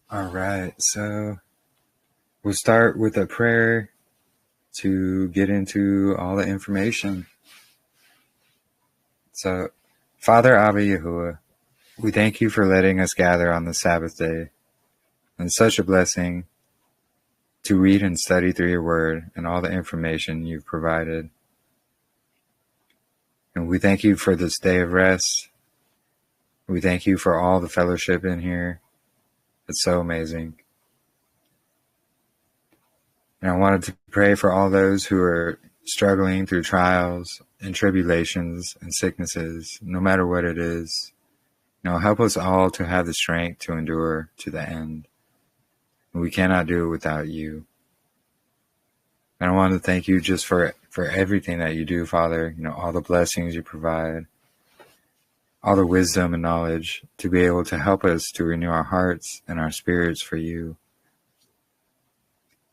All right, so we'll start with a prayer to get into all the information. So, Father Abba Yahuwah, we thank you for letting us gather on the Sabbath day, and such a blessing to read and study through your word and all the information you've provided. And we thank you for this day of rest. We thank you for all the fellowship in here. It's so amazing. And I wanted to pray for all those who are struggling through trials and tribulations and sicknesses, no matter what it is. Help us all to have the strength to endure to the end. We cannot do it without you. And I want to thank you just for everything that you do, Father. All the blessings you provide, all the wisdom and knowledge to be able to help us to renew our hearts and our spirits for you.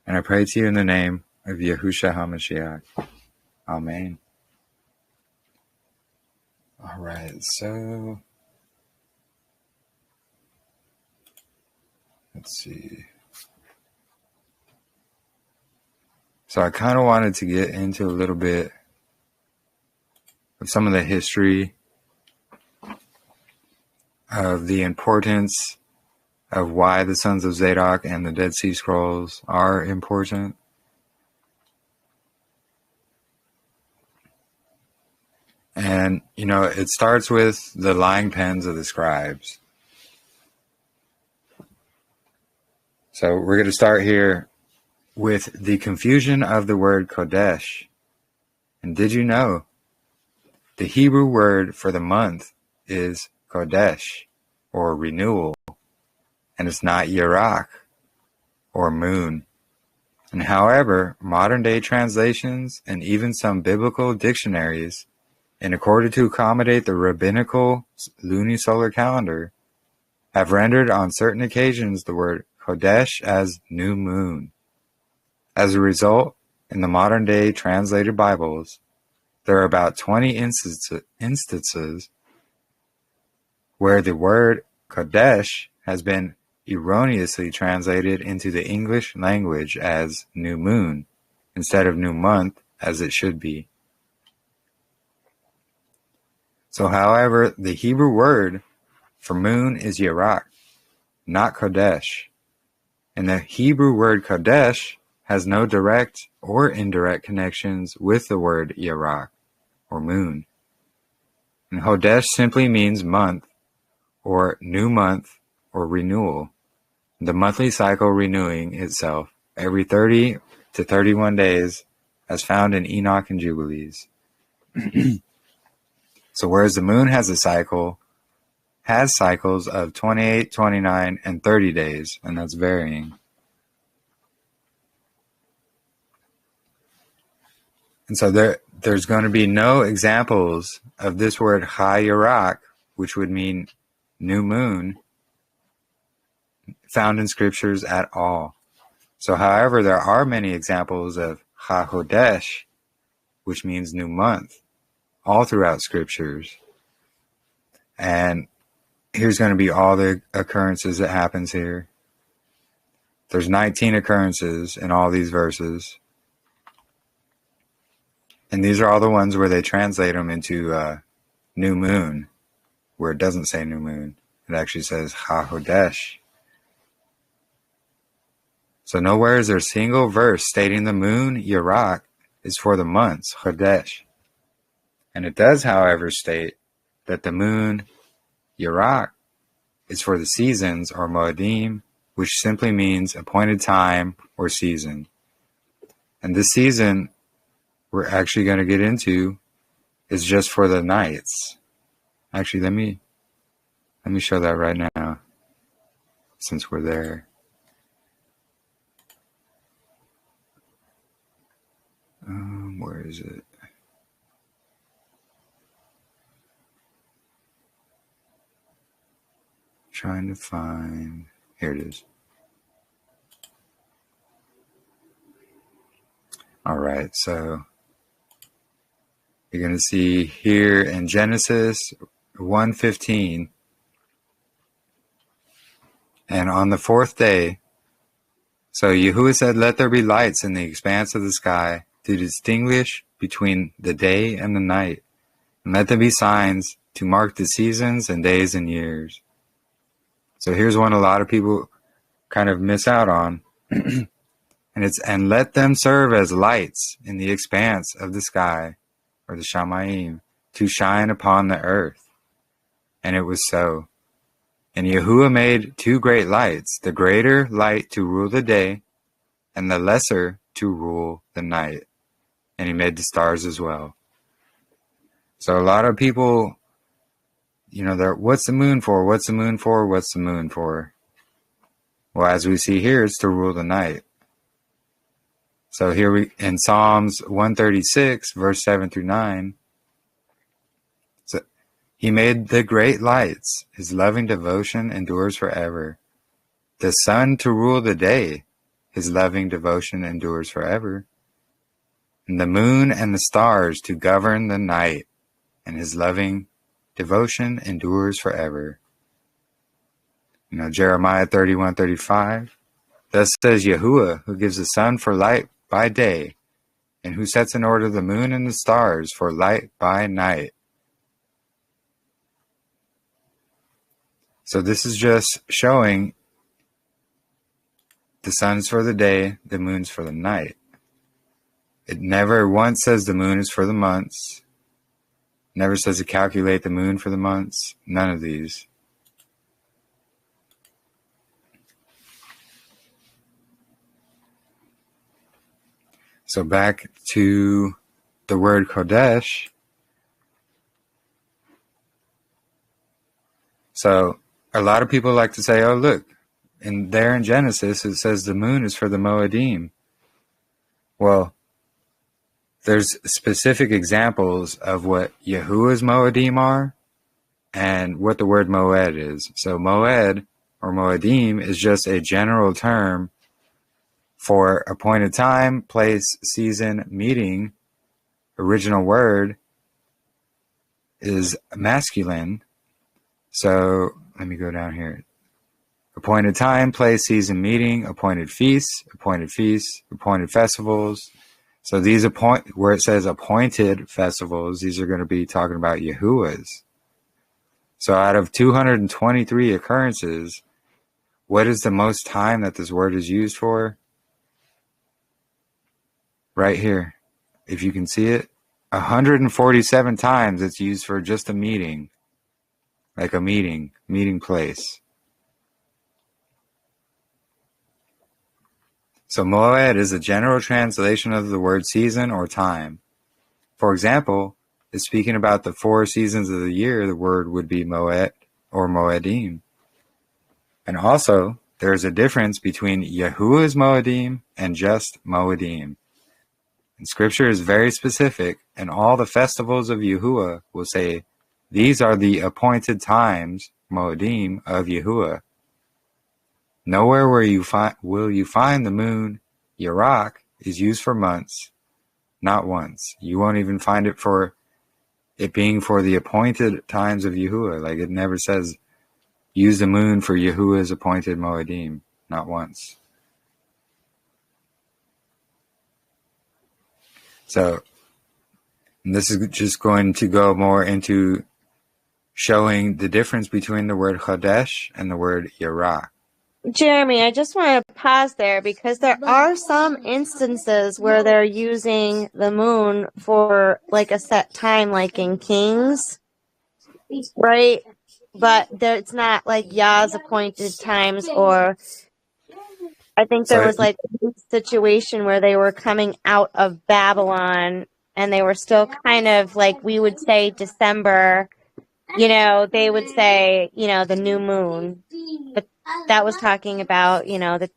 And I pray to you in the name of Yahushua HaMashiach. Amen. All right, so let's see. So I kind of wanted to get into a little bit of some of the history of the importance of why the Sons of Zadok and the Dead Sea Scrolls are important. And, it starts with the lying pens of the scribes. So we're going to start here with the confusion of the word Kodesh. And did you know the Hebrew word for the month is Kodesh, or renewal, and it's not Yarach, or moon. And however, modern-day translations and even some biblical dictionaries, in order to accommodate the rabbinical lunisolar calendar, have rendered on certain occasions the word Kodesh as new moon. As a result, in the modern-day translated Bibles, there are about 20 instances where the word Kodesh has been erroneously translated into the English language as new moon, instead of new month, as it should be. So, however, the Hebrew word for moon is Yarach, not Kodesh. And the Hebrew word Kodesh has no direct or indirect connections with the word Yarach, or moon. And Hodesh simply means month, or new month, or renewal. The monthly cycle renewing itself every 30 to 31 days, as found in Enoch and Jubilees. So whereas the moon has cycles of 28, 29, and 30 days, and that's varying. And so there's going to be no examples of this word Ha-Yarach, which would mean new moon, found in scriptures at all. So, however, there are many examples of Ha-Hodesh, which means new month, all throughout scriptures. And here's going to be all the occurrences that happens here. There's 19 occurrences in all these verses. And these are all the ones where they translate them into new moon, where it doesn't say new moon. It actually says Ha-Hodesh. So nowhere is there a single verse stating the moon, Yarach, is for the months, Chodesh. And it does, however, state that the moon, Yarach, is for the seasons, or Moedim, which simply means appointed time or season. And this season we're actually going to get into is just for the nights. Actually, let me show that right now, since we're there. Where is it? Trying to find. Here it is. All right, so you're going to see here in Genesis 1:15, And on the fourth day, so Yahuwah said, let there be lights in the expanse of the sky to distinguish between the day and the night, and let there be signs to mark the seasons and days and years. So here's one a lot of people kind of miss out on. And let them serve as lights in the expanse of the sky, or the Shamayim, to shine upon the earth. And it was so. And Yahuwah made 2 great lights, the greater light to rule the day, and the lesser to rule the night. And he made the stars as well. So a lot of people, they're, what's the moon for? What's the moon for? What's the moon for? Well, as we see here, it's to rule the night. So here in Psalms 136, verse 7 through 9, so he made the great lights. His loving devotion endures forever. The sun to rule the day. His loving devotion endures forever. And the moon and the stars to govern the night. And his loving devotion endures forever. Jeremiah 31:35. Thus says Yahuwah, who gives the sun for light by day, and who sets in order the moon and the stars for light by night. So this is just showing the sun's for the day, the moon's for the night. It never once says the moon is for the months. Never says to calculate the moon for the months. None of these. So back to the word Kodesh. So a lot of people like to say, oh, look, in Genesis, it says the moon is for the Moedim. Well, there's specific examples of what Yahuwah's Moedim are and what the word Moed is. So Moed or Moedim is just a general term for appointed time, place, season, meeting. Original word is masculine. So let me go down here. Appointed time, place, season, meeting, appointed feasts, appointed festivals. So these where it says appointed festivals, these are going to be talking about Yahuwah's. So out of 223 occurrences, what is the most time that this word is used for? Right here. If you can see it, 147 times it's used for just a meeting. Like a meeting place. So Moed is a general translation of the word season or time. For example, if speaking about the 4 seasons of the year, the word would be Moed or Moedim. And also, there is a difference between Yahuwah's Moedim and just Moedim. And Scripture is very specific, and all the festivals of Yahuwah will say, these are the appointed times, Moedim, of Yahuwah. Nowhere will you find the moon, Yarach, is used for months, not once. You won't even find it for it being for the appointed times of Yahuwah. Like it never says, use the moon for Yahuwah's appointed Moedim, not once. So, and this is just going to go more into showing the difference between the word Chodesh and the word Yarach. Jeremy, I just want to pause there because there are some instances where they're using the moon for like a set time, like in Kings, right? But it's not like Yah's appointed times, or I think there was like a situation where they were coming out of Babylon and they were still kind of like, we would say December, they would say, the new moon, but that was talking about, you know what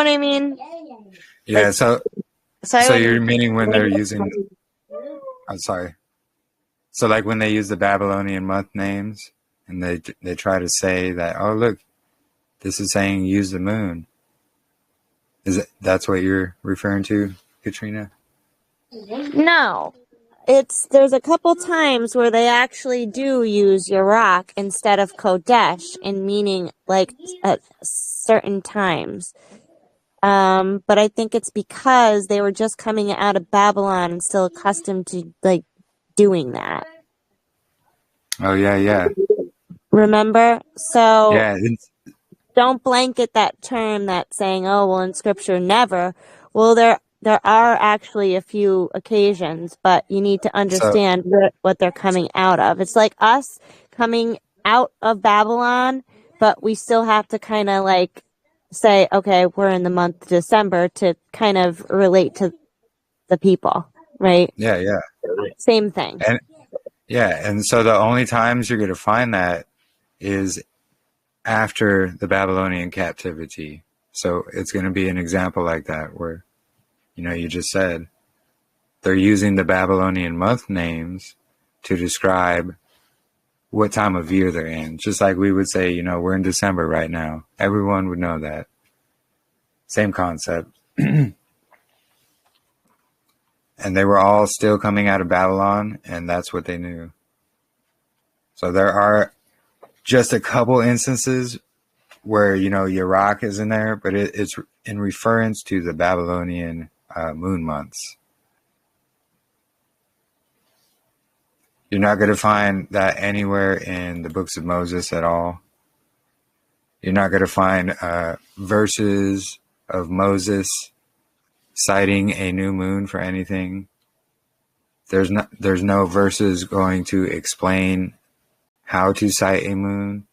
I mean? Yeah. Like, so you're meaning when they're using, I'm sorry. So like when they use the Babylonian month names and they try to say that, oh, look, this is saying use the moon. That's what you're referring to, Katrina? No. there's a couple times where they actually do use Iraq instead of Kodesh in meaning like at certain times. But I think it's because they were just coming out of Babylon and still accustomed to like doing that. Oh yeah. Remember? So Yeah, don't blanket that term that's saying, oh, well, in scripture, never. Well, there are actually a few occasions, but you need to so understand what they're coming out of. It's like us coming out of Babylon, but we still have to kind of like say, okay, we're in the month of December to kind of relate to the people, right? yeah. Same thing. And yeah, and so the only times you're going to find that is after the Babylonian captivity. So it's going to be an example like that where, you just said they're using the Babylonian month names to describe what time of year they're in. Just like we would say, we're in December right now. Everyone would know that. Same concept. And they were all still coming out of Babylon, and that's what they knew. So there are just a couple instances where, Iraq is in there, but it's in reference to the Babylonian moon months. You're not going to find that anywhere in the books of Moses at all. You're not going to find verses of Moses citing a new moon for anything. There's no verses going to explain how to cite a moon.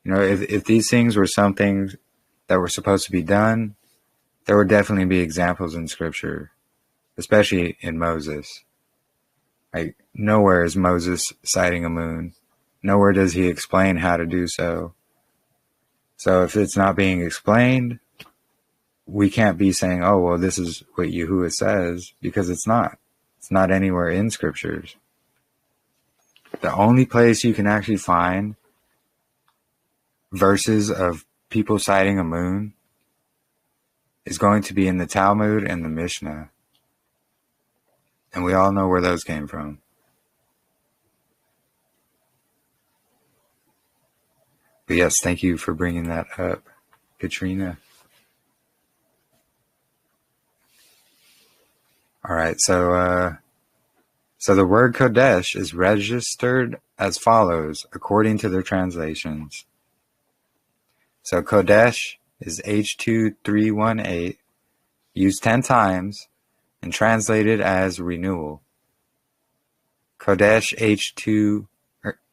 If these things were something that were supposed to be done, there would definitely be examples in scripture, especially in Moses. Like, nowhere is Moses citing a moon. Nowhere does he explain how to do so. So if it's not being explained, we can't be saying, oh, well, this is what YAHUAH says, because it's not. It's not anywhere in scriptures. The only place you can actually find verses of people citing a moon is going to be in the Talmud and the Mishnah. And we all know where those came from. But yes, thank you for bringing that up, Katrina. All right, so the word Kodesh is registered as follows, according to their translations. So Kodesh is H2318, used 10 times, and translated as renewal. Kodesh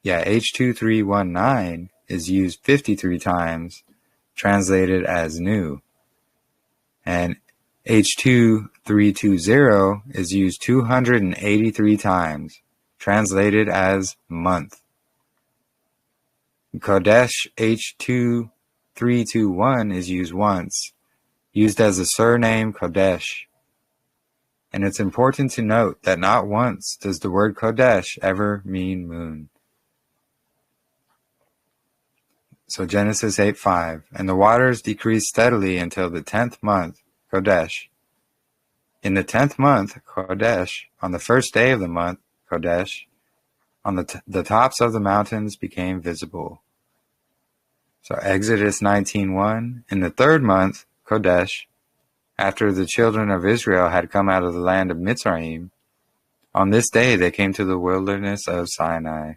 H2319 is used 53 times, translated as new. And H2320 is used 283 times, translated as month. Kodesh H2321 is used once, used as a surname Kodesh. And it's important to note that not once does the word Kodesh ever mean moon. So Genesis 8:5, and the waters decreased steadily until the 10th month, Kodesh. In the 10th month, Kodesh, on the first day of the month, Kodesh, on the tops of the mountains became visible. So Exodus 19:1, in the 3rd month, Kodesh, after the children of Israel had come out of the land of Mitzrayim, on this day they came to the wilderness of Sinai.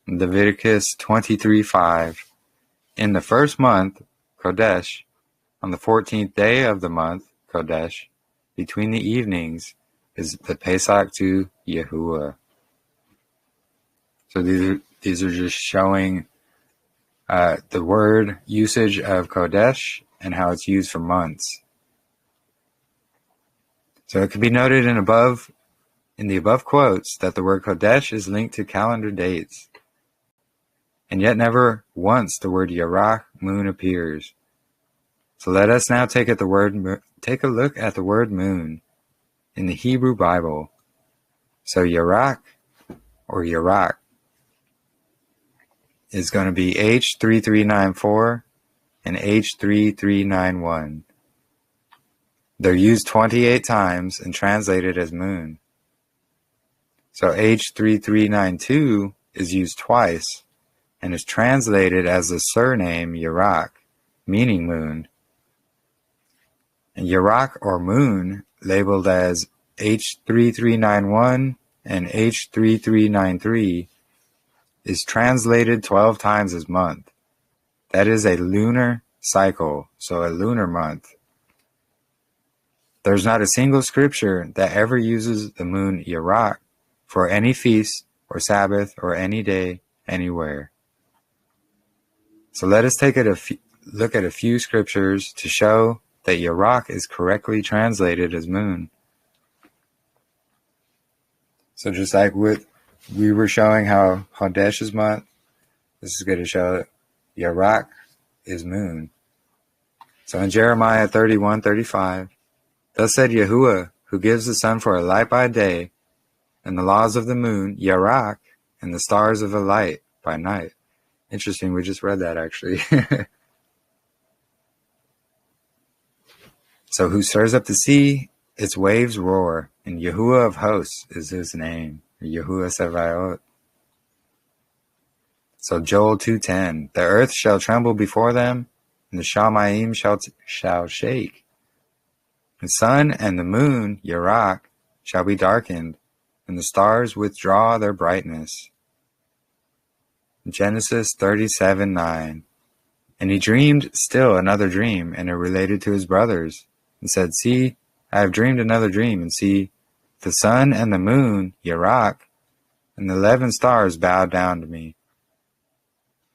Leviticus 23:5, in the 1st month, Kodesh, on the 14th day of the month, Kodesh, between the evenings, is the Pesach to YAHUAH. So these are just showing the word usage of Kodesh and how it's used for months. So it can be noted in the above quotes that the word Kodesh is linked to calendar dates, and yet never once the word Yarach, moon, appears. So let us now take a look at the word moon in the Hebrew Bible. So Yarach, or Yarach, is going to be H3394 and H3391. They're used 28 times and translated as moon. So H3392 is used twice and is translated as the surname YAHUAH, meaning moon. And YAHUAH or moon, labeled as H3391 and H3393, is translated 12 times as month. That is a lunar cycle, so a lunar month. There's not a single scripture that ever uses the moon YAHUAH for any feast or Sabbath or any day, anywhere. So let us take a look at a few scriptures to show that YAHUAH is correctly translated as moon. So just like what we were showing how Chodesh is month, this is going to show YAHUAH is moon. So in Jeremiah 31:35, thus said Yahuwah, who gives the sun for a light by day, and the laws of the moon, YAHUAH, and the stars of a light by night. Interesting, we just read that actually. So who stirs up the sea, its waves roar, and Yahuwah of hosts is his name, Yahuwah Sevaot. So Joel 2:10, the earth shall tremble before them, and the Shamayim shall shake. The sun and the moon, YAHUAH, shall be darkened, and the stars withdraw their brightness. Genesis 37:9, and he dreamed still another dream, and it related to his brothers, and said, see, I have dreamed another dream, and see, the sun and the moon, YAHUAH, and the 11 stars bowed down to me.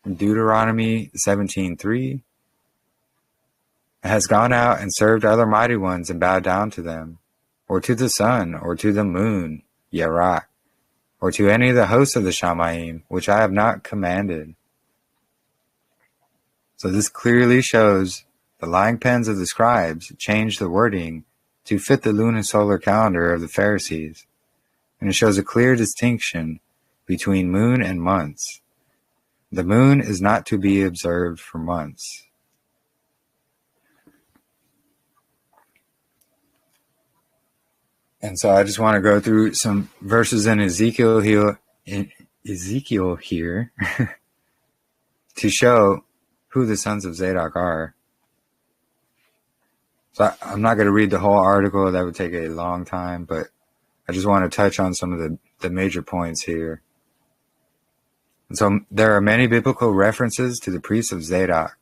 In Deuteronomy 17:3, has gone out and served other mighty ones and bowed down to them, or to the sun, or to the moon, YAHUAH, or to any of the hosts of the Shamayim, which I have not commanded. So this clearly shows the lying pens of the scribes changed the wording to fit the lunisolar calendar of the Pharisees, and it shows a clear distinction between moon and months. The moon is not to be observed for months. And so I just want to go through some verses in Ezekiel here to show who the sons of Zadok are. So I'm not going to read the whole article. That would take a long time, but I just want to touch on some of the major points here. And so there are many biblical references to the priests of Zadok.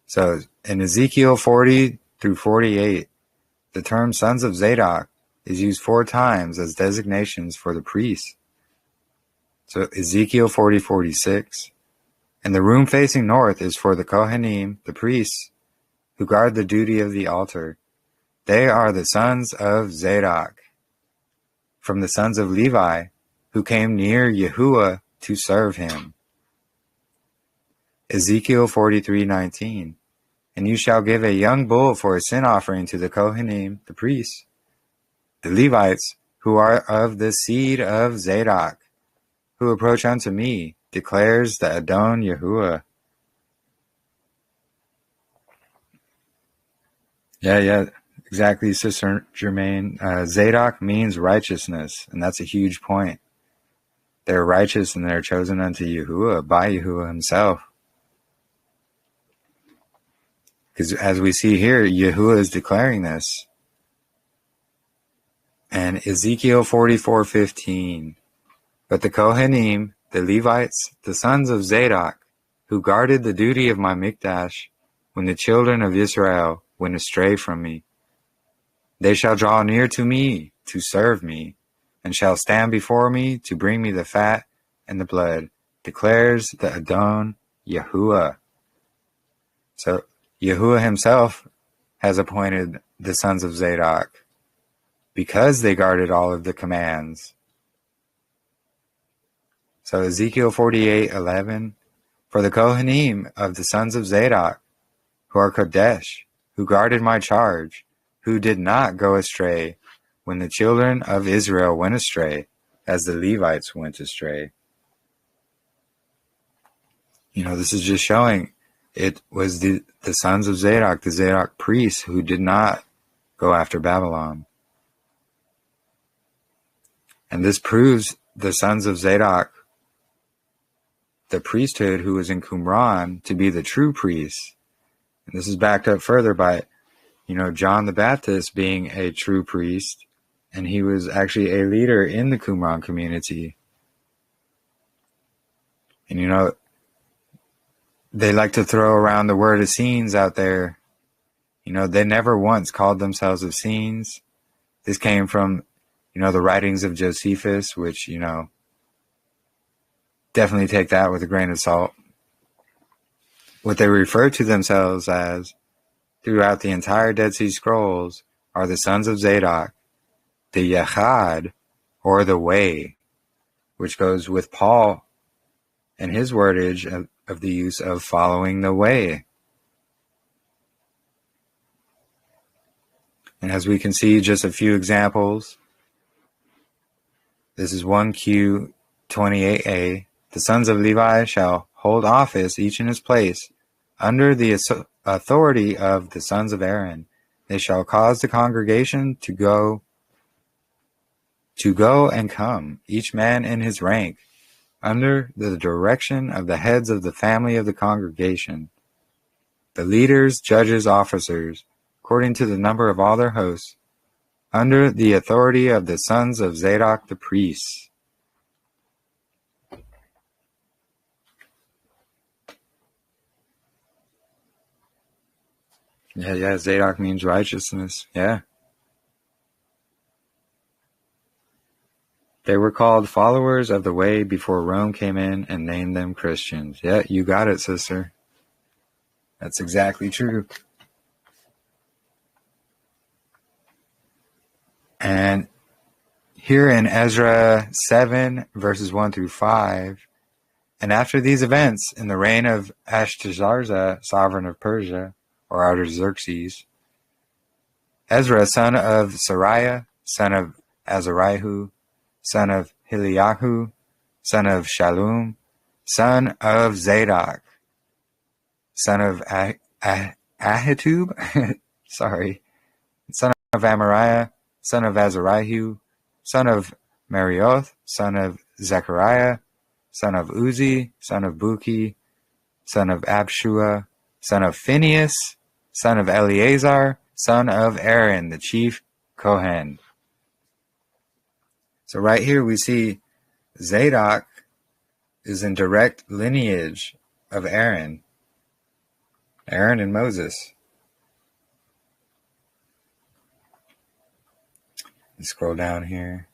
So in Ezekiel 40 through 48, the term sons of Zadok is used 4 times as designations for the priests. So Ezekiel 40:46, and the room facing north is for the Kohanim, the priests, who guard the duty of the altar. They are the sons of Zadok, from the sons of Levi, who came near Yahuwah to serve him. Ezekiel 43:19, and you shall give a young bull for a sin offering to the Kohanim, the priests, the Levites, who are of the seed of Zadok, who approach unto me, declares the Adon Yahuwah. Yeah, exactly, Sister Germaine. Zadok means righteousness, and that's a huge point. They're righteous and they're chosen unto Yahuwah by Yahuwah himself. Because as we see here, Yahuwah is declaring this. And Ezekiel 44:15, but the Kohanim, the Levites, the sons of Zadok, who guarded the duty of my Mikdash, when the children of Israel went astray from me, they shall draw near to me to serve me, and shall stand before me to bring me the fat and the blood, declares the Adon Yahuwah. So Yahuwah himself has appointed the sons of Zadok because they guarded all of the commands. So Ezekiel 48:11, for the Kohanim of the sons of Zadok, who are Kodesh, who guarded my charge, who did not go astray when the children of Israel went astray, as the Levites went astray. This is just showing it was the sons of Zadok, the Zadok priests, who did not go after Babylon. And this proves the sons of Zadok, the priesthood who was in Qumran, to be the true priests. And this is backed up further by, John the Baptist being a true priest, and he was actually a leader in the Qumran community. And they like to throw around the word Essenes out there. They never once called themselves Essenes. This came from, the writings of Josephus, which, definitely take that with a grain of salt. What they refer to themselves as throughout the entire Dead Sea Scrolls are the sons of Zadok, the Yachad, or the Way, which goes with Paul and his wordage of the use of following the way. And as we can see, just a few examples. This is 1Q28a. The sons of Levi shall hold office, each in his place, under the authority of the sons of Aaron. They shall cause the congregation to go and come, each man in his rank, under the direction of the heads of the family of the congregation. The leaders, judges, officers, according to the number of all their hosts, under the authority of the sons of Zadok the priests. Yeah, Zadok means righteousness. Yeah. They were called followers of the way before Rome came in and named them Christians. Yeah, you got it, sister. That's exactly true. And here in Ezra 7, verses 1 through 5, and after these events, in the reign of Ashtarzza, sovereign of Persia, or Artaxerxes, Ezra, son of Sariah, son of Azariah, son of Hiliahu, son of Shallum, son of Zadok, son of Ahitub, son of Amariah, son of Azariah, son of Marioth, son of Zechariah, son of Uzi, son of Buki, son of Abshua, son of Phinehas, son of Eleazar, son of Aaron, the chief Kohen. So right here we see Zadok is in direct lineage of Aaron and Moses. Let's scroll down here.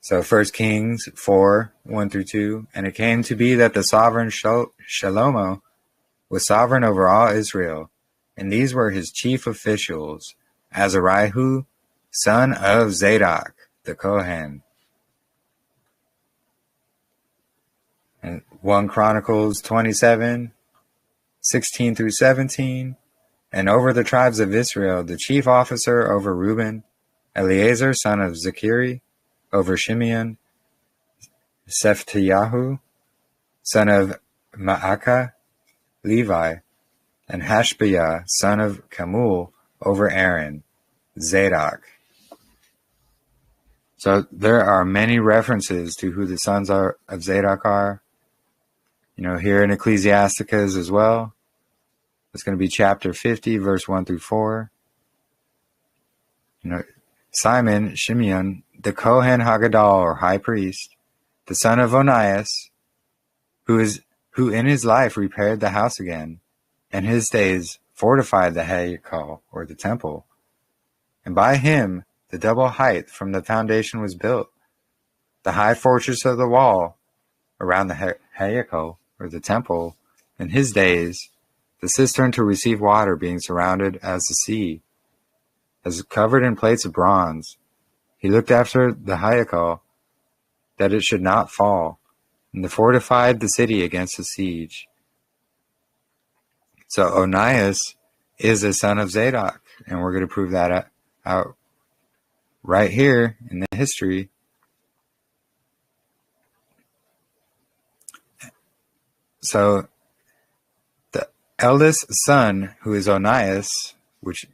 So 1 Kings 4, 1 through 2. And it came to be that the sovereign Shalomo was sovereign over all Israel. And these were his chief officials: Azariah, son of Zadok, the Kohen. And 1 Chronicles 27, 16 through 17. And over the tribes of Israel, the chief officer over Reuben, Eleazar, son of Zechari, over Shimeon, Shephatiyahu, son of Ma'akah, Levi, and Hashbiah, son of Kamul, over Aaron, Zadok. So there are many references to who the sons of Zadok are. Here in Ecclesiasticus as well. It's going to be chapter 50, verse 1 through 4. Simon, Shimeon, the Kohen Hagadol, or high priest, the son of Onias, who in his life repaired the house again, and his days fortified the Hayakal, or the temple. And by him the double height from the foundation was built, the high fortress of the wall around the Hayakal, or the temple. In his days, the cistern to receive water being surrounded as the sea, as covered in plates of bronze. He looked after the Hayakal, that it should not fall, and fortified the city against the siege. So Onias is a son of Zadok, and we're going to prove that out right here in the history. So the eldest son, who is Onias, which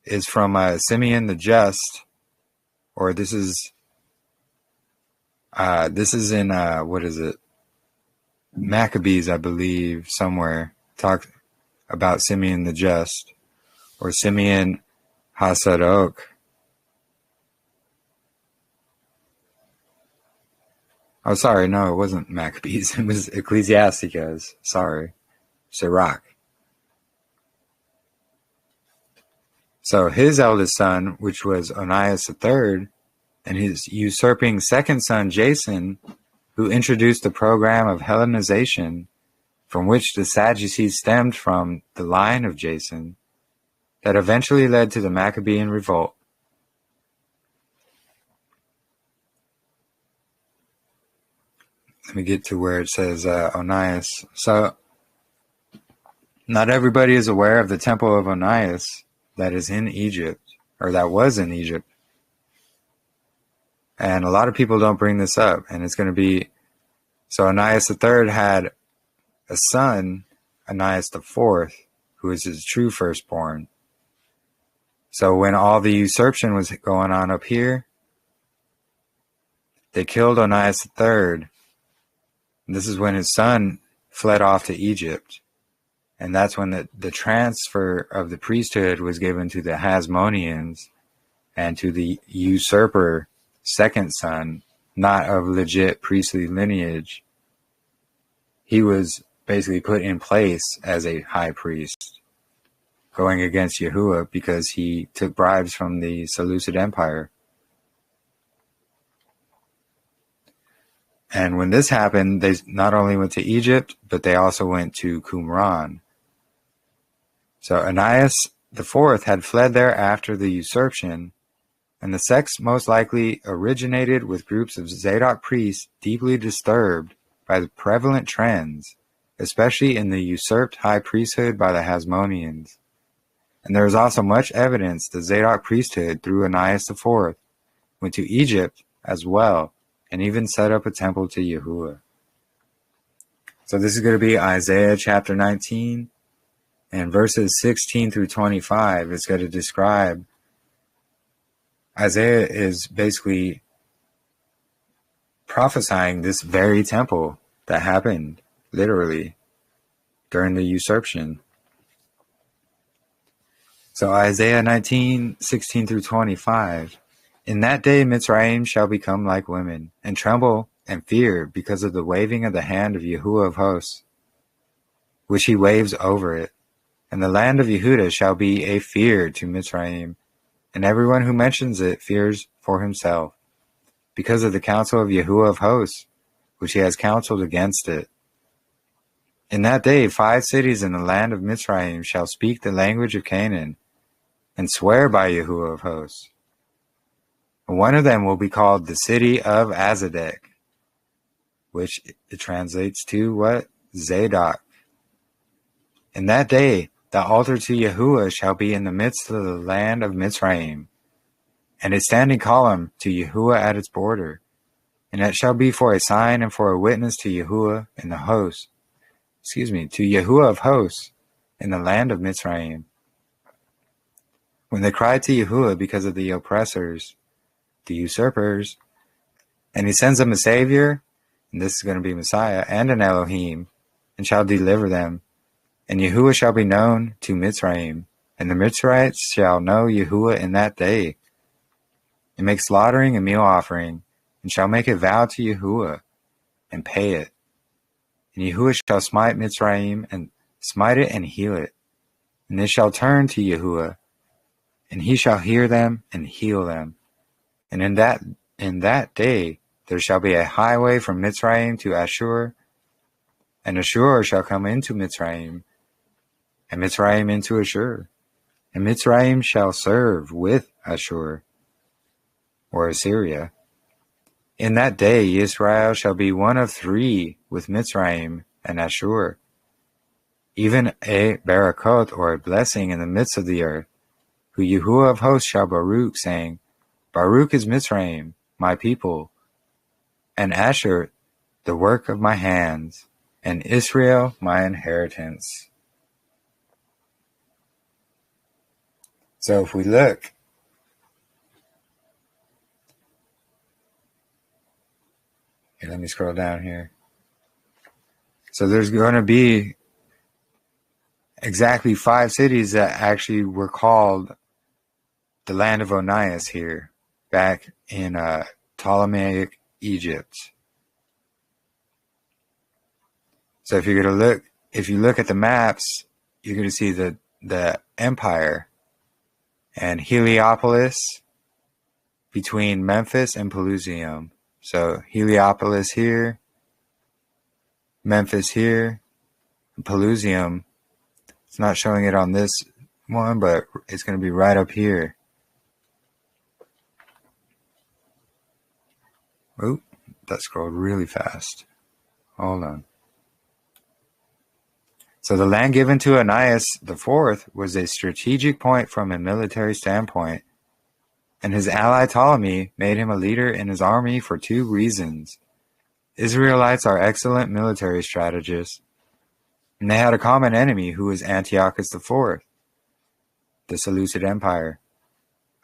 is from Simeon the Just, or this is in what is it? Maccabees, I believe, somewhere talk about Simeon the Just, or Simeon Hasadok. Oh, sorry, no, it wasn't Maccabees. It was Ecclesiasticus. Sorry, Sirach. So his eldest son, which was Onias III, and his usurping second son, Jason, who introduced the program of Hellenization, from which the Sadducees stemmed from the line of Jason, that eventually led to the Maccabean revolt. Let me get to where it says Onias. So, not everybody is aware of the temple of Onias that is in Egypt, or that was in Egypt. And a lot of people don't bring this up, and it's going to be, so Onias III had a son, Onias IV, who is his true firstborn. So when all the usurpation was going on up here, they killed Onias III. And this is when his son fled off to Egypt. And that's when the transfer of the priesthood was given to the Hasmoneans and to the usurper second son, not of legit priestly lineage. He was basically put in place as a high priest, going against YAHUAH because he took bribes from the Seleucid Empire. And when this happened, they not only went to Egypt, but they also went to Qumran. So Onias IV had fled there after the usurpation, and the sects most likely originated with groups of Zadok priests deeply disturbed by the prevalent trends, especially in the usurped high priesthood by the Hasmoneans. And there is also much evidence the Zadok priesthood, through Onias IV, went to Egypt as well, and even set up a temple to YAHUAH. So this is going to be Isaiah chapter 19, and verses 16 through 25 is going to describe, Isaiah is basically prophesying this very temple that happened, literally, during the usurpation. So Isaiah 19, 16 through 25. In that day Mitzrayim shall become like women, and tremble and fear because of the waving of the hand of YAHUAH of hosts, which he waves over it. And the land of Yehudah shall be a fear to Mitzrayim, and everyone who mentions it fears for himself, because of the counsel of YAHUAH of hosts, which he has counseled against it. In that day 5 cities in the land of Mitzrayim shall speak the language of Canaan, and swear by YAHUAH of hosts. And one of them will be called the city of Azadek, which it translates to what? Zadok. In that day the altar to YAHUAH shall be in the midst of the land of Mitzrayim, and a standing column to YAHUAH at its border. And it shall be for a sign and for a witness to YAHUAH in the host, to YAHUAH of hosts in the land of Mitzrayim. When they cry to YAHUAH because of the oppressors, the usurpers, and he sends them a Savior, and this is going to be Messiah, and an Elohim, and shall deliver them. And YAHUAH shall be known to Mitzrayim, and the Mitzrayites shall know YAHUAH in that day, and make slaughtering a meal offering, and shall make a vow to YAHUAH, and pay it. And YAHUAH shall smite Mitzrayim, and smite it and heal it. And they shall turn to YAHUAH, and he shall hear them and heal them. And in that day there shall be a highway from Mitzrayim to Ashur, and Ashur shall come into Mitzrayim, and Mitzrayim into Ashur, and Mitzrayim shall serve with Ashur, or Assyria. In that day Israel shall be one of 3 with Mitzrayim and Ashur, even a barakot, or a blessing in the midst of the earth, who YAHUAH of hosts shall Baruch, saying, Baruch is Mitzrayim, my people, and Ashur, the work of my hands, and Israel, my inheritance. So if we look, Okay, let me scroll down here. So there's going to be exactly 5 cities that actually were called the land of Onias here, back in Ptolemaic Egypt. So if you look at the maps, you're going to see the empire and Heliopolis between Memphis and Pelusium. So Heliopolis here, Memphis here, and Pelusium. It's not showing it on this one, but it's going to be right up here. Oop, that scrolled really fast. Hold on. So the land given to Onias IV was a strategic point from a military standpoint, and his ally Ptolemy made him a leader in his army for 2 reasons. Israelites are excellent military strategists, and they had a common enemy who was Antiochus IV, the Seleucid Empire.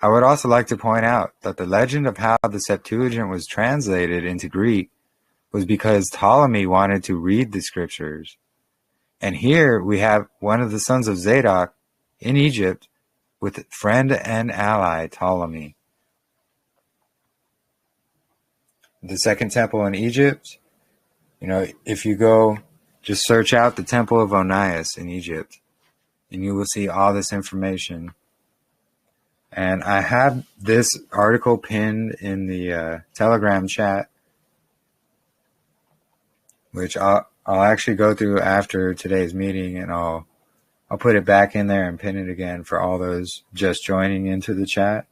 I would also like to point out that the legend of how the Septuagint was translated into Greek was because Ptolemy wanted to read the scriptures. And here we have one of the sons of Zadok in Egypt with friend and ally Ptolemy. The second temple in Egypt, if you go just search out the Temple of Onias in Egypt, and you will see all this information. And I have this article pinned in the Telegram chat, which I'll actually go through after today's meeting, and I'll put it back in there and pin it again for all those just joining into the chat.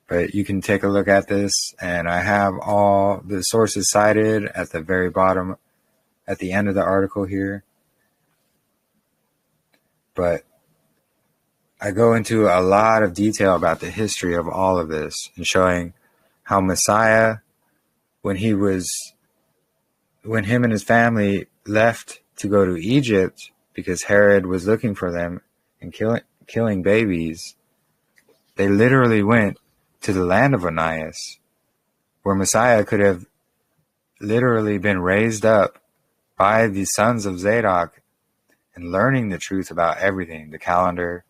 But you can take a look at this, and I have all the sources cited at the very bottom, at the end of the article here. But I go into a lot of detail about the history of all of this and showing how Messiah, when him and his family left to go to Egypt because Herod was looking for them and killing babies, they literally went to the land of Onias, where Messiah could have literally been raised up by the sons of Zadok and learning the truth about everything, the calendar,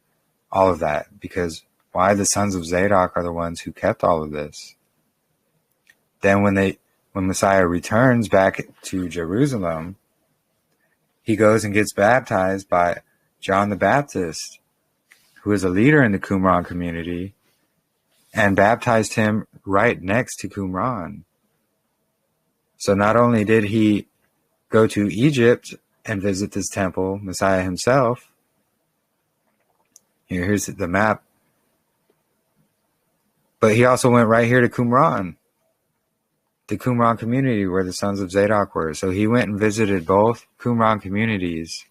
all of that, because why the sons of Zadok are the ones who kept all of this. Then when Messiah returns back to Jerusalem, he goes and gets baptized by John the Baptist, who is a leader in the Qumran community, and baptized him right next to Qumran. So not only did he go to Egypt and visit this temple, Messiah himself, here's the map, but he also went right here to Qumran, the Qumran community where the sons of Zadok were. So he went and visited both Qumran communities.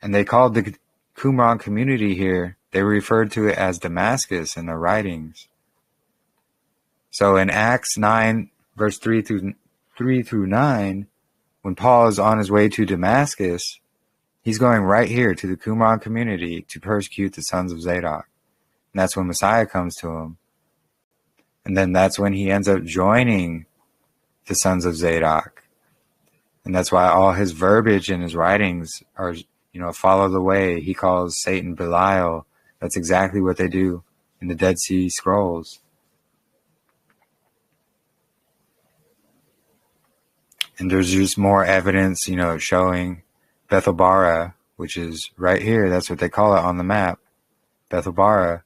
And they called the Qumran community here, they referred to it as Damascus in their writings. So in Acts 9, verse 3 through 9, when Paul is on his way to Damascus, he's going right here to the Qumran community to persecute the sons of Zadok. And that's when Messiah comes to him. And then that's when he ends up joining the sons of Zadok. And that's why all his verbiage in his writings are, follow the way. He calls Satan Belial. That's exactly what they do in the Dead Sea Scrolls. And there's just more evidence, showing Bethelbara, which is right here. That's what they call it on the map. Bethelbara.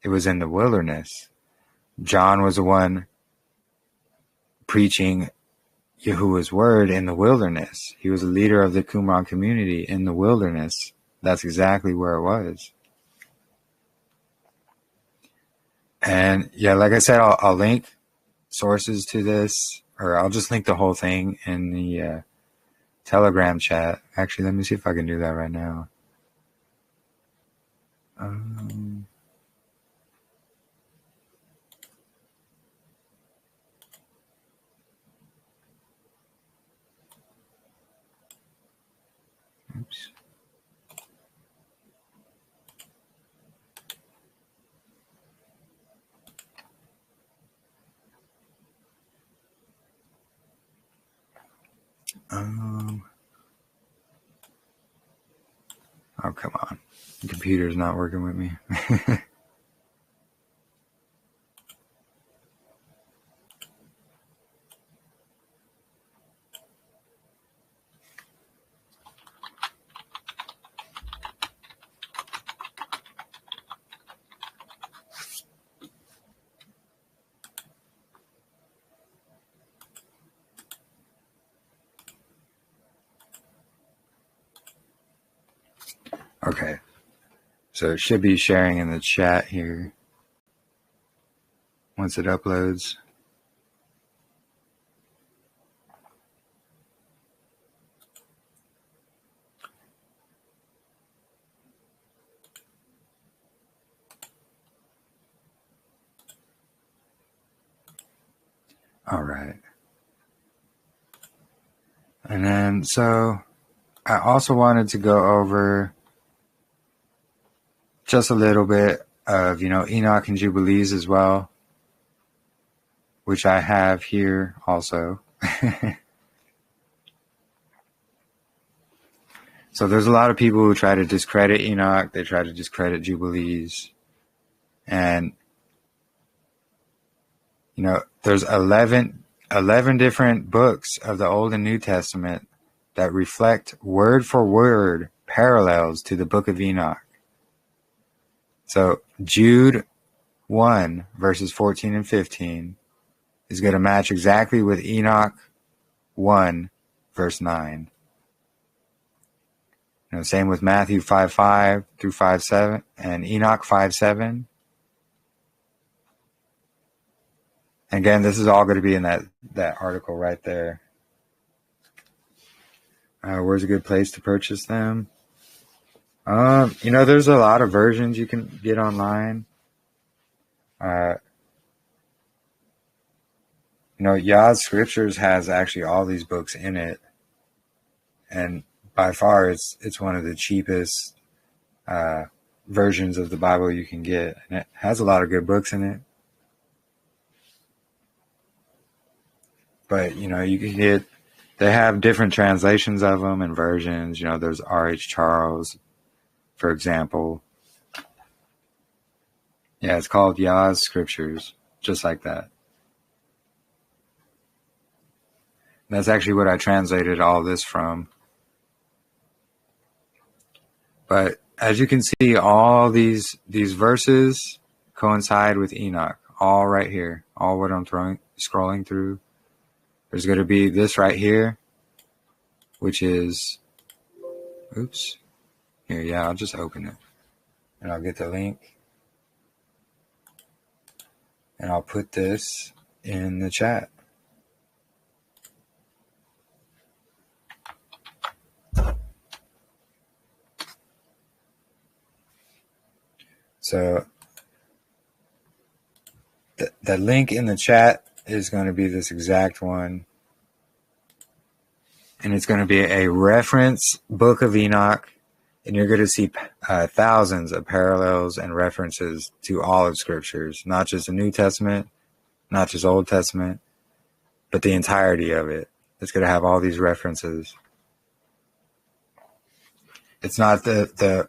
It was in the wilderness. John was the one preaching YAHUAH's word in the wilderness. He was a leader of the Qumran community in the wilderness. That's exactly where it was. And yeah, like I said, I'll link sources to this, or I'll just link the whole thing in the Telegram chat. Actually, let me see if I can do that right now. Oops. Oh, come on. The computer's not working with me. Okay. So it should be sharing in the chat here once it uploads. All right. And then, so I also wanted to go over just a little bit of, Enoch and Jubilees as well, which I have here also. So there's a lot of people who try to discredit Enoch. They try to discredit Jubilees. And, there's 11 different books of the Old and New Testament that reflect word for word parallels to the book of Enoch. So Jude 1, verses 14 and 15 is going to match exactly with Enoch 1, verse 9. Same with Matthew 5:5 through 5:7 and Enoch 5:7. Again, this is all going to be in that article right there. Where's a good place to purchase them? There's a lot of versions you can get online. YAHUAH Scriptures has actually all these books in it. And by far, it's one of the cheapest versions of the Bible you can get. And it has a lot of good books in it. But, you can they have different translations of them and versions. There's R.H. Charles, for example. Yeah, it's called YAHUAH Scriptures, just like that. That's actually what I translated all this from. But as you can see, all these verses coincide with Enoch, all right here, all what I'm scrolling through. There's going to be this right here, which is, oops, here, yeah, I'll just open it, and I'll get the link, and I'll put this in the chat. So the link in the chat is going to be this exact one. And it's going to be a reference book of Enoch. And you're going to see thousands of parallels and references to all of Scriptures. Not just the New Testament, not just Old Testament, but the entirety of it. It's going to have all these references. It's not the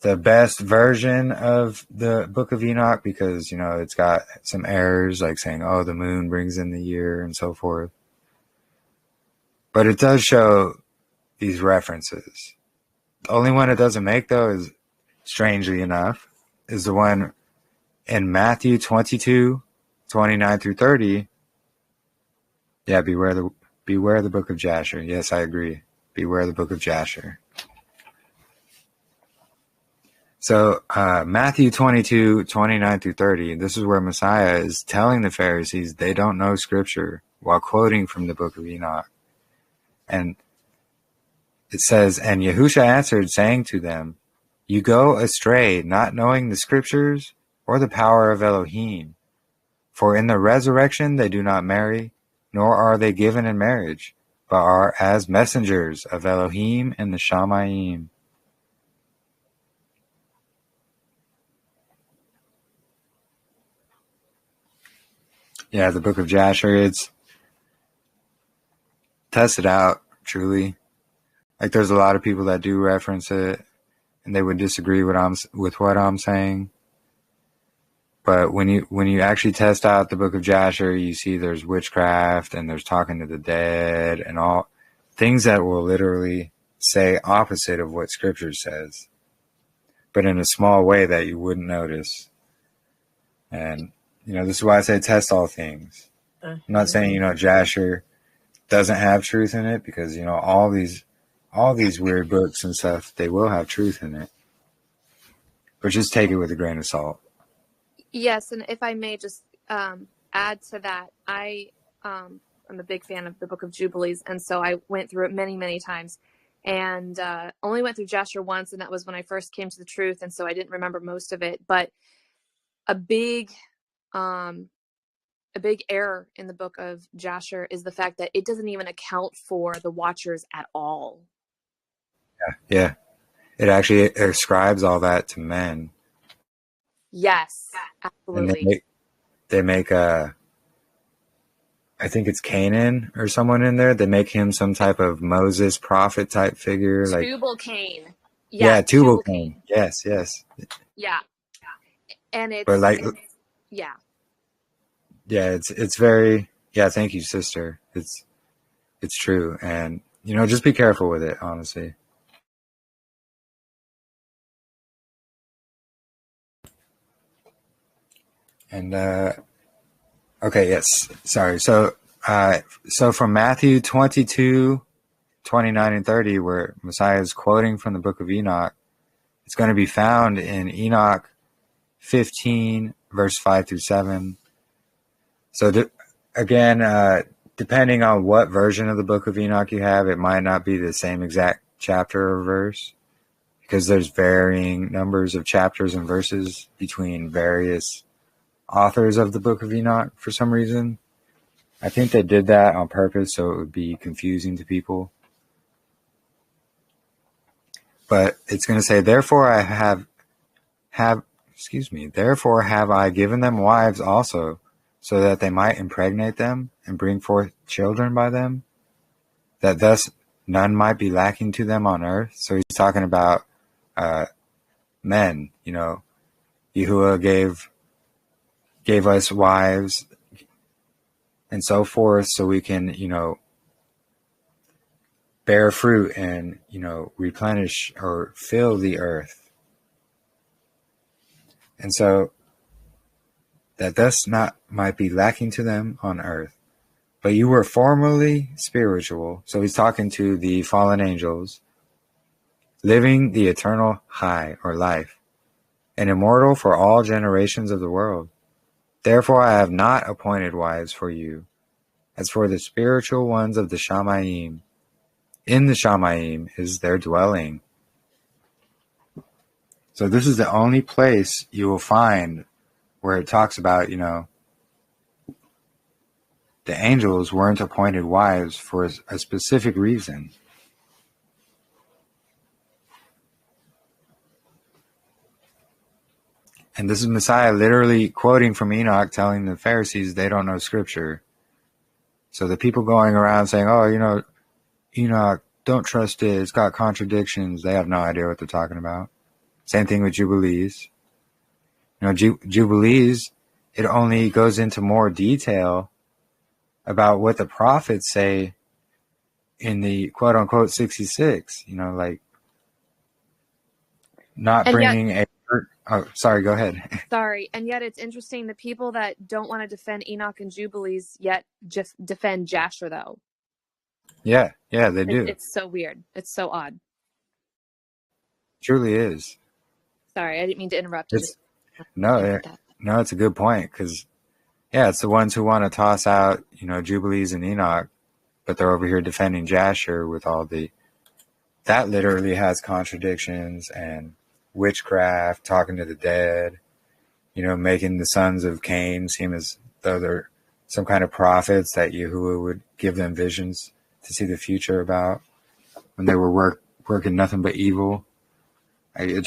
best version of the book of Enoch because, it's got some errors like saying, oh, the moon brings in the year and so forth. But it does show these references. The only one it doesn't make, though, is, strangely enough, is the one in Matthew 22, 29 through 30. Yeah, beware the book of Jasher. Yes, I agree. Beware the book of Jasher. So Matthew 22, 29 through 30, this is where Messiah is telling the Pharisees they don't know Scripture while quoting from the book of Enoch. And it says, and Yahushua answered, saying to them, you go astray, not knowing the Scriptures or the power of Elohim. For in the resurrection they do not marry, nor are they given in marriage, but are as messengers of Elohim and the Shamayim. Yeah, the book of Jasher, it's tested out. truly. Like, there's a lot of people that do reference it, and they would disagree with what I'm saying. But when you actually test out the book of Jasher, you see there's witchcraft and there's talking to the dead and all things that will literally say opposite of what Scripture says, but in a small way that you wouldn't notice. And, this is why I say test all things. I'm not saying, Jasher doesn't have truth in it, because, all these weird books and stuff, they will have truth in it. But just take it with a grain of salt. Yes, and if I may just add to that, I'm a big fan of the Book of Jubilees, and so I went through it many, many times, and only went through Jasher once, and that was when I first came to the truth, and so I didn't remember most of it. But a big error in the Book of Jasher is the fact that it doesn't even account for the Watchers at all. Yeah. It actually ascribes all that to men. Yes, absolutely. And they make I think it's Canaan or someone in there. They make him some type of Moses prophet type figure. Tubal-Cain. Yeah, Tubal-Cain. Yes. Yeah. And it's... But yeah. Yeah, it's very... Yeah, thank you, sister. It's true. And, just be careful with it, honestly. And, okay, yes, sorry. So from Matthew 22, 29 and 30, where Messiah is quoting from the book of Enoch, it's going to be found in Enoch 15, verse 5 through 7. So again, depending on what version of the book of Enoch you have, it might not be the same exact chapter or verse, because there's varying numbers of chapters and verses between various authors of the book of Enoch for some reason. I think they did that on purpose so it would be confusing to people. But it's going to say, therefore have I given them wives also, so that they might impregnate them and bring forth children by them, that thus none might be lacking to them on earth. So he's talking about men. Yahuwah gave us wives and so forth, so we can, bear fruit and, replenish or fill the earth. And so that thus not might be lacking to them on earth. But you were formerly spiritual. So he's talking to the fallen angels, living the eternal high or life, and immortal for all generations of the world. Therefore I have not appointed wives for you, as for the spiritual ones of the Shamayim. In the Shamayim is their dwelling. So this is the only place you will find where it talks about, the angels weren't appointed wives for a specific reason. And this is Messiah literally quoting from Enoch, telling the Pharisees they don't know Scripture. So the people going around saying, oh, Enoch, don't trust it, it's got contradictions, they have no idea what they're talking about. Same thing with Jubilees. Jubilees, it only goes into more detail about what the prophets say in the quote-unquote 66, not bringing a... Oh, sorry, go ahead. Sorry, and yet it's interesting, the people that don't want to defend Enoch and Jubilees yet just defend Jasher, though. Yeah, they do. It's so weird. It's so odd. It truly is. Sorry, I didn't mean to interrupt. No, it's a good point, because, it's the ones who want to toss out, Jubilees and Enoch, but they're over here defending Jasher with all the... That literally has contradictions and witchcraft, talking to the dead, making the sons of Cain seem as though they're some kind of prophets that Yahuwah would give them visions to see the future about when they were working nothing but evil. It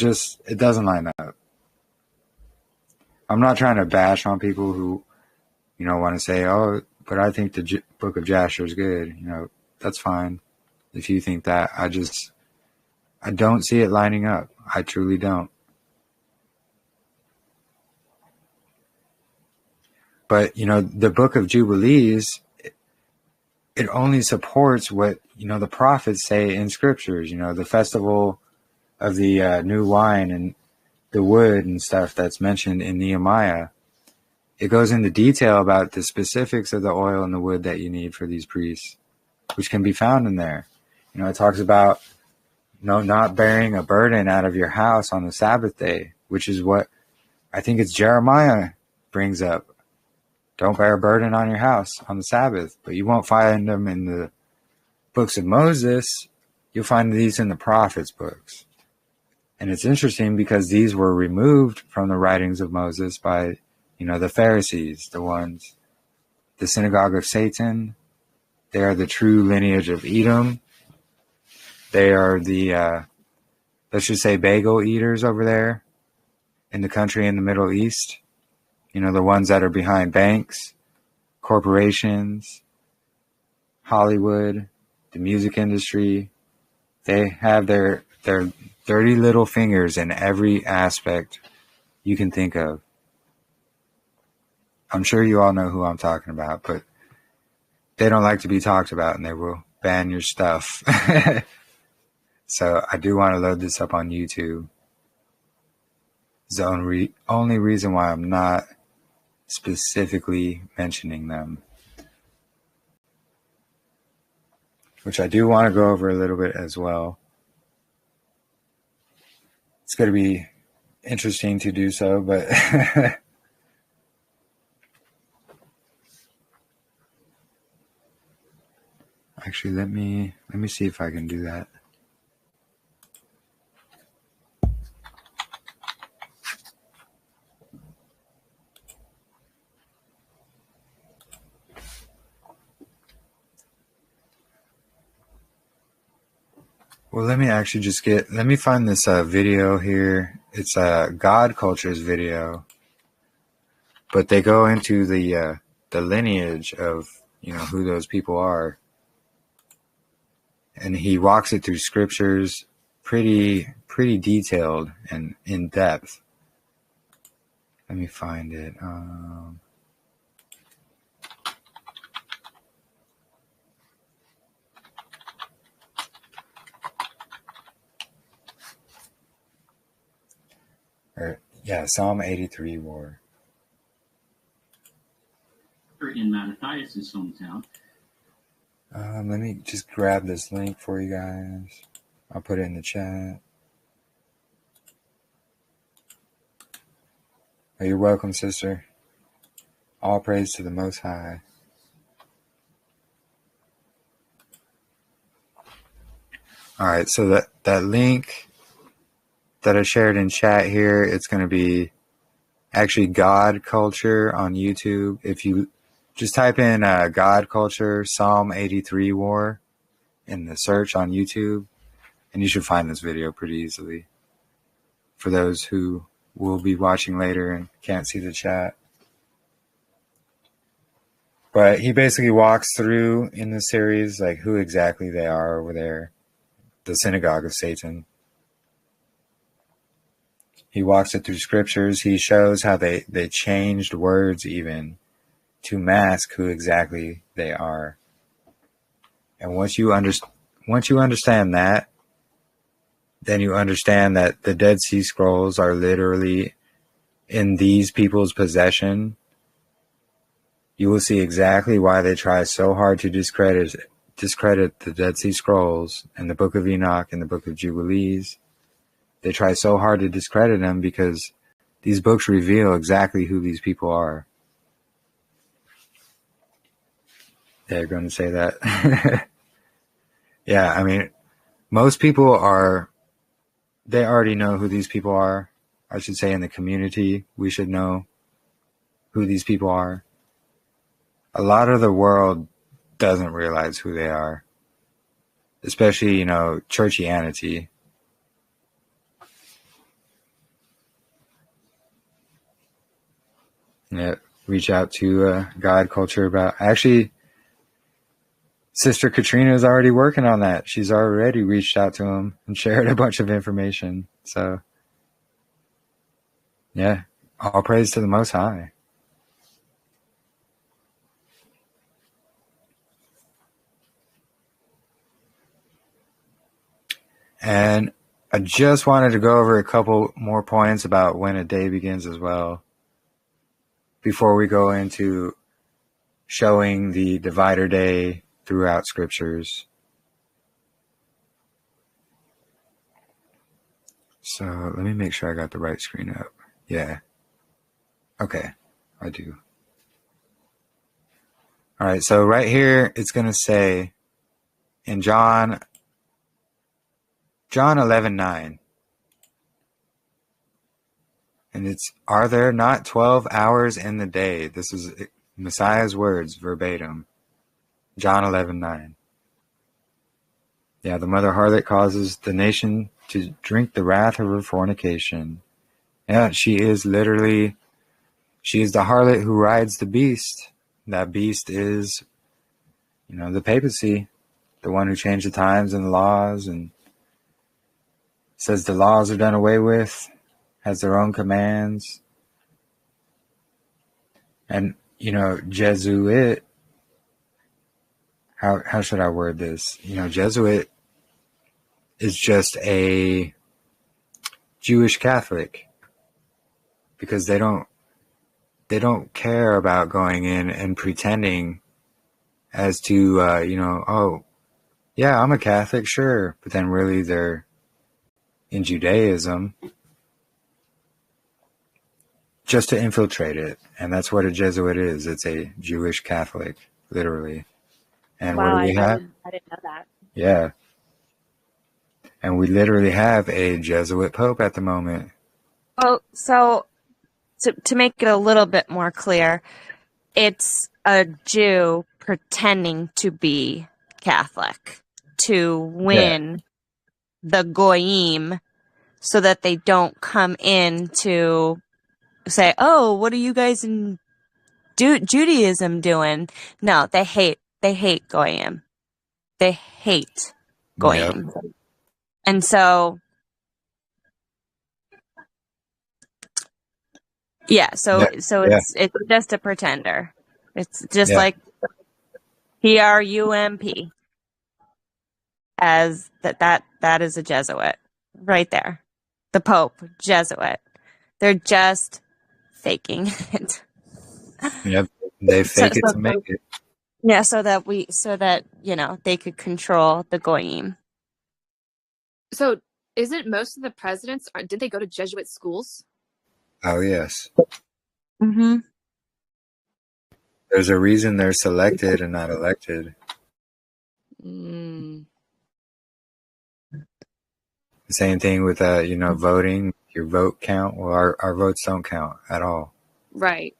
doesn't line up. I'm not trying to bash on people who, want to say, oh, but I think the book of Jasher is good. That's fine. if you think that. I don't see it lining up. I truly don't. But, the book of Jubilees, it only supports what, the prophets say in scriptures, the festival of the new wine and the wood and stuff that's mentioned in Nehemiah. It goes into detail about the specifics of the oil and the wood that you need for these priests, which can be found in there. It talks about not bearing a burden out of your house on the Sabbath day, which is what I think it's Jeremiah brings up. Don't bear a burden on your house on the Sabbath, but you won't find them in the books of Moses. You'll find these in the prophets' books. And it's interesting because these were removed from the writings of Moses by, the Pharisees, the synagogue of Satan. They are the true lineage of Edom. They are the, let's just say, bagel eaters over there in the country in the Middle East. The ones that are behind banks, corporations, Hollywood, the music industry. They have their dirty little fingers in every aspect you can think of. I'm sure you all know who I'm talking about, but they don't like to be talked about, and they will ban your stuff. So I do want to load this up on YouTube. It's the only reason why I'm not specifically mentioning them, which I do want to go over a little bit as well. It's going to be interesting to do so, but actually, let me see if I can do that. Well, let me find this video here. It's God Culture's video, but they go into the lineage of, who those people are. And he walks it through scriptures pretty detailed and in depth. Let me find it. Psalm 83 war. In Mattathias' hometown. Let me just grab this link for you guys. I'll put it in the chat. Oh, you're welcome, sister. All praise to the Most High. All right, so that link that I shared in chat here, it's going to be actually God Culture on YouTube. If you just type in God Culture Psalm 83 War in the search on YouTube, and you should find this video pretty easily for those who will be watching later and can't see the chat. But he basically walks through in the series like who exactly they are over there, the synagogue of Satan. He walks it through scriptures. He shows how they changed words even to mask who exactly they are. And once you understand that, then you understand that the Dead Sea Scrolls are literally in these people's possession. You will see exactly why they try so hard to discredit the Dead Sea Scrolls and the Book of Enoch and the Book of Jubilees. They try so hard to discredit them because these books reveal exactly who these people are. They're going to say that. Yeah, I mean, most people they already know who these people are. I should say in the community, we should know who these people are. A lot of the world doesn't realize who they are, especially, churchianity. Yeah, reach out to God Culture about. Actually, Sister Katrina is already working on that. She's already reached out to him and shared a bunch of information. So, yeah, all praise to the Most High. And I just wanted to go over a couple more points about when a day begins as well, before we go into showing the divider day throughout scriptures. So let me make sure I got the right screen up. Yeah. Okay, I do. All right, so right here, it's going to say in John 11:9, and it's, are there not 12 hours in the day? This is Messiah's words verbatim. John 11:9. Yeah, the mother harlot causes the nation to drink the wrath of her fornication. Yeah, she is the harlot who rides the beast. That beast is, the papacy, the one who changed the times and the laws and says the laws are done away with, has their own commands. And, Jesuit, how should I word this? Jesuit is just a Jewish Catholic, because they don't care about going in and pretending as to, oh, yeah, I'm a Catholic, sure. But then really they're in Judaism just to infiltrate it. And that's what a Jesuit is. It's a Jewish Catholic, literally. And Wow, what do we have? I didn't know that. Yeah. And we literally have a Jesuit Pope at the moment. Well, so to make it a little bit more clear, it's a Jew pretending to be Catholic to win the Goyim so that they don't come in to say, oh, what are you guys in Judaism doing? No, they hate Goyim. They hate Goyim. Yep. And so, yeah, it's just a pretender. It's just like PRUMP, as that is a Jesuit right there. The Pope, Jesuit. They're just faking it. Yep, they fake it to make it. Yeah, so that they could control the Goyim. So, isn't most of the presidents, did they go to Jesuit schools? Oh, yes. Mm-hmm. There's a reason they're selected and not elected. Mm. The same thing with, voting. Your vote count. Well, our votes don't count at all. Right.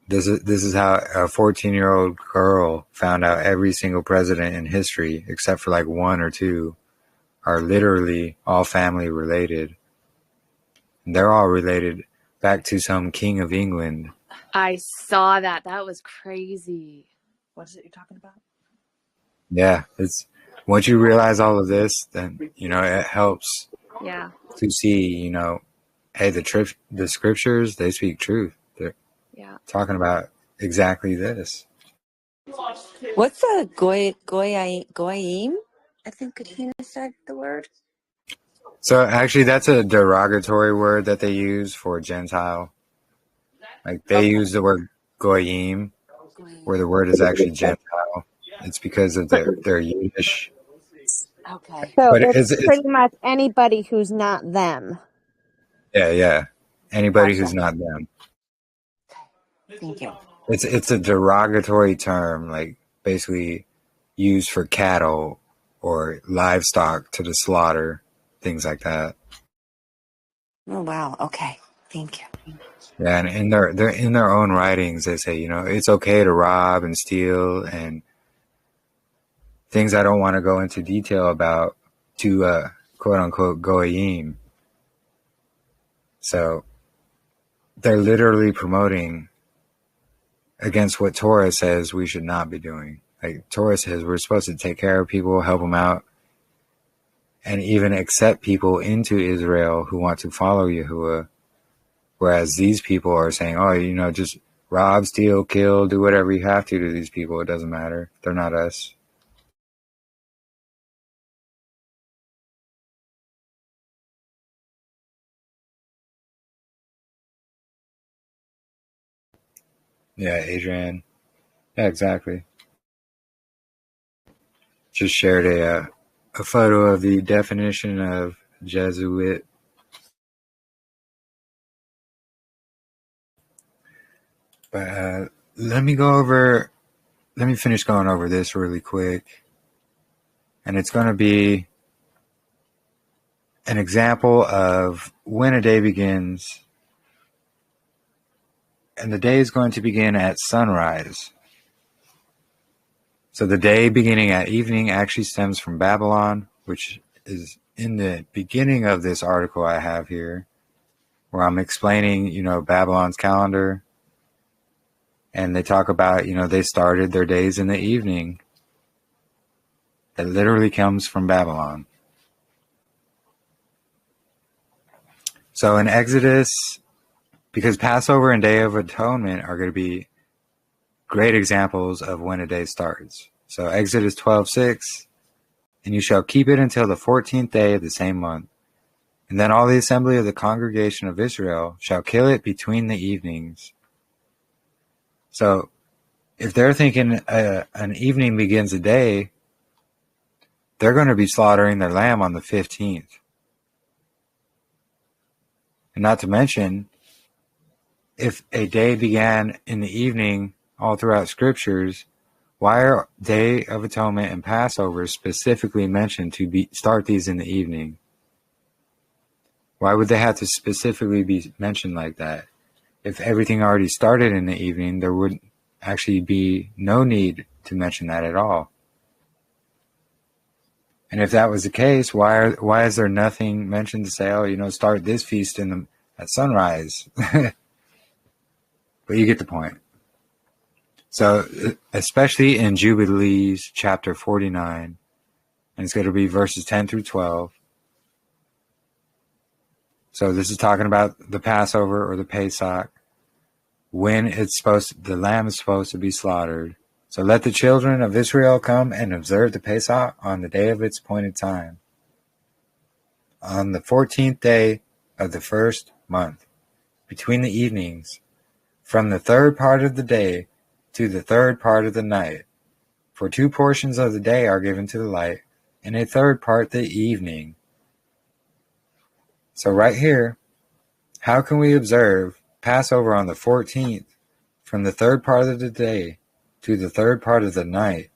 This is how a 14-year-old girl found out every single president in history, except for like one or two, are literally all family related. And they're all related back to some king of England. I saw that. That was crazy. What is it you're talking about? Yeah, it's once you realize all of this, then it helps. Yeah. To see, hey, the scriptures, they speak truth. They're talking about exactly this. What's a goyim? I think Katina said the word. So actually, that's a derogatory word that they use for Gentile. Like they use the word goyim, where the word is actually Gentile. It's because of their Yiddish. Okay. So but it's pretty much anybody who's not them. Yeah. Anybody who's not them. Thank you. It's a derogatory term, like basically used for cattle or livestock to the slaughter, things like that. Oh wow. Okay. Thank you. Yeah, and in their own writings, they say, it's okay to rob and steal and things I don't want to go into detail about to quote unquote goyim. So they're literally promoting against what Torah says we should not be doing Like Torah says, we're supposed to take care of people, help them out, and even accept people into Israel who want to follow Yahuwah. Whereas these people are saying, oh, you know, just rob, steal, kill, do whatever you have to these people. It doesn't matter. They're not us. Yeah, Adrian. Yeah, exactly. Just shared a photo of the definition of Jesuit. But let me finish going over this really quick. And it's going to be an example of when a day begins. And the day is going to begin at sunrise. So the day beginning at evening actually stems from Babylon, which is in the beginning of this article I have here, where I'm explaining, you know, Babylon's calendar. And they talk about, you know, they started their days in the evening. That literally comes from Babylon. So in Exodus, because Passover and Day of Atonement are going to be great examples of when a day starts. So Exodus 12:6, and you shall keep it until the 14th day of the same month. And then all the assembly of the congregation of Israel shall kill it between the evenings. So if they're thinking an evening begins a day, they're going to be slaughtering their lamb on the 15th. And not to mention, if a day began in the evening all throughout scriptures, why are Day of Atonement and Passover specifically mentioned to start these in the evening? Why would they have to specifically be mentioned like that? If everything already started in the evening, there would actually be no need to mention that at all. And if that was the case, why is there nothing mentioned to say, oh, you know, start this feast at sunrise? But you get the point. So, especially in Jubilees chapter 49, and it's going to be verses 10 through 12. So this is talking about the Passover or the Pesach, when the lamb is supposed to be slaughtered. So let the children of Israel come and observe the Pesach on the day of its appointed time, on the 14th day of the first month, between the evenings, from the third part of the day to the third part of the night. For 2 portions of the day are given to the light, and a third part the evening. So right here, how can we observe Passover on the 14th, from the third part of the day to the third part of the night,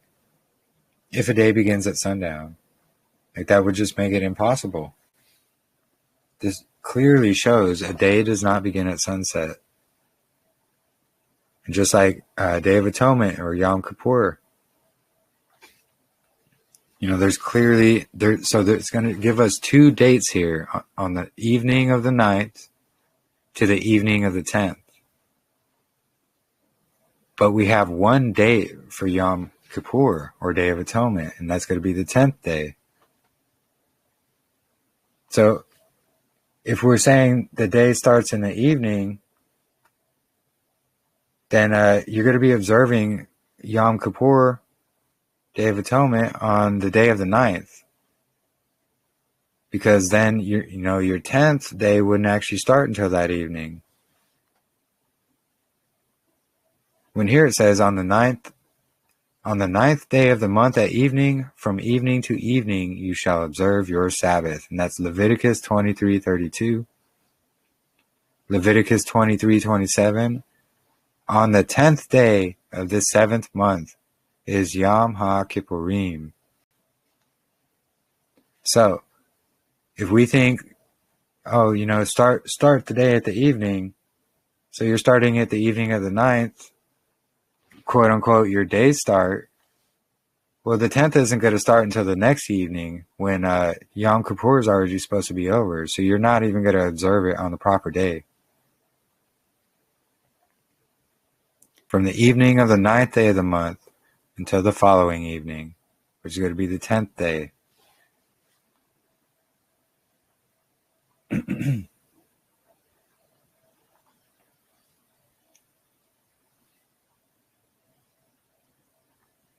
if a day begins at sundown? Like, that would just make it impossible. This clearly shows a day does not begin at sunset. And just like Day of Atonement or Yom Kippur, you know, there's clearly there. So it's going to give us 2 dates here on the evening of the 9th to the evening of the 10th. But we have 1 date for Yom Kippur or Day of Atonement, and that's going to be the 10th day. So if we're saying the day starts in the evening, then you're going to be observing Yom Kippur, Day of Atonement, on the day of the 9th. Because then, your 10th day wouldn't actually start until that evening. When here it says on the 9th day of the month at evening, from evening to evening, you shall observe your Sabbath. And that's Leviticus 23:32, Leviticus 23:27. On the 10th day of this 7th month is Yom HaKippurim. So, if we think, oh, start the day at the evening, so you're starting at the evening of the 9th, quote unquote, your day start, well, the 10th isn't going to start until the next evening when Yom Kippur is already supposed to be over, so you're not even going to observe it on the proper day. From the evening of the 9th day of the month until the following evening, which is going to be the 10th day.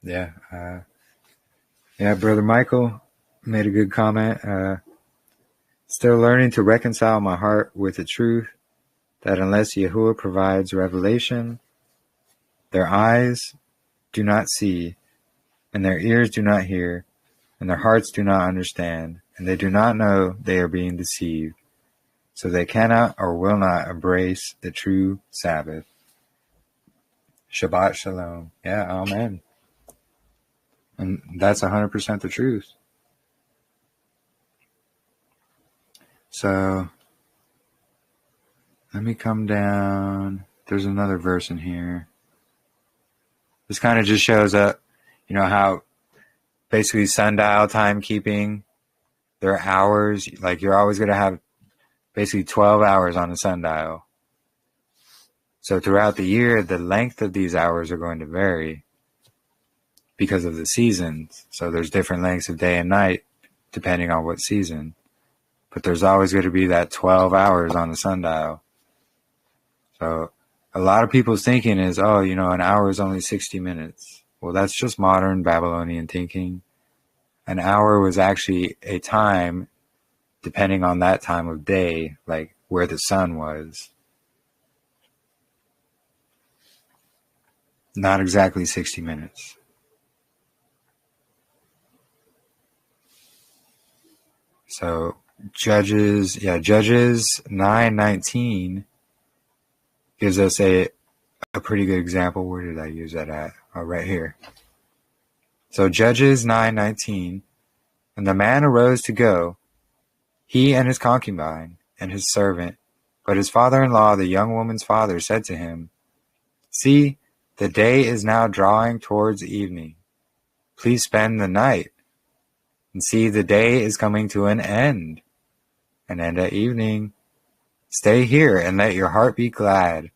Yeah, Brother Michael made a good comment. Still learning to reconcile my heart with the truth that unless Yahuwah provides revelation, their eyes do not see, and their ears do not hear, and their hearts do not understand, and they do not know they are being deceived. So they cannot or will not embrace the true Sabbath. Shabbat Shalom. Yeah, amen. And that's 100% the truth. So, let me come down. There's another verse in here. This kind of just shows up, how basically sundial timekeeping, there are hours, like you're always going to have basically 12 hours on a sundial. So throughout the year, the length of these hours are going to vary because of the seasons. So there's different lengths of day and night depending on what season. But there's always going to be that 12 hours on the sundial. So a lot of people's thinking is, an hour is only 60 minutes. Well, that's just modern Babylonian thinking. An hour was actually a time depending on that time of day, like where the sun was. Not exactly 60 minutes. So Judges 9:19 gives us a pretty good example. Where did I use that at? Oh, right here. So Judges 9:19, and the man arose to go, he and his concubine and his servant, but his father-in-law, the young woman's father, said to him, "See, the day is now drawing towards evening. Please spend the night. And see, the day is coming to an end at evening. Stay here and let your heart be glad,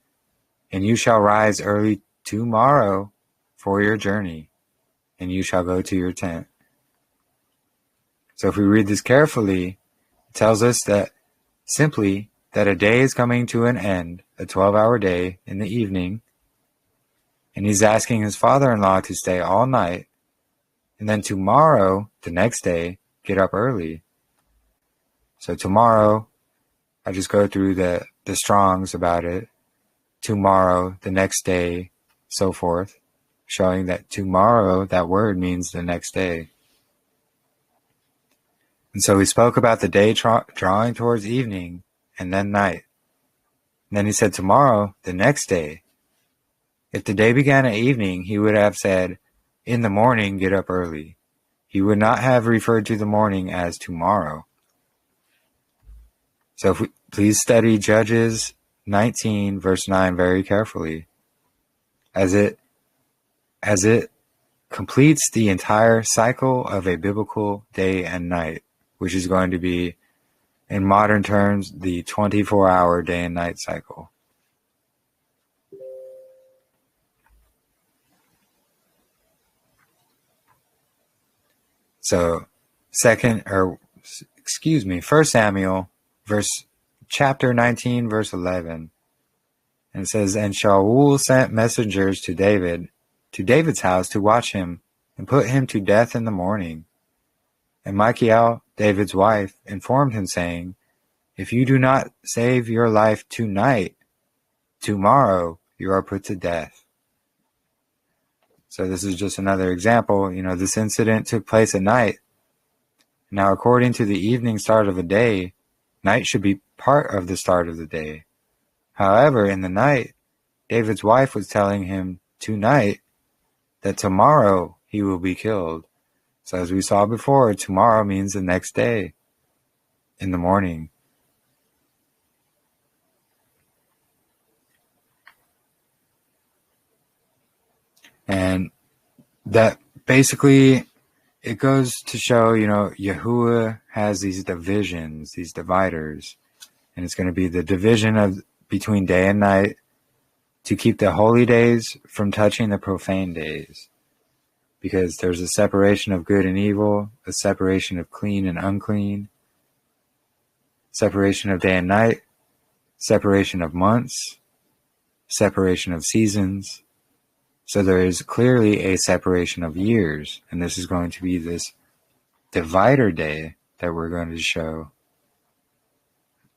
and you shall rise early tomorrow for your journey, and you shall go to your tent." So if we read this carefully, it tells us that simply that a day is coming to an end, a 12-hour day in the evening, and he's asking his father-in-law to stay all night, and then tomorrow, the next day, get up early. So tomorrow, I just go through the Strongs about it. Tomorrow, the next day, so forth, showing that tomorrow, that word means the next day. And so we spoke about the day drawing towards evening and then night. And then he said tomorrow, the next day. If the day began at evening, he would have said, in the morning, get up early. He would not have referred to the morning as tomorrow. So if we please study Judges 19, verse 9 very carefully, as it completes the entire cycle of a biblical day and night, which is going to be, in modern terms, the 24-hour day and night cycle. So, 1 Samuel, chapter 19, verse 11. And it says, "And Shaul sent messengers to David's house to watch him, and put him to death in the morning. And Michal, David's wife, informed him, saying, If you do not save your life tonight, tomorrow you are put to death." So this is just another example. This incident took place at night. Now, according to the evening start of a day, night should be part of the start of the day. However, in the night, David's wife was telling him tonight that tomorrow he will be killed. So as we saw before, tomorrow means the next day in the morning. And that basically, it goes to show, Yahuwah has these divisions, these dividers. And it's going to be the division between day and night to keep the holy days from touching the profane days. because there's a separation of good and evil, a separation of clean and unclean, separation of day and night, separation of months, separation of seasons. So there is clearly a separation of years, and this is going to be this divider day that we're going to show.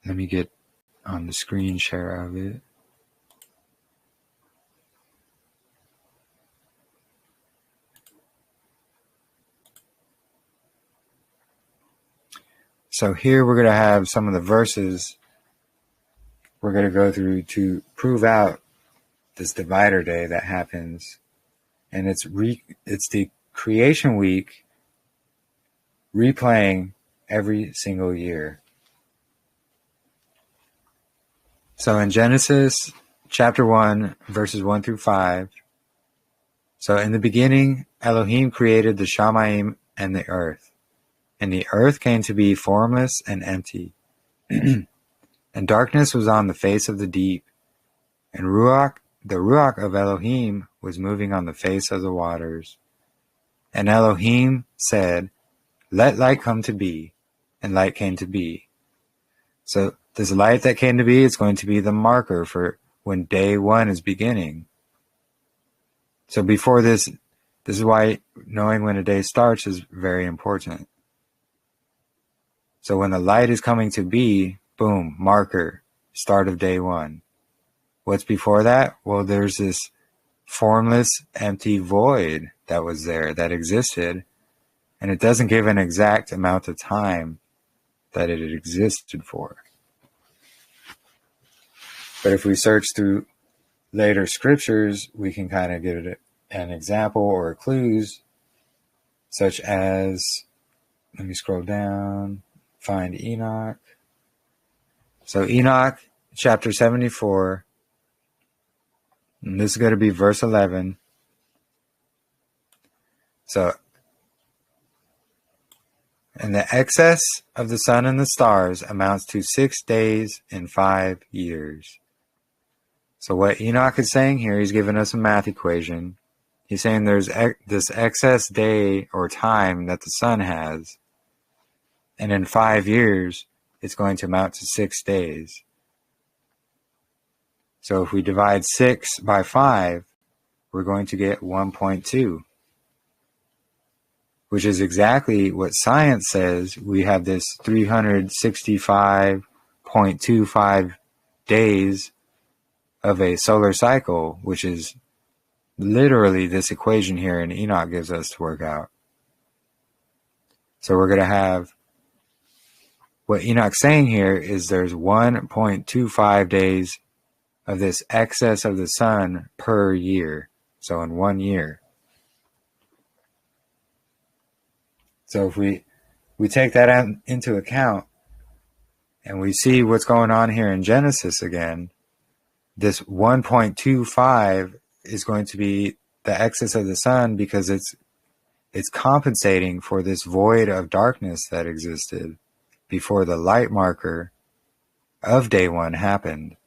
Let me get on the screen share of it. So here we're going to have some of the verses we're going to go through to prove out this divider day that happens. And it's the creation week replaying every single year. So in Genesis chapter 1, verses 1 through 5. So in the beginning, Elohim created the Shamayim and the earth. And the earth came to be formless and empty. And darkness was on the face of the deep. And the Ruach of Elohim was moving on the face of the waters. And Elohim said, "Let light come to be." And light came to be. So this light that came to be is going to be the marker for when day one is beginning. So before this is why knowing when a day starts is very important. So when the light is coming to be, boom, marker, start of day one. What's before that? Well, there's this formless, empty void that was there, that existed, and it doesn't give an exact amount of time that it existed for. But if we search through later scriptures, we can kind of get an example or clues, such as, let me scroll down, find Enoch. So Enoch, chapter 74, and this is going to be verse 11. So, and the excess of the sun and the stars amounts to 6 days and 5 years. So what Enoch is saying here, he's giving us a math equation. He's saying there's this excess day or time that the sun has, and in 5 years, it's going to amount to 6 days. So if we divide 6 by 5, we're going to get 1.2, which is exactly what science says. We have this 365.25 days of a solar cycle, which is literally this equation here, and Enoch gives us to work out. So we're going to have, what Enoch's saying here is there's 1.25 days of this excess of the sun per year. So in 1 year. So if we take that into account and we see what's going on here in Genesis again, this 1.25 is going to be the excess of the sun because it's compensating for this void of darkness that existed before the light marker of day one happened.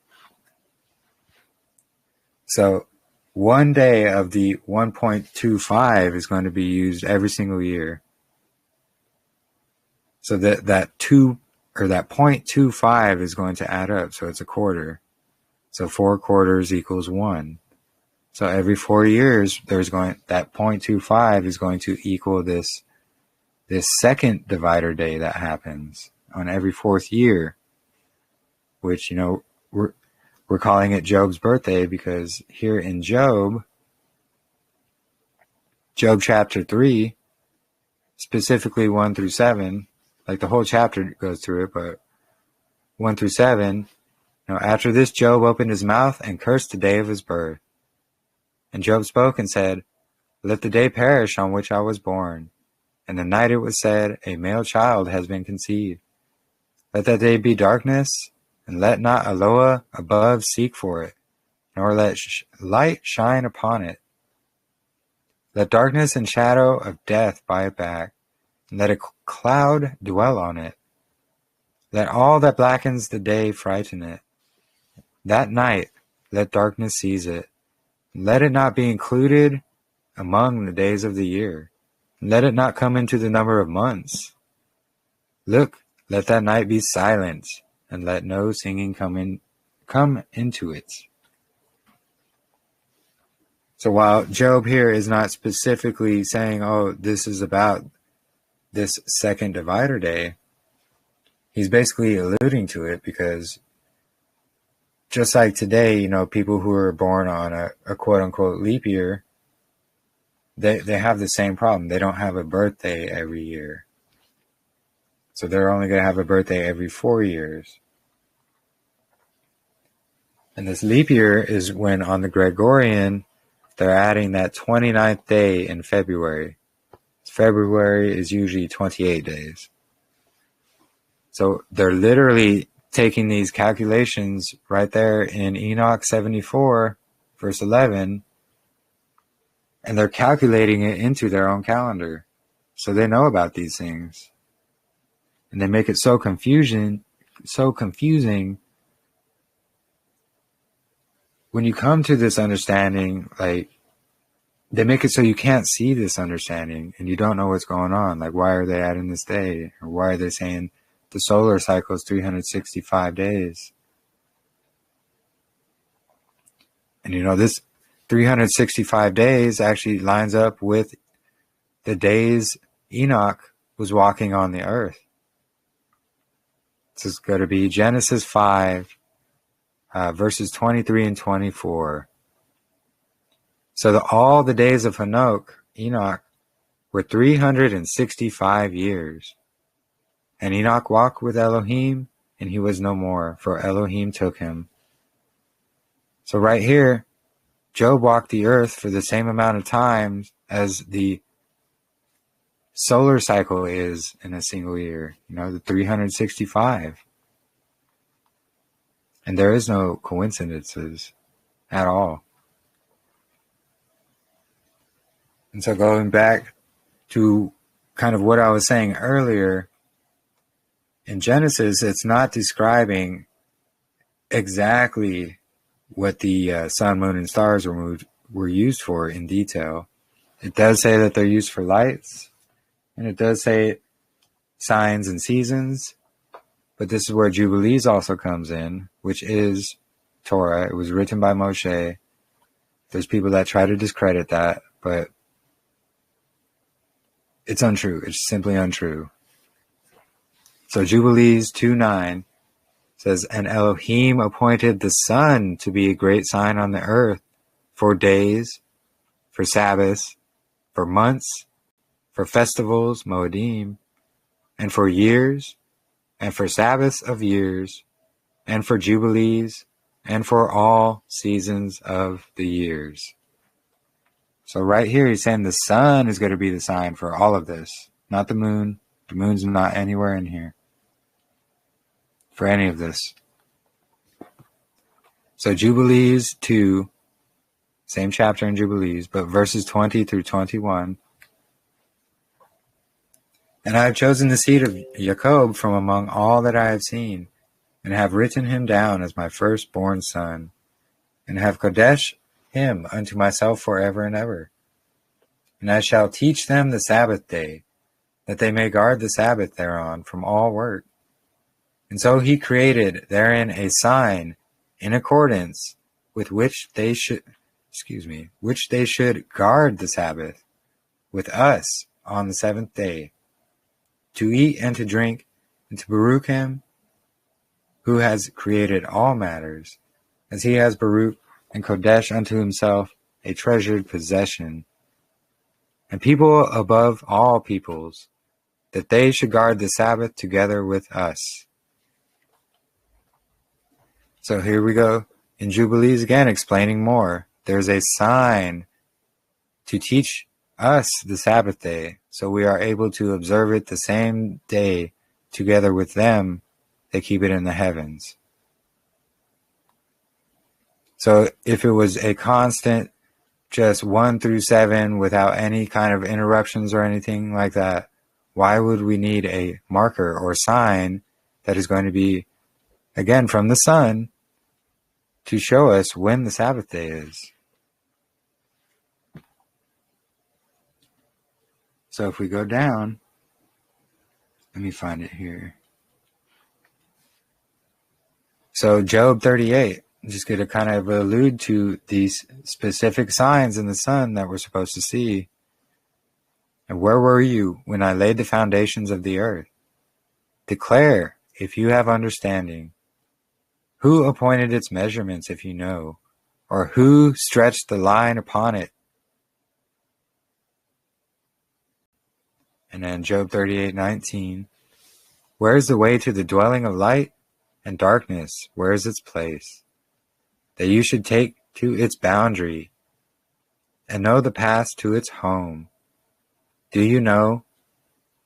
So 1 day of the 1.25 is going to be used every single year. So that 0.25 is going to add up. So it's a quarter. So 4 quarters equals 1. So every 4 years, that 0.25 is going to equal this second divider day that happens on every 4th year, which, we're calling it Job's birthday because here in Job chapter 3, specifically 1 through 7, like the whole chapter goes through it, but 1 through 7, after this Job opened his mouth and cursed the day of his birth. And Job spoke and said, "Let the day perish on which I was born. And the night it was said, a male child has been conceived. Let that day be darkness, and let not Eloah above seek for it, nor let light shine upon it. Let darkness and shadow of death buy it back, and let a cloud dwell on it. Let all that blackens the day frighten it. That night let darkness seize it. Let it not be included among the days of the year. Let it not come into the number of months. Look, let that night be silent, and let no singing come into it. So while Job here is not specifically saying, oh, this is about this second divider day, he's basically alluding to it because just like today, you know, people who are born on a quote-unquote leap year, they have the same problem. They don't have a birthday every year. So they're only going to have a birthday every 4 years. And this leap year is when on the Gregorian, they're adding that 29th day in February. February is usually 28 days. So they're literally taking these calculations right there in Enoch 74, verse 11, and they're calculating it into their own calendar. So they know about these things. And they make it so confusing. When you come to this understanding, like, they make it so you can't see this understanding and you don't know what's going on. Like, why are they adding this day? Or why are they saying the solar cycle is 365 days? And you know, this 365 days actually lines up with the days Enoch was walking on the earth. This is going to be Genesis 5, verses 23 and 24. So all the days of Enoch, were 365 years. And Enoch walked with Elohim, and he was no more, for Elohim took him. So right here, Job walked the earth for the same amount of time as the solar cycle is in a single year, you know, the 365. And there is no coincidences at all. And so going back to kind of what I was saying earlier, in Genesis, it's not describing exactly what the sun, moon, and stars were used for in detail. It does say that they're used for lights, and it does say signs and seasons, but this is where Jubilees also comes in, which is Torah. It was written by Moshe. There's people that try to discredit that, but it's untrue. It's simply untrue. So Jubilees 2:9 says, and Elohim appointed the sun to be a great sign on the earth for days, for Sabbaths, for months, for festivals, Moedim, and for years, and for Sabbaths of years, and for Jubilees, and for all seasons of the years. So right here he's saying the sun is going to be the sign for all of this, not the moon. The moon's not anywhere in here for any of this. So Jubilees 2, same chapter in Jubilees, but verses 20 through 21. And I have chosen the seed of Jacob from among all that I have seen, and have written him down as my firstborn son, and have Kodesh him unto myself forever and ever. And I shall teach them the Sabbath day, that they may guard the Sabbath thereon from all work. And so he created therein a sign in accordance with which they should guard the Sabbath with us on the seventh day, to eat and to drink, and to Baruch him who has created all matters, as he has Baruch and Kodesh unto himself a treasured possession, and people above all peoples, that they should guard the Sabbath together with us. So here we go in Jubilees again, explaining more. There's a sign to teach us the Sabbath day, so we are able to observe it the same day together with them that keep it in the heavens. So if it was a constant, just 1 through 7 without any kind of interruptions or anything like that, why would we need a marker or sign that is going to be, again, from the sun to show us when the Sabbath day is? So if we go down, let me find it here. So Job 38, just going to kind of allude to these specific signs in the sun that we're supposed to see. And where were you when I laid the foundations of the earth? Declare if you have understanding. Who appointed its measurements if you know? Or who stretched the line upon it? And then Job 38:19. Where is the way to the dwelling of light? And darkness, where is its place? That you should take to its boundary, and know the path to its home. Do you know?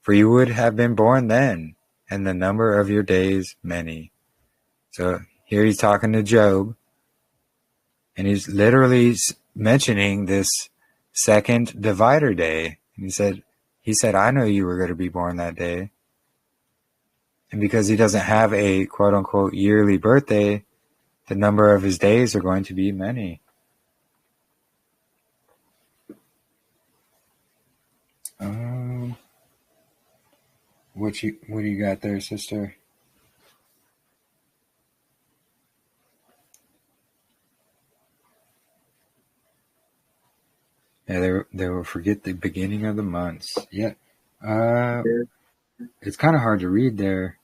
For you would have been born then, and the number of your days many. So here he's talking to Job, and he's literally mentioning this second divider day. And he said, I know you were going to be born that day. And because he doesn't have a quote-unquote yearly birthday, the number of his days are going to be many. What do you got there, sister? Yeah, they will forget the beginning of the months. Yeah. It's kind of hard to read there.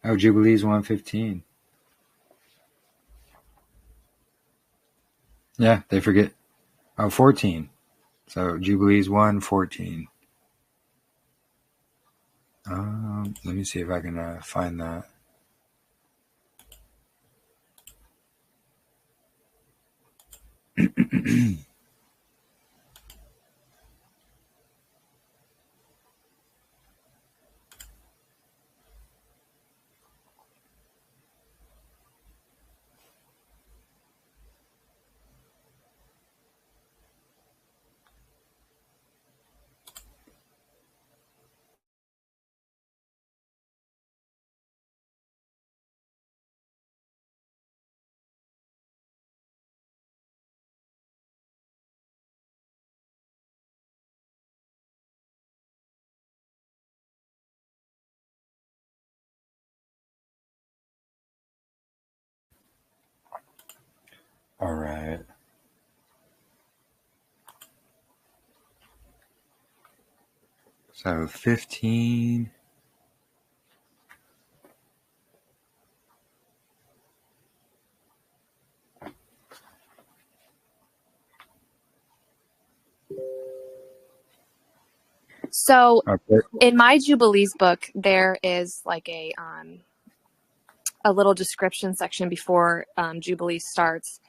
Oh, Jubilees 115. Yeah, they forget. Oh, 14. So Jubilees 1:14. Let me see if I can find that. All right. So 15. So Okay. in my Jubilees book, there is like a little description section before Jubilee starts,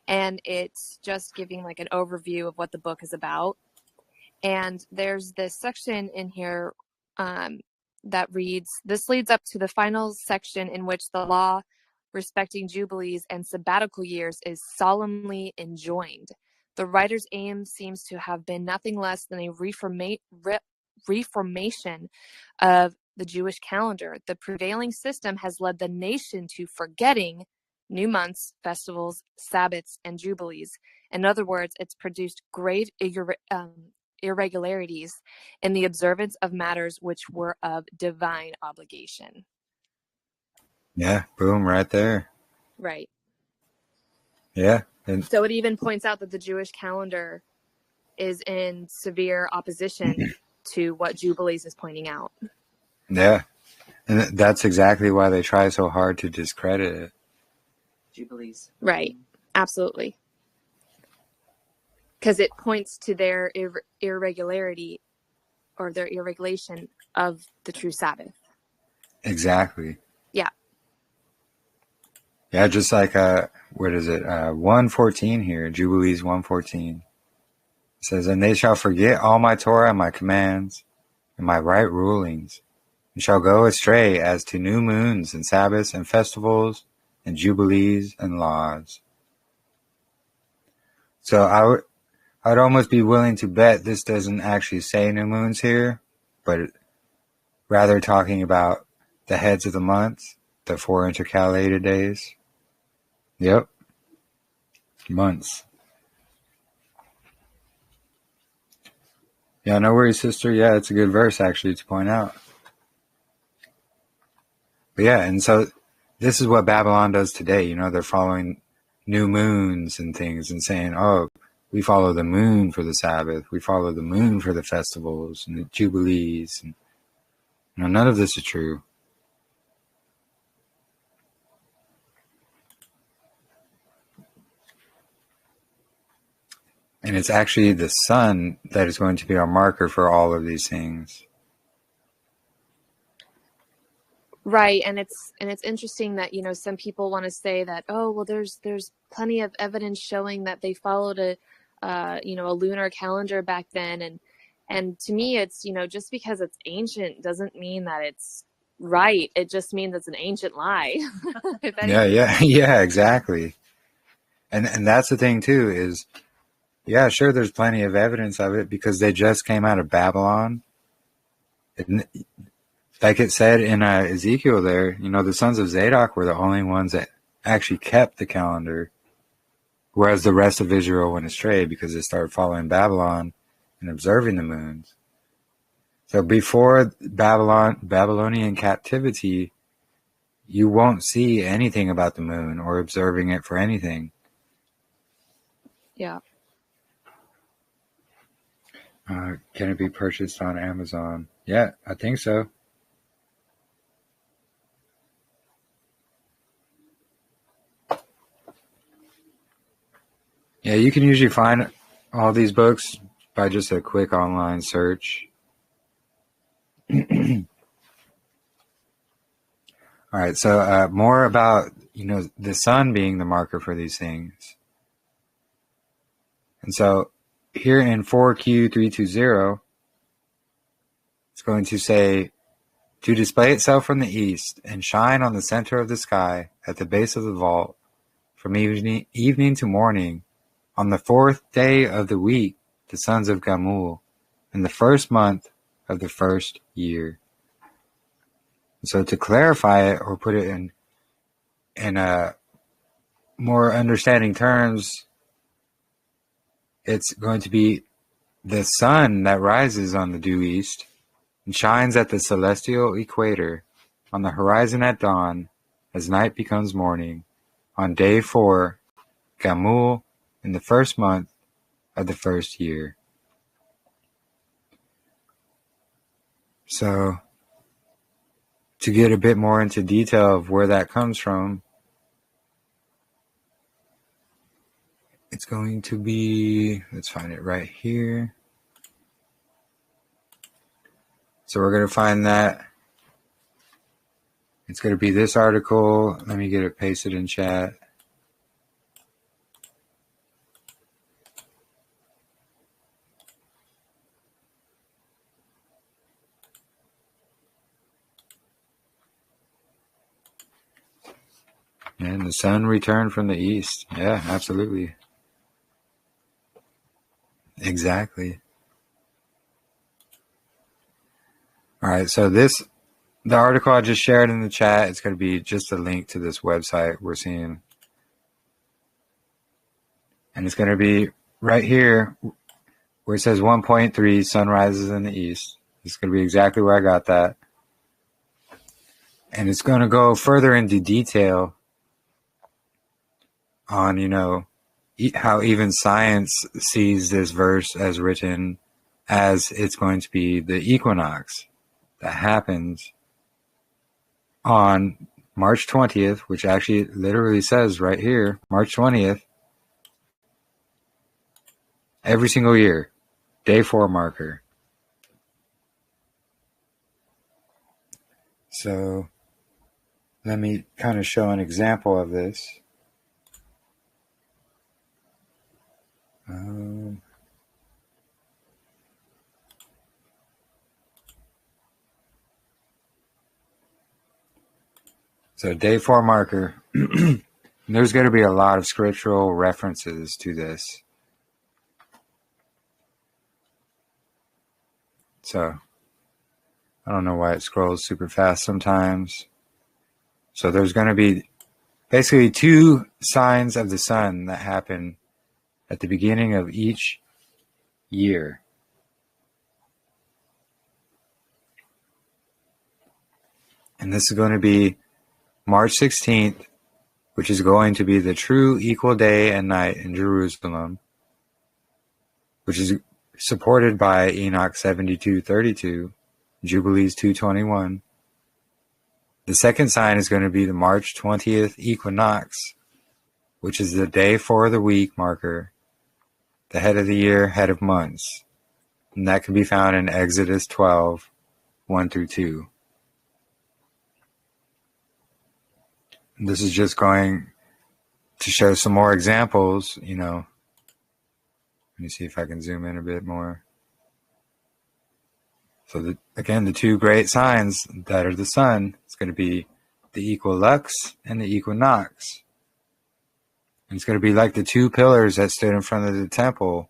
and it's just giving like an overview of what the book is about. And there's this section in here that reads, this leads up to the final section in which the law respecting jubilees and sabbatical years is solemnly enjoined. The writer's aim seems to have been nothing less than a reformation of the Jewish calendar. The prevailing system has led the nation to forgetting new months, festivals, Sabbaths, and jubilees. In other words, it's produced grave irregularities in the observance of matters which were of divine obligation. Yeah, boom, right there. Right. Yeah. And So it even points out that the Jewish calendar is in severe opposition to what Jubilees is pointing out. yeah. And that's exactly why they try so hard to discredit it. Jubilees. Right. Absolutely. Because it points to their irregularity or their irregulation of the true Sabbath. Exactly. Yeah. Yeah, just like, what is it? 1:14 here, Jubilees 1:14. It says, and they shall forget all my Torah and my commands and my right rulings, and shall go astray as to new moons and Sabbaths and festivals and jubilees and laws. So I'd almost be willing to bet this doesn't actually say new moons here, but rather talking about the heads of the months, the 4 intercalated days. Yep. Months. Yeah, no worries, sister. Yeah, it's a good verse actually to point out. But yeah, and so this is what Babylon does today. You know, they're following new moons and things and saying, oh, we follow the moon for the Sabbath. We follow the moon for the festivals and the jubilees. And, you know, none of this is true. And it's actually the sun that is going to be our marker for all of these things. Right, and it's interesting that, you know, some people want to say that, oh, well, there's plenty of evidence showing that they followed a you know, a lunar calendar back then, and to me it's, you know, just because it's ancient doesn't mean that it's right. It just means it's an ancient lie. If anything. Yeah, exactly. And that's the thing too is, yeah, sure, there's plenty of evidence of it because they just came out of Babylon. Like it said in Ezekiel there, you know, the sons of Zadok were the only ones that actually kept the calendar, whereas the rest of Israel went astray because they started following Babylon and observing the moons. So before Babylonian captivity, you won't see anything about the moon or observing it for anything. Yeah. Can it be purchased on Amazon? Yeah, I think so. Yeah, you can usually find all these books by just a quick online search. All right, so more about, you know, the sun being the marker for these things. And so here in 4Q320, it's going to say, to display itself from the east and shine on the center of the sky at the base of the vault from evening to morning, on the 4th day of the week, the sons of Gamul, in the 1st month of the 1st year. So to clarify it or put it in more understanding terms, it's going to be the sun that rises on the due east and shines at the celestial equator on the horizon at dawn as night becomes morning on day 4, Gamul, in the 1st month of the 1st year. So to get a bit more into detail of where that comes from, it's going to be, let's find it right here. So we're going to find that. It's going to be this article. Let me get it pasted in chat. And the sun returned from the east. Yeah, absolutely. Exactly. All right, so the article I just shared in the chat, it's going to be just a link to this website we're seeing. And it's going to be right here where it says 1.3, sun rises in the east. It's going to be exactly where I got that. And it's going to go further into detail on, you know, how even science sees this verse as written as it's going to be the equinox that happens on March 20th, which actually literally says right here, March 20th, every single year, day 4 marker. So let me kind of show an example of this. So day 4 marker. There's going to be a lot of scriptural references to this. So I don't know why it scrolls super fast sometimes. So there's going to be basically 2 signs of the sun that happen at the beginning of each year. And this is going to be March 16th, which is going to be the true equal day and night in Jerusalem, which is supported by Enoch 72:32, Jubilees 2:21. The second sign is going to be the March 20th equinox, which is the day for the week marker, the head of the year, head of months. And that can be found in Exodus 12:1-2. This is just going to show some more examples, Let me see if I can zoom in a bit more. So again, the two great signs that are the sun, it's going to be the equilux and the equinox. And it's going to be like the two pillars that stood in front of the temple.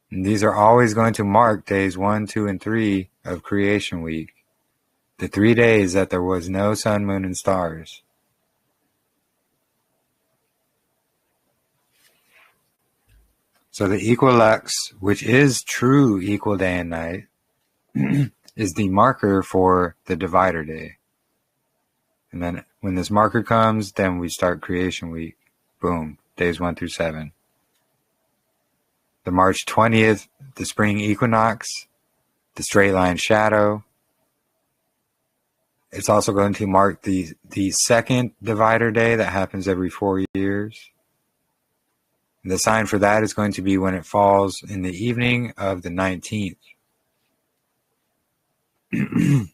And these are always going to mark days 1, 2, and 3 of creation week. The 3 days that there was no sun, moon, and stars. So the equilux, which is true equal day and night, is the marker for the divider day. And then when this marker comes, then we start creation week. Boom, days 1 through 7. The March 20th, the spring equinox, the straight line shadow. It's also going to mark the second divider day that happens every 4 years. The sign for that is going to be when it falls in the evening of the 19th. And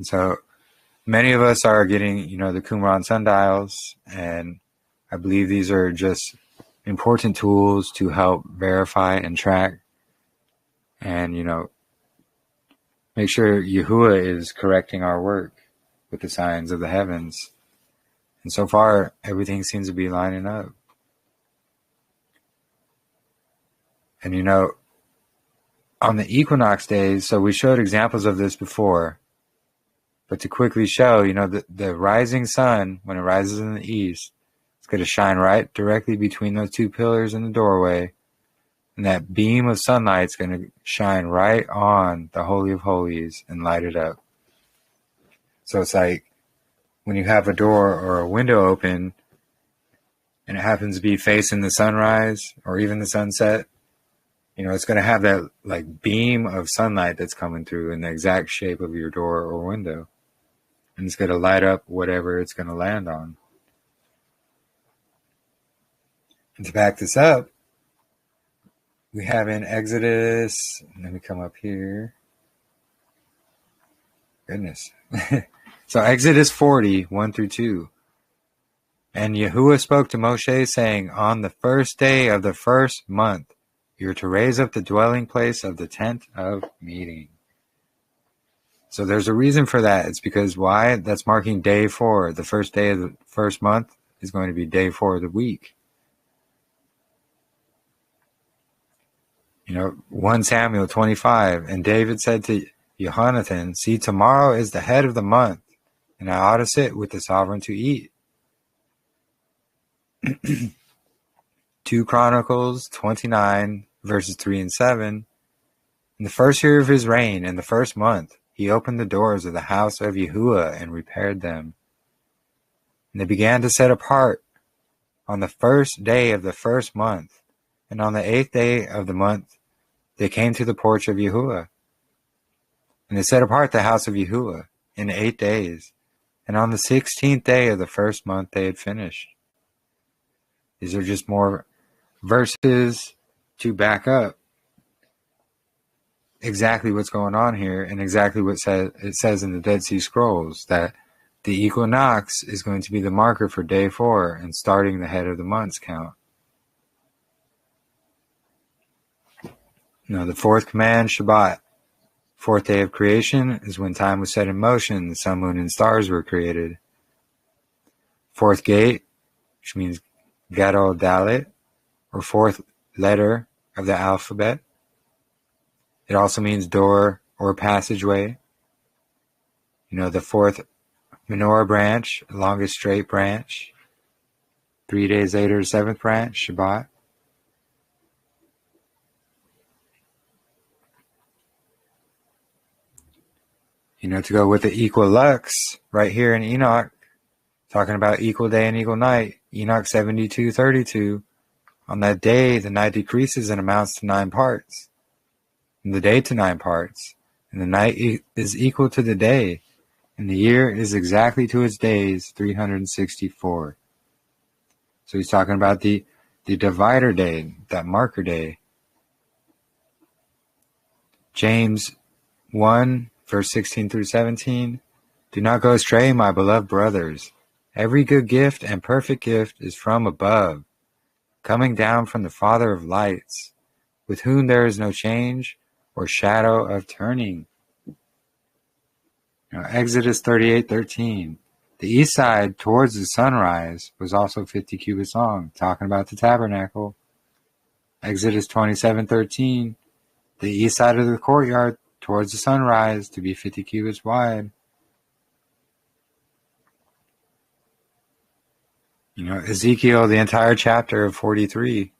so many of us are getting, the Qumran sundials, and I believe these are just important tools to help verify and track and, make sure YAHUAH is correcting our work with the signs of the heavens. And so far, everything seems to be lining up. And on the equinox days, so we showed examples of this before, but to quickly show, the rising sun, when it rises in the east, it's going to shine right directly between those two pillars in the doorway, and that beam of sunlight is going to shine right on the Holy of Holies and light it up. So it's like when you have a door or a window open and it happens to be facing the sunrise or even the sunset, it's going to have that like beam of sunlight that's coming through in the exact shape of your door or window. And it's going to light up whatever it's going to land on. And to back this up, we have in Exodus, let me come up here. Goodness. So Exodus 40:1-2. And YAHUAH spoke to Moshe, saying, on the first day of the first month, you're to raise up the dwelling place of the tent of meeting. So there's a reason for that. It's because why? That's marking day 4. The first day of the first month is going to be day 4 of the week. 1 Samuel 25. And David said to Jonathan, see, tomorrow is the head of the month, and I ought to sit with the sovereign to eat. 2 Chronicles 29, verses 3 and 7. In the first year of his reign, in the first month, he opened the doors of the house of YAHUAH and repaired them. And they began to set apart on the first day of the first month. And on the 8th day of the month, they came to the porch of YAHUAH. And they set apart the house of YAHUAH in 8 days. And on the 16th day of the first month, they had finished. These are just more verses to back up exactly what's going on here and exactly what it says in the Dead Sea Scrolls, that the equinox is going to be the marker for day 4 and starting the head of the month's count. Now, the 4th command, Shabbat, 4th day of creation, is when time was set in motion, the sun, moon, and stars were created. 4th gate, which means Gadol Dalet, or 4th letter of the alphabet. It also means door or passageway. The 4th menorah branch, longest straight branch. 3 days later, 7th branch, Shabbat. To go with the equal lux right here in Enoch, talking about equal day and equal night, Enoch 72:32. On that day, the night decreases and amounts to 9 parts, and the day to 9 parts, and the night is equal to the day, and the year is exactly to its days, 364. So he's talking about the divider day, that marker day. James 1, verse 16 through 17. Do not go astray, my beloved brothers. Every good gift and perfect gift is from above, coming down from the Father of lights, with whom there is no change or shadow of turning. Exodus 38:13. The east side towards the sunrise was also 50 cubits long, talking about the tabernacle. Exodus 27:13. The east side of the courtyard towards the sunrise to be 50 cubits wide. Ezekiel, the entire chapter of 43.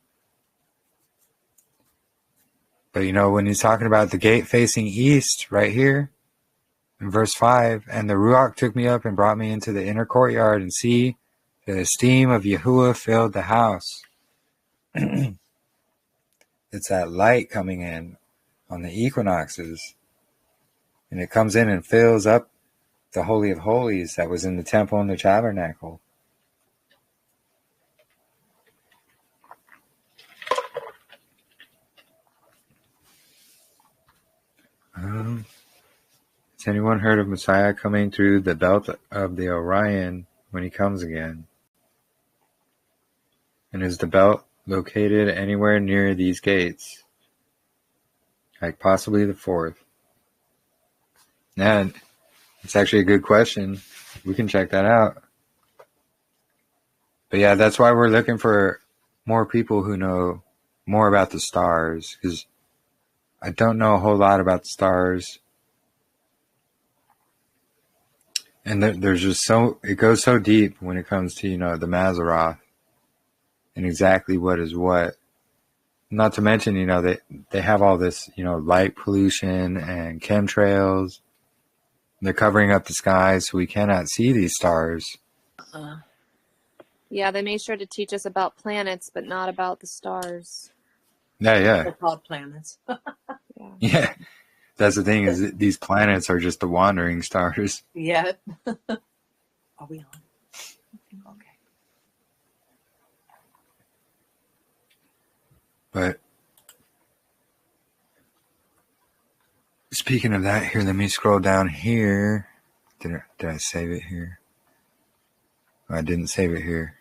But when he's talking about the gate facing east right here, in verse 5, and the Ruach took me up and brought me into the inner courtyard, and see, the esteem of YAHUAH filled the house. It's that light coming in on the equinoxes, and it comes in and fills up the Holy of Holies that was in the temple and the tabernacle. Has anyone heard of Messiah coming through the belt of the Orion when he comes again? And is the belt located anywhere near these gates? Like possibly the fourth? Yeah, it's actually a good question. We can check that out. But yeah, that's why we're looking for more people who know more about the stars, because I don't know a whole lot about the stars. And there's just it goes so deep when it comes to, the Mazzaroth and exactly what is what. Not to mention, they have all this, light pollution and chemtrails. They're covering up the sky so we cannot see these stars. Yeah, they made sure to teach us about planets, but not about the stars. Yeah. They're called planets. Yeah. That's the thing, is that these planets are just the wandering stars. Yeah. Are we on? Okay. But speaking of that, here, let me scroll down here. Did I save it here? Oh, I didn't save it here.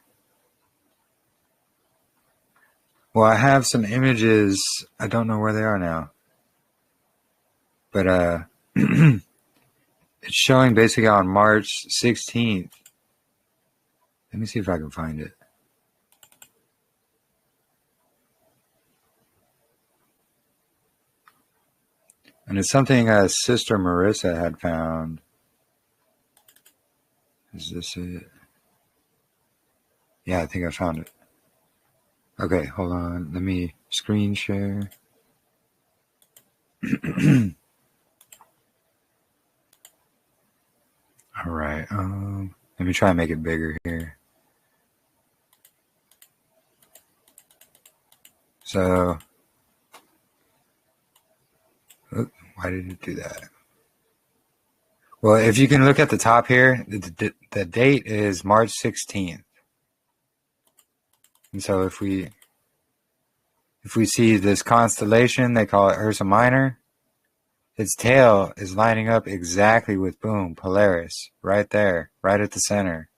Well, I have some images. I don't know where they are now. But it's showing basically on March 16th. Let me see if I can find it. And it's something Sister Marissa had found. Is this it? Yeah, I think I found it. Okay, hold on. Let me screen share. All right. Let me try and make it bigger here. So, why did it do that? Well, if you can look at the top here, the date is March 16th. And so if we see this constellation, they call it Ursa Minor, its tail is lining up exactly with, boom, Polaris, right there, right at the center,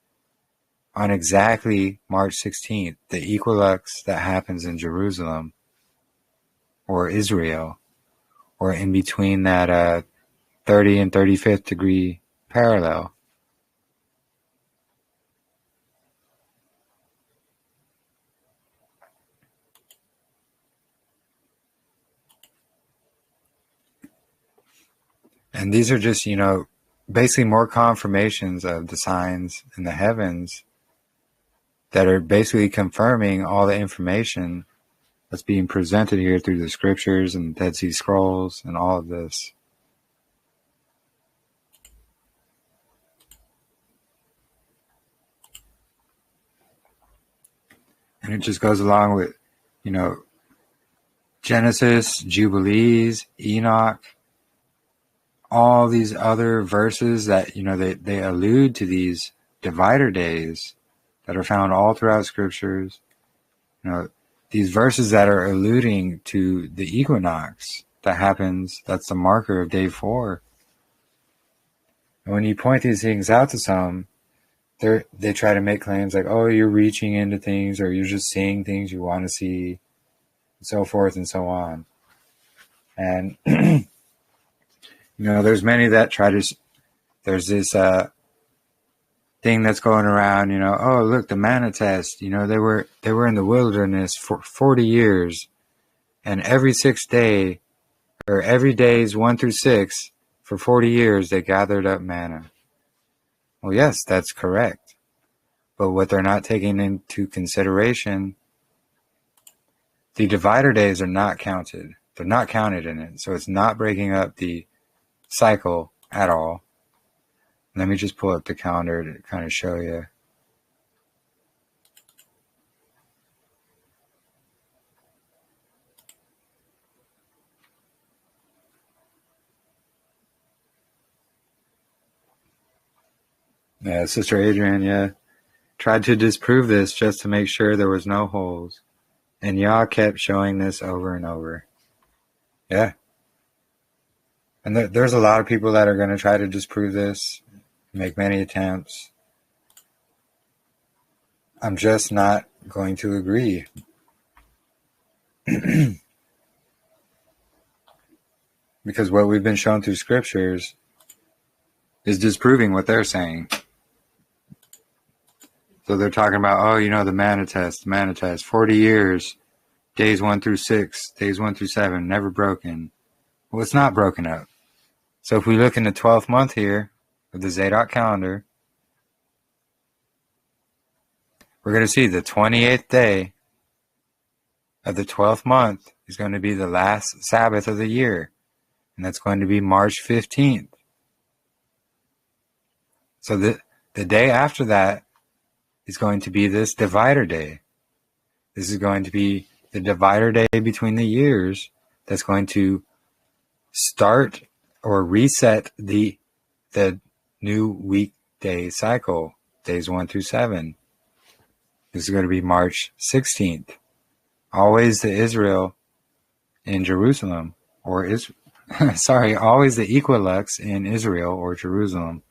on exactly March 16th, the equinox that happens in Jerusalem, or Israel, or in between that 30 and 35th degree parallel. And these are just, basically more confirmations of the signs in the heavens that are basically confirming all the information that's being presented here through the scriptures and Dead Sea Scrolls and all of this. And it just goes along with, you know, Genesis, Jubilees, Enoch, all these other verses that, you know, they allude to these divider days that are found all throughout scriptures. You know, these verses that are alluding to the equinox that happens, that's the marker of day 4. And when you point these things out to some, they try to make claims like, oh, you're reaching into things, or you're just seeing things you want to see, and so forth and so on. And, you know, there's many that try to, there's this thing that's going around, you know, oh, look, the manna test, you know, they were in the wilderness for 40 years, and every 6th day, or every days 1 through 6, for 40 years, they gathered up manna. Well, yes, that's correct. But what they're not taking into consideration, the divider days are not counted. They're not counted in it. So it's not breaking up the cycle at all. Let me just pull up the calendar to kind of show you. Yeah, Sister Adrian, tried to disprove this just to make sure there was no holes. And Yah kept showing this over and over. Yeah. And there's a lot of people that are going to try to disprove this, make many attempts. I'm just not going to agree. Because what we've been shown through scriptures is disproving what they're saying. So they're talking about, oh, you know, the manna test, 40 years, days 1 through 6, days 1 through 7, never broken. Well, it's not broken up. So if we look in the 12th month here of the Zadok calendar, we're going to see the 28th day of the 12th month is going to be the last Sabbath of the year. And that's going to be March 15th. So the day after that is going to be this divider day. This is going to be the divider day between the years that's going to start or reset the new weekday cycle, days 1 through 7. This is going to be March 16th. Always the Israel in Jerusalem, or always the equilux in Israel or Jerusalem.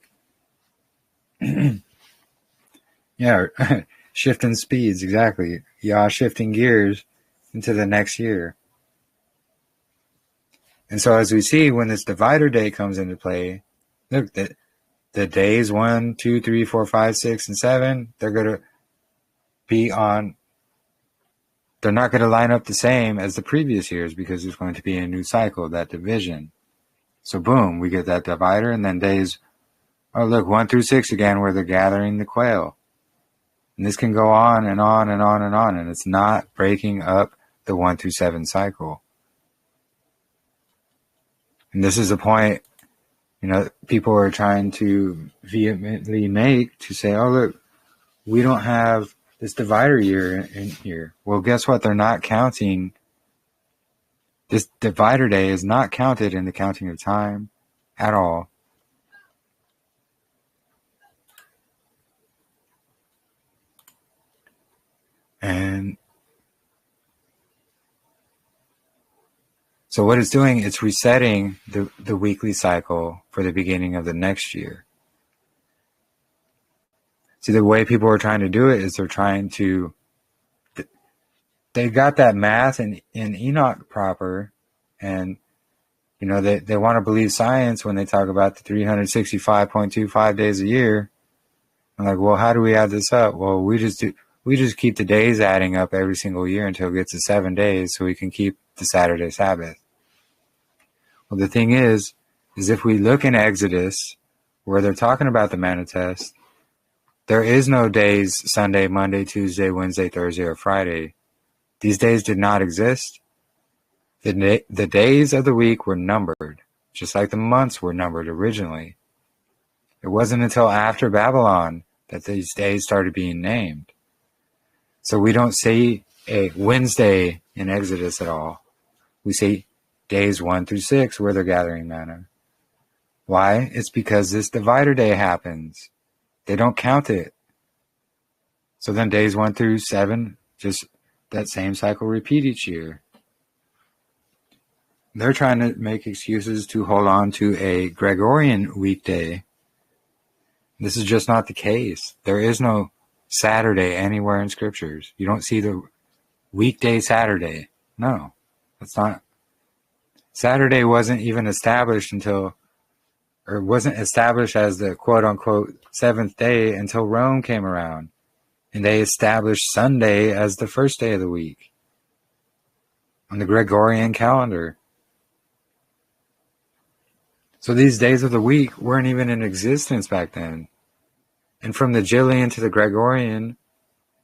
Yeah, shifting speeds, exactly. Yah shifting gears into the next year. And so as we see, when this divider day comes into play, look, the days 1, 2, 3, 4, 5, 6, and 7, they're going to be on, they're not going to line up the same as the previous years because there's going to be a new cycle, that division. So boom, we get that divider, and then days, oh look, 1 through 6 again, where they're gathering the quail. And this can go on and on and on and on, and it's not breaking up the 1 through 7 cycle. And this is a point, you know, people are trying to vehemently make to say, oh look, we don't have this divider year in here. Well, guess what? They're not counting. This divider day is not counted in the counting of time at all. And so what it's doing, it's resetting the weekly cycle for the beginning of the next year. See, the way people are trying to do it is they're trying to, they got that math in Enoch proper, and, you know, they want to believe science when they talk about the 365.25 days a year. I'm like, well, how do we add this up? Well, we just keep the days adding up every single year until it gets to 7 days so we can keep the Saturday Sabbath. Well, the thing is if we look in Exodus where they're talking about the manna test, there is no days Sunday, Monday, Tuesday, Wednesday, Thursday, or Friday. These days did not exist. The days of the week were numbered, just like the months were numbered originally. It wasn't until after Babylon that these days started being named. So we don't say a Wednesday in Exodus at all. We say days 1 through 6 where they're gathering manna. Why? It's because this divider day happens. They don't count it. So then days 1 through 7, just that same cycle repeat each year. They're trying to make excuses to hold on to a Gregorian weekday. This is just not the case. There is no Saturday anywhere in scriptures. You don't see the weekday Saturday. No, that's not. Saturday wasn't even established wasn't established as the quote-unquote seventh day until Rome came around. And they established Sunday as the first day of the week on the Gregorian calendar. So these days of the week weren't even in existence back then. And from the Julian to the Gregorian,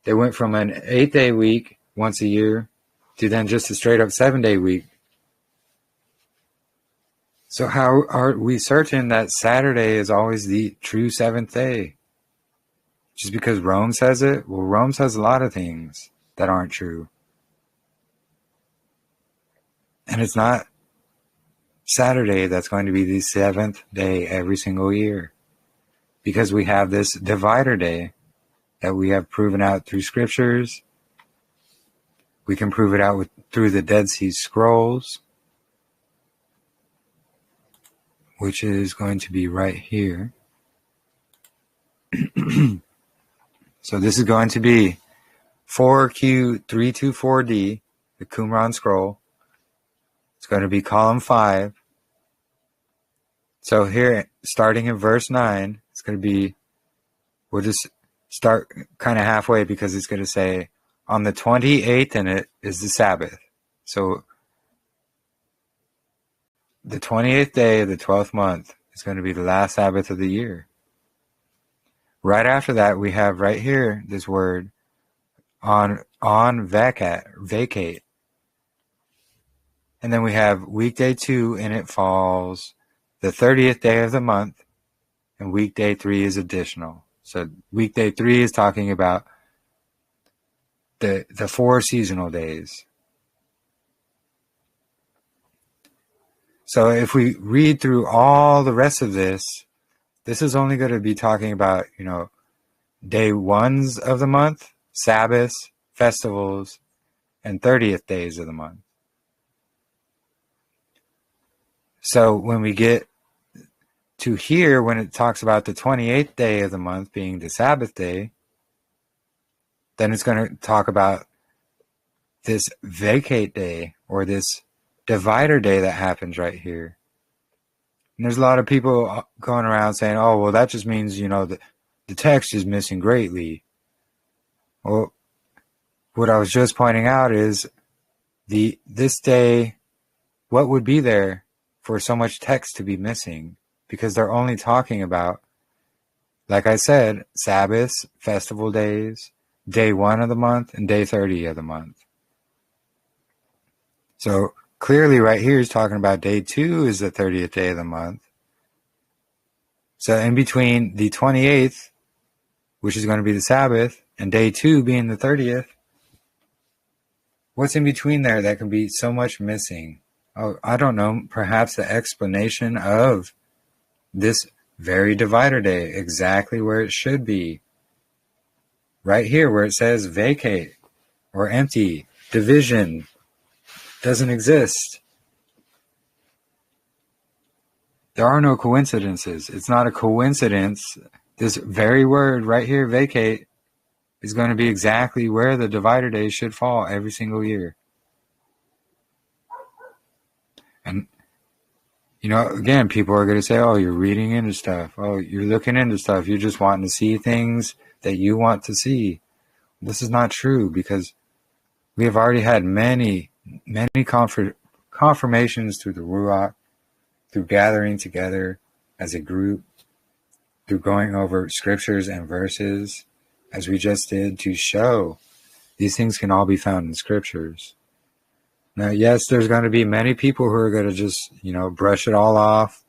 they went from an 8-day week once a year to then just a straight up 7-day week. So how are we certain that Saturday is always the true seventh day? Just because Rome says it? Well, Rome says a lot of things that aren't true. And it's not Saturday that's going to be the seventh day every single year. Because we have this divider day that we have proven out through scriptures. We can prove it out through the Dead Sea Scrolls, which is going to be right here. So this is going to be 4Q324D, the Qumran scroll. It's going to be column 5. So here, starting in verse 9, it's going to be, we'll just start kind of halfway because it's going to say, on the 28th in it is the Sabbath. So the 28th day of the 12th month is going to be the last Sabbath of the year. Right after that, we have right here this word on vacate. And then we have weekday 2, and it falls the 30th day of the month, and weekday 3 is additional. So weekday 3 is talking about the 4 seasonal days. So if we read through all the rest of this, this is only going to be talking about, day 1s of the month, Sabbaths, festivals, and 30th days of the month. So when we get to here, when it talks about the 28th day of the month being the Sabbath day, then it's going to talk about this vacate day or this divider day that happens right here. And there's a lot of people going around saying, oh, well, that just means, the text is missing greatly. Well, what I was just pointing out is this day, what would be there for so much text to be missing? Because they're only talking about, like I said, Sabbaths, festival days, day 1 of the month, and day 30 of the month. So clearly right here is talking about day 2 is the 30th day of the month. So in between the 28th, which is going to be the Sabbath, and day 2 being the 30th, what's in between there that can be so much missing? Oh, I don't know, perhaps the explanation of this very divider day, exactly where it should be. Right here where it says vacate or empty, division, doesn't exist. There are no coincidences. It's not a coincidence. This very word right here, vacate, is going to be exactly where the divider day should fall every single year. And, again, people are going to say, oh, you're reading into stuff. Oh, you're looking into stuff. You're just wanting to see things that you want to see. This is not true because we have already had many confirmations through the YAHUAH, through gathering together as a group, through going over scriptures and verses, as we just did, to show these things can all be found in scriptures. Now, yes, there's going to be many people who are going to just, brush it all off.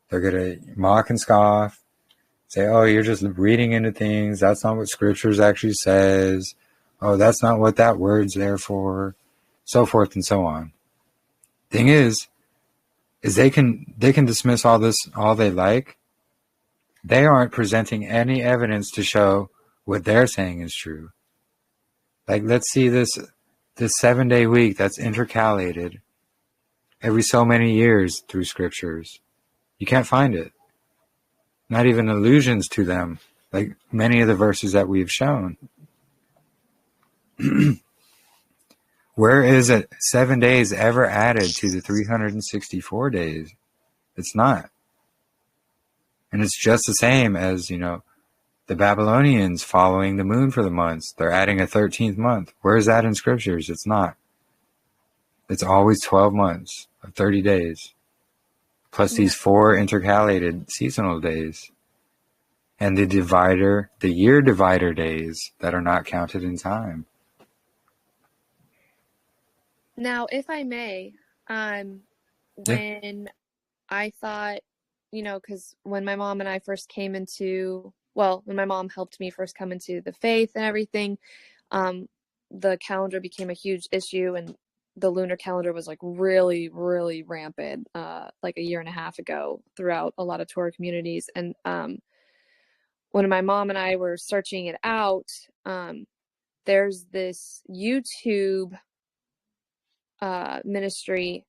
They're going to mock and scoff, say, oh, you're just reading into things. That's not what scriptures actually says. oh, that's not what that word's there for, so forth and so on. Thing is they can dismiss all this all they like. They aren't presenting any evidence to show what they're saying is true. Like, let's see this 7-day week that's intercalated every so many years through scriptures. You can't find it. Not even allusions to them, like many of the verses that we've shown. Where is it 7 days ever added to the 364 days? It's not. And it's just the same as, the Babylonians following the moon for the months. They're adding a 13th month. Where is that in scriptures? It's not. It's always 12 months of 30 days, plus these 4 intercalated seasonal days, and the year divider days that are not counted in time. Now, if I may, when I thought, because when my mom and I first came into, when my mom helped me first come into the faith and everything, the calendar became a huge issue, and the lunar calendar was like really, really rampant, like a year and a half ago throughout a lot of Torah communities. And when my mom and I were searching it out, there's this YouTube ministry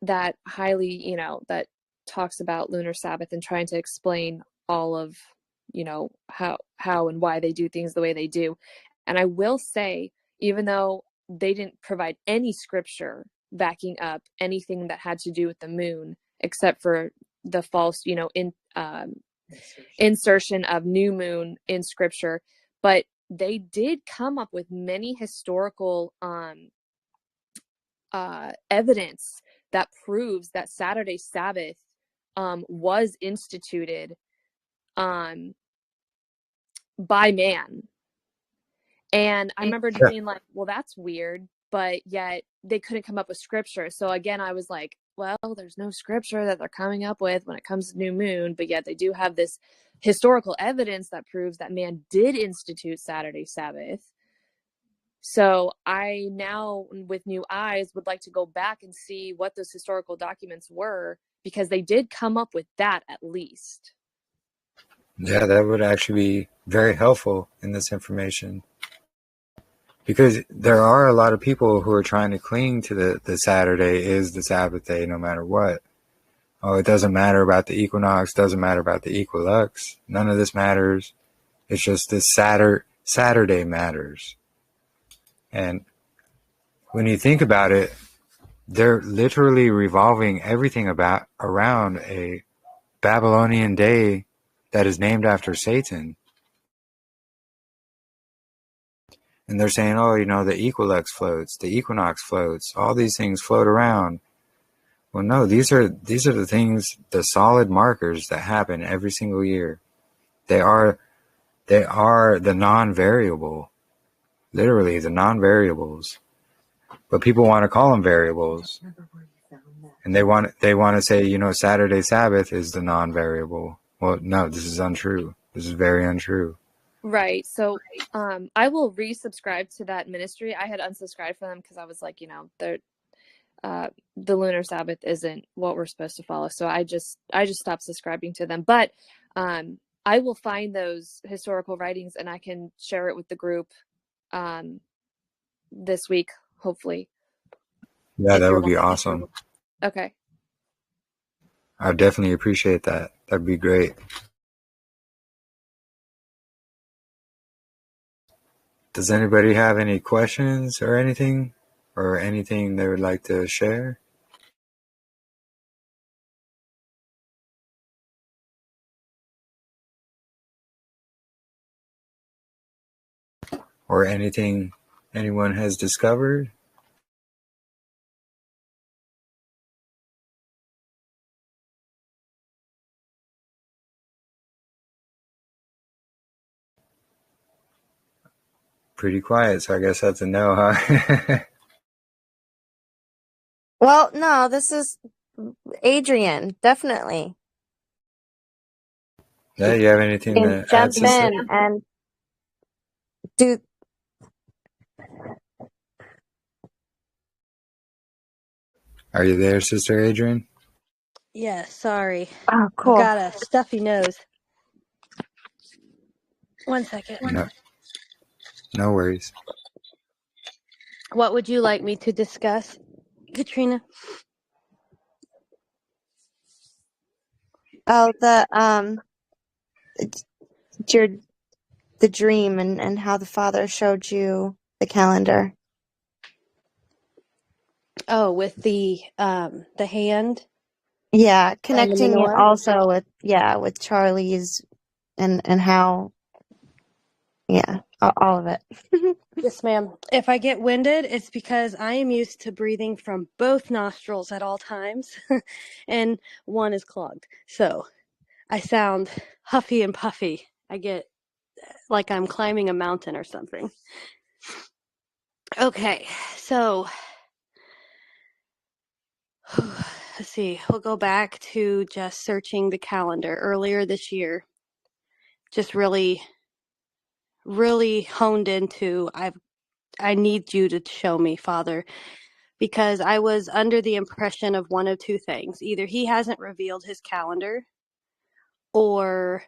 that highly, that talks about lunar Sabbath and trying to explain all of, how and why they do things the way they do. And I will say, even though they didn't provide any scripture backing up anything that had to do with the moon, except for the false, insertion of new moon in scripture, but they did come up with many historical evidence that proves that Saturday Sabbath was instituted by man. And I remember being like, well, that's weird, but yet they couldn't come up with scripture. So again, I was like, well, there's no scripture that they're coming up with when it comes to new moon, but yet they do have this historical evidence that proves that man did institute Saturday Sabbath. So I now, with new eyes, would like to go back and see what those historical documents were, because they did come up with that at least. Yeah, that would actually be very helpful in this information. Because there are a lot of people who are trying to cling to the Saturday is the Sabbath day no matter what. Oh, it doesn't matter about the equinox, doesn't matter about the equilux. None of this matters. It's just this Saturday matters. And when you think about it, they're literally revolving everything around a Babylonian day that is named after Satan. And they're saying, oh, the equilux floats, the equinox floats, all these things float around. Well, no, these are the things, the solid markers that happen every single year. They are the non-variable, literally the non-variables. But people want to call them variables. And they want to say, Saturday Sabbath is the non-variable. Well, no, this is untrue. This is very untrue. Right. So I will resubscribe to that ministry. I had unsubscribed from them because I was like, they're the lunar Sabbath isn't what we're supposed to follow. So I just stopped subscribing to them. But I will find those historical writings and I can share it with the group this week, hopefully. Yeah, that would be awesome. Okay. I definitely appreciate that. That'd be great. Does anybody have any questions or anything they would like to share? Or anything anyone has discovered? Pretty quiet, so I guess that's a no, huh? Well, no, this is Adrian, definitely. Yeah, you have anything to add, Jump sister? in and do Are you there, Sister Adrian? Yeah, sorry. Oh, I've cool. got a stuffy nose. 1 second. No worries. What would you like me to discuss, Katrina? Oh, it's your the dream and how the father showed you the calendar. Oh, with the hand Yeah, and the connecting it menorah? also with Charlie's and how all of it. Yes, ma'am. If I get winded, it's because I am used to breathing from both nostrils at all times, and one is clogged. So I sound huffy and puffy. I get like I'm climbing a mountain or something. Okay, so let's see. We'll go back to just searching the calendar earlier this year. Just really, really honed into I need you to show me, Father, because I was under the impression of one of two things. Either he hasn't revealed his calendar, or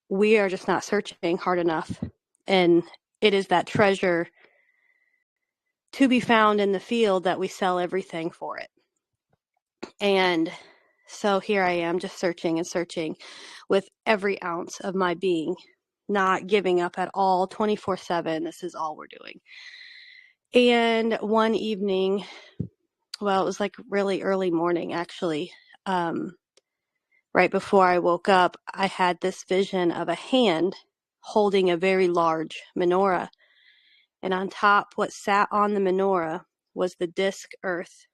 we are just not searching hard enough. And it is that treasure to be found in the field that we sell everything for it. And so here I am, just searching and searching with every ounce of my being, not giving up at all, 24/7. This is all we're doing. And one evening, well, it was like really early morning, actually. Right before I woke up, I had this vision of a hand holding a very large menorah. And on top, what sat on the menorah was the disc earth.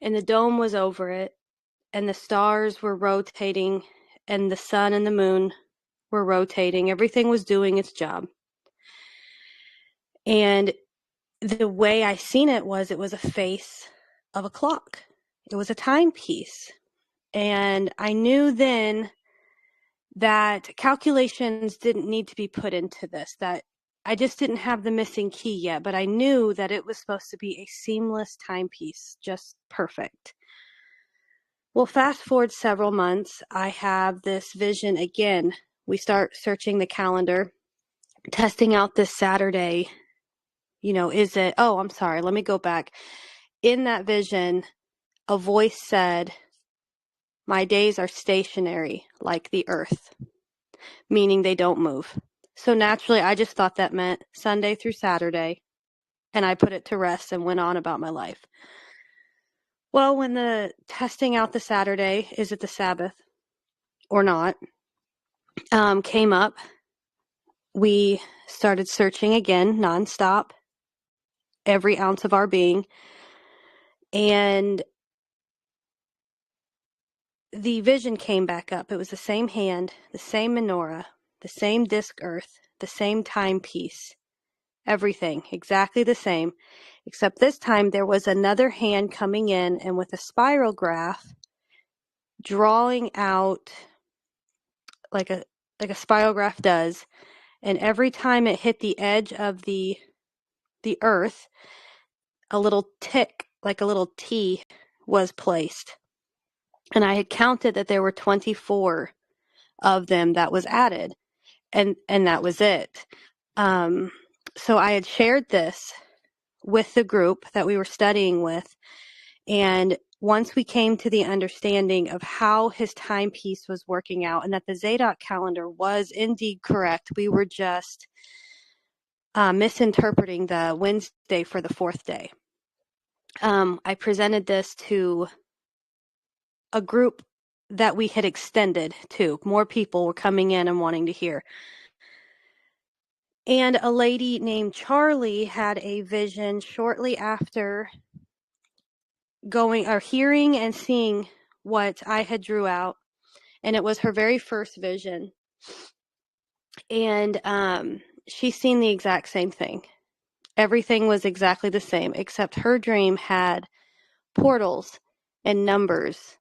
And the dome was over it, and the stars were rotating, and the sun and the moon were rotating. Everything was doing its job. And the way I seen it was a face of a clock. It was a timepiece. And I knew then that calculations didn't need to be put into this, that I just didn't have the missing key yet, but I knew that it was supposed to be a seamless timepiece, just perfect. Well, fast forward several months, I have this vision again. We start searching the calendar, testing out this Saturday. Is it, oh, I'm sorry, let me go back. In that vision, a voice said, "My days are stationary like the earth," meaning they don't move. So naturally, I just thought that meant Sunday through Saturday, and I put it to rest and went on about my life. Well, when the testing out the Saturday, is it the Sabbath or not, came up, we started searching again nonstop, every ounce of our being, and the vision came back up. It was the same hand, the same menorah, the same disc earth, the same timepiece, everything exactly the same, except this time there was another hand coming in and with a spiral graph drawing out like a spiral graph does, and every time it hit the edge of the earth, a little tick, like a little T, was placed. And I had counted that there were 24 of them that was added, and that was it. So I had shared this with the group that we were studying with, and once we came to the understanding of how his timepiece was working out and that the Zadok calendar was indeed correct, we were just misinterpreting the Wednesday for the fourth day. I presented this to a group that we had extended to. More people were coming in and wanting to hear. And a lady named Charlie had a vision shortly after hearing and seeing what I had drew out. And it was her very first vision. And she's seen the exact same thing. Everything was exactly the same, except her dream had portals and numbers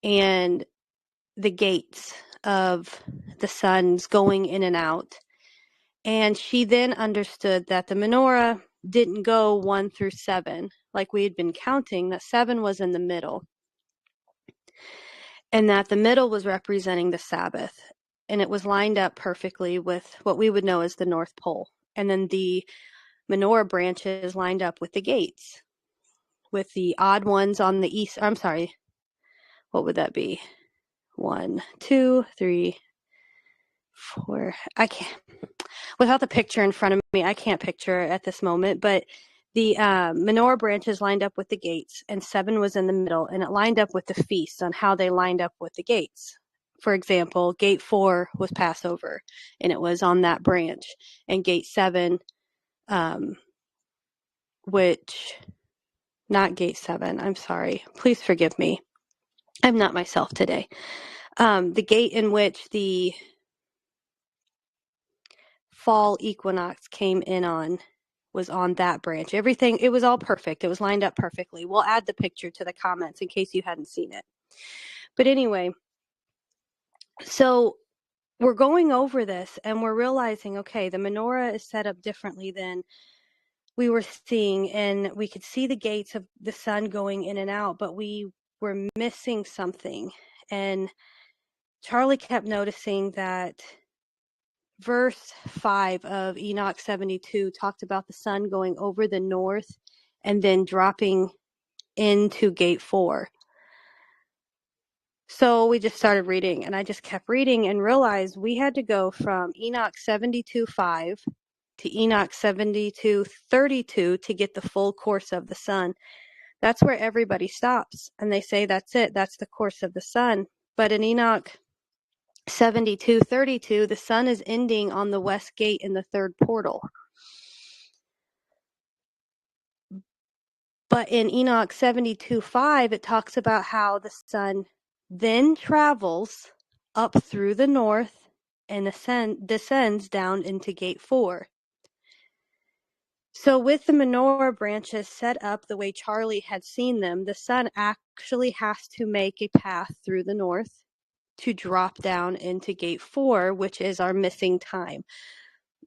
and the gates of the suns going in and out. And she then understood that the menorah didn't go 1 through 7 like we had been counting, that 7 was in the middle, and that the middle was representing the Sabbath, and it was lined up perfectly with what we would know as the North Pole. And then the menorah branches lined up with the gates, with the odd ones on the east. I'm sorry, what would that be? 1, 2, 3, 4. I can't, without the picture in front of me, I can't picture it at this moment, but the menorah branches lined up with the gates, and 7 was in the middle, and it lined up with the feasts on how they lined up with the gates. For example, gate 4 was Passover, and it was on that branch, and gate 7, not gate 7, I'm sorry, please forgive me, I'm not myself today. The gate in which the fall equinox came in on was on that branch. Everything, it was all perfect. It was lined up perfectly. We'll add the picture to the comments in case you hadn't seen it. But anyway, so we're going over this and we're realizing, okay, the menorah is set up differently than we were seeing, and we could see the gates of the sun going in and out, but we were missing something. And Charlie kept noticing that verse 5 of Enoch 72 talked about the sun going over the north and then dropping into gate 4. So we just started reading, and I just kept reading and realized we had to go from Enoch 72:5 to Enoch 72:32 to get the full course of the sun. That's where everybody stops, and they say that's it, that's the course of the sun. But in Enoch 72:32, the sun is ending on the west gate in the third portal. But in Enoch 72:5, it talks about how the sun then travels up through the north and descends down into gate 4. So with the menorah branches set up the way Charlie had seen them, the sun actually has to make a path through the north to drop down into gate 4, which is our missing time.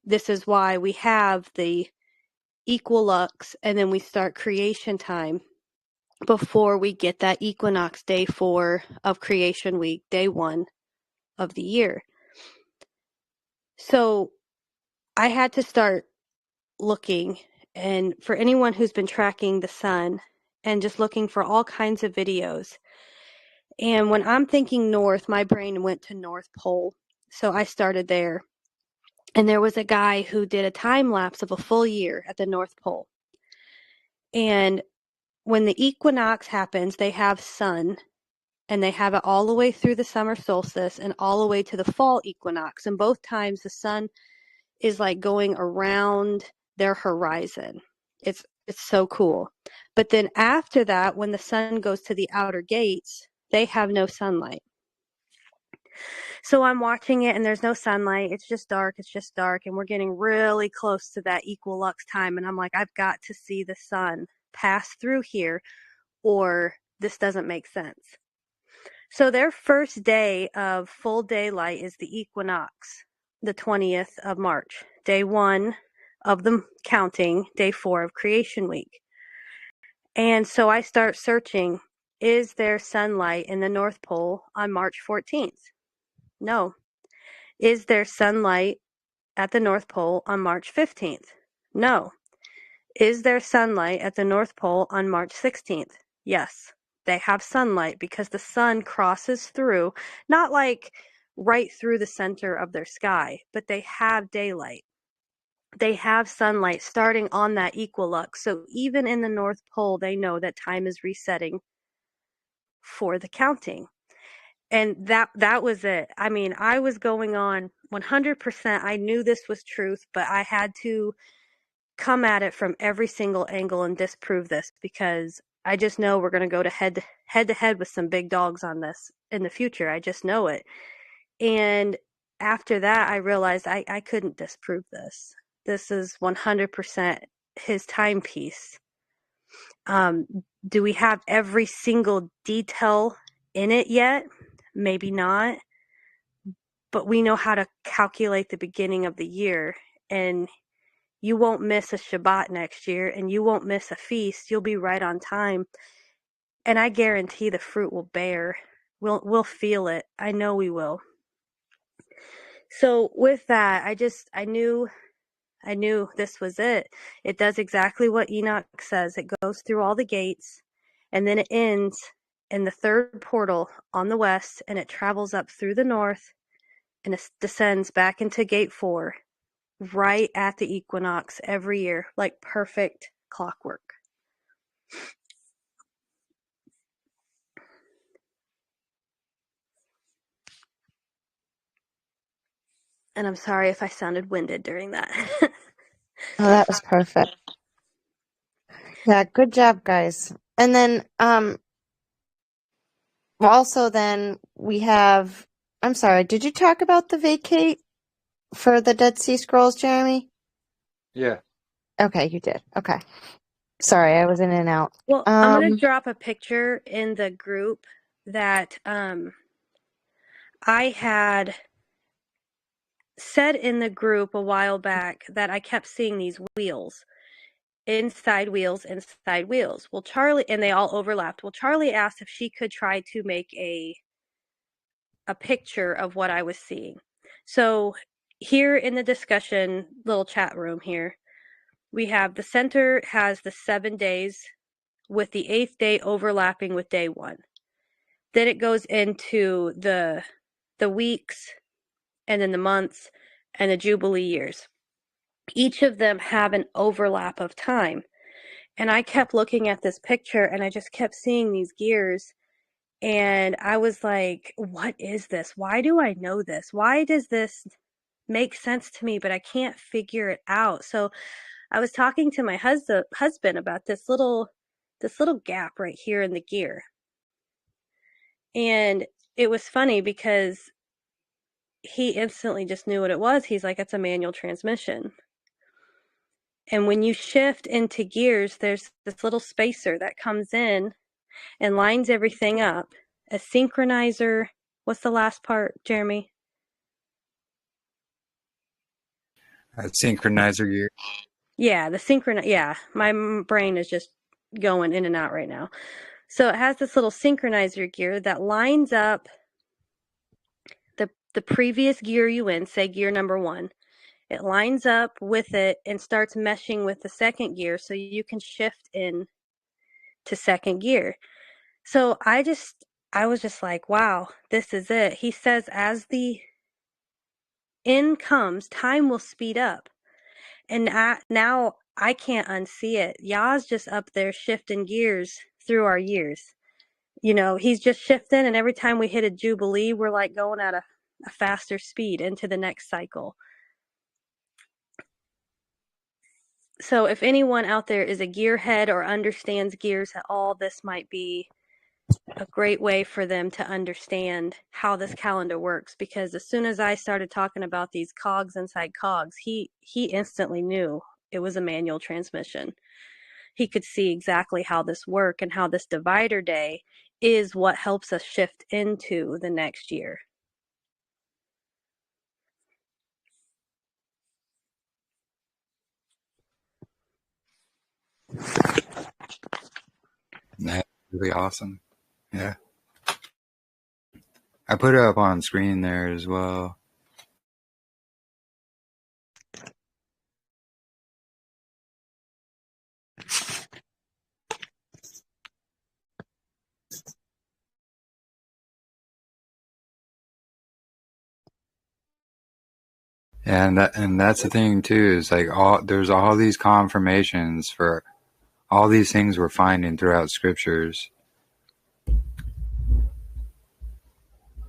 This is why we have the equilux and then we start creation time before we get that equinox, day 4 of creation week, day 1 of the year. So I had to start looking, and for anyone who's been tracking the sun and just looking for all kinds of videos. And when I'm thinking north, my brain went to North Pole. So I started there. And there was a guy who did a time lapse of a full year at the North Pole. And when the equinox happens, they have sun, and they have it all the way through the summer solstice and all the way to the fall equinox. And both times the sun is like going around their horizon. It's so cool. But then after that, when the sun goes to the outer gates, they have no sunlight. So I'm watching it and there's no sunlight. It's just dark. And we're getting really close to that equilux time. And I'm like, I've got to see the sun pass through here or this doesn't make sense. So their first day of full daylight is the equinox, the 20th of March, day 1 of the counting, day 4 of creation week. And so I start searching, is there sunlight in the North Pole on March 14th? No. Is there sunlight at the North Pole on March 15th? No. Is there sunlight at the North Pole on March 16th? Yes. They have sunlight because the sun crosses through, not like right through the center of their sky, but they have daylight. They have sunlight starting on that equilux. So even in the North Pole, they know that time is resetting for the counting. And that was it. I mean, I was going on 100%. I knew this was truth, but I had to come at it from every single angle and disprove this because I just know we're going to go to head to head with some big dogs on this in the future. I just know it. And after that, I realized I couldn't disprove this. This is 100% his timepiece. Do we have every single detail in it yet? Maybe not. But we know how to calculate the beginning of the year. And You won't miss a Shabbat next year, and you won't miss a feast. You'll be right on time. And I guarantee the fruit will bear. We'll feel it. I know we will. So with that, I knew this was it. It does exactly what Enoch says. It goes through all the gates, and then it ends in the third portal on the west, and it travels up through the north, and it descends back into gate 4 right at the equinox every year, like perfect clockwork. And I'm sorry if I sounded winded during that. Oh, that was perfect. Yeah, good job, guys. And then, also then we have, I'm sorry, did you talk about the vacate for the Dead Sea Scrolls, Jeremy? Yeah. Okay, you did. Okay. Sorry, I was in and out. Well, I'm going to drop a picture in the group that I had said in the group a while back that I kept seeing these wheels. Inside wheels. Well, Charlie, and they all overlapped. Well, Charlie asked if she could try to make a picture of what I was seeing. So here in the discussion little chat room here, we have the center has the 7 days with the 8th day overlapping with day 1. Then it goes into the weeks, and then the months, and the Jubilee years. Each of them have an overlap of time. And I kept looking at this picture, and I just kept seeing these gears. And I was like, what is this? Why do I know this? Why does this make sense to me, but I can't figure it out? So I was talking to my husband about this little gap right here in the gear. And it was funny because he instantly just knew what it was. He's like, it's a manual transmission. And when you shift into gears, there's this little spacer that comes in and lines everything up. A synchronizer. What's the last part, Jeremy? A synchronizer gear. Yeah, yeah, my brain is just going in and out right now. So it has this little synchronizer gear that lines up the previous gear you in, say gear number 1. It lines up with it and starts meshing with the second gear so you can shift in to second gear. So I was just like, wow, this is it. He says as the end comes, time will speed up. And now I can't unsee it. Yah's just up there shifting gears through our years. You know, he's just shifting, and every time we hit a Jubilee, we're like going at a faster speed into the next cycle. So if anyone out there is a gearhead or understands gears at all, this might be a great way for them to understand how this calendar works, because as soon as I started talking about these cogs inside cogs, he instantly knew it was a manual transmission. He could see exactly how this worked, and how this divider day is what helps us shift into the next year. That's really awesome. Yeah. I put it up on screen there as well. And that's the thing too, is like there's all these confirmations for all these things we're finding throughout scriptures.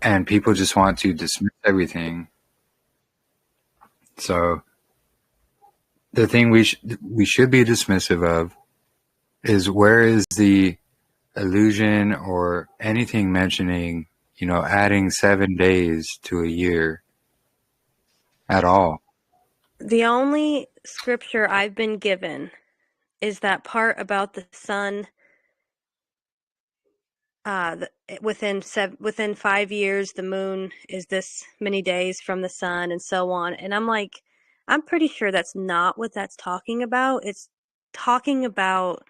And people just want to dismiss everything. So the thing we should be dismissive of is, where is the illusion or anything mentioning, adding 7 days to a year at all? The only scripture I've been given is that part about the sun. Within 5 years, the moon is this many days from the sun, and so on. And I'm like, I'm pretty sure that's not what that's talking about. It's talking about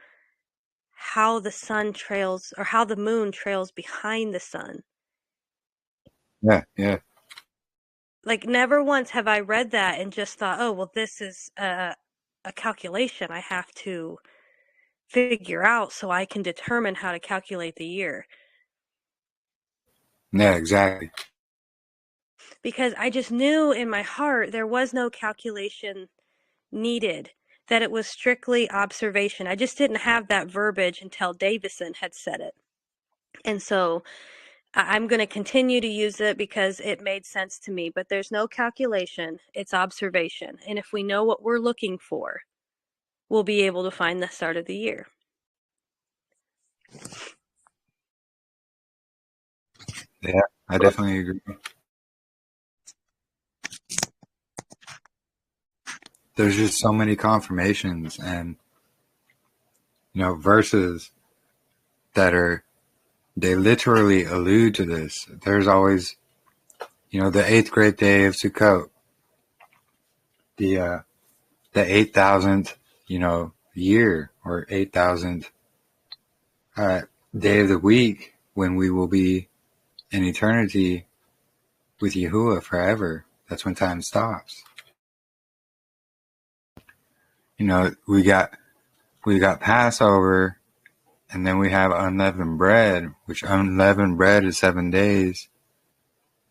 how the sun trails, or how the moon trails behind the sun. Yeah. Like, never once have I read that and just thought, oh, well, this is a calculation I have to figure out so I can determine how to calculate the year. Yeah, exactly. Because I just knew in my heart there was no calculation needed, that it was strictly observation. I just didn't have that verbiage until Davison had said it. And so I'm going to continue to use it because it made sense to me, but there's no calculation, it's observation. And if we know what we're looking for, we'll be able to find the start of the year. Yeah, I definitely agree. There's just so many confirmations and, verses that they literally allude to this. There's always, the 8th great day of Sukkot, the 8,000th, year, or 8,000th day of the week, when we will be in eternity with YAHUAH forever. That's when time stops. We got Passover, and then we have unleavened bread, which unleavened bread is 7 days.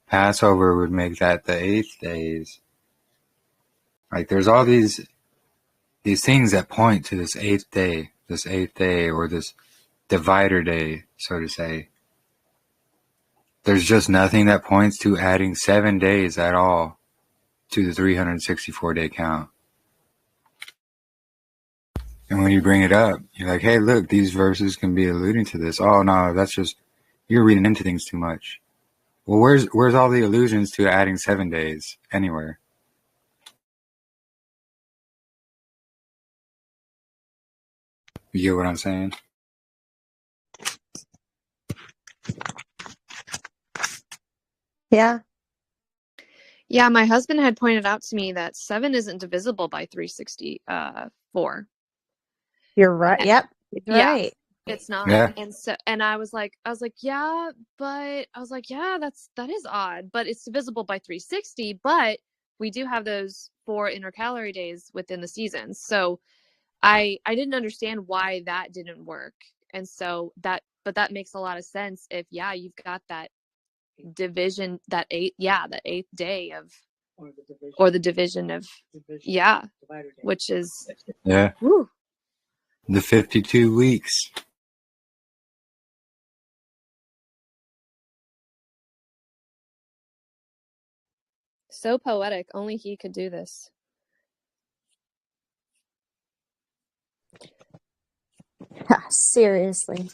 Passover would make that the 8th days. Like, there's all these things that point to this eighth day, or this divider day, so to say. There's just nothing that points to adding 7 days at all to the 364-day count. And when you bring it up, you're like, hey, look, these verses can be alluding to this. Oh, no, that's just, you're reading into things too much. Well, where's all the allusions to adding 7 days anywhere? You get what I'm saying? Yeah. Yeah, my husband had pointed out to me that 7 isn't divisible by 364. You're right. Yep. You're Yeah. right. It's not. Yeah. And I was like, yeah, but that is odd, but it's divisible by 360, but we do have those 4 intercalary days within the seasons. So I didn't understand why that didn't work. And so that makes a lot of sense if, you've got that division, that 8th day of, or the division of, which is, Yeah. whew. The 52 weeks. So poetic. Only he could do this. Seriously.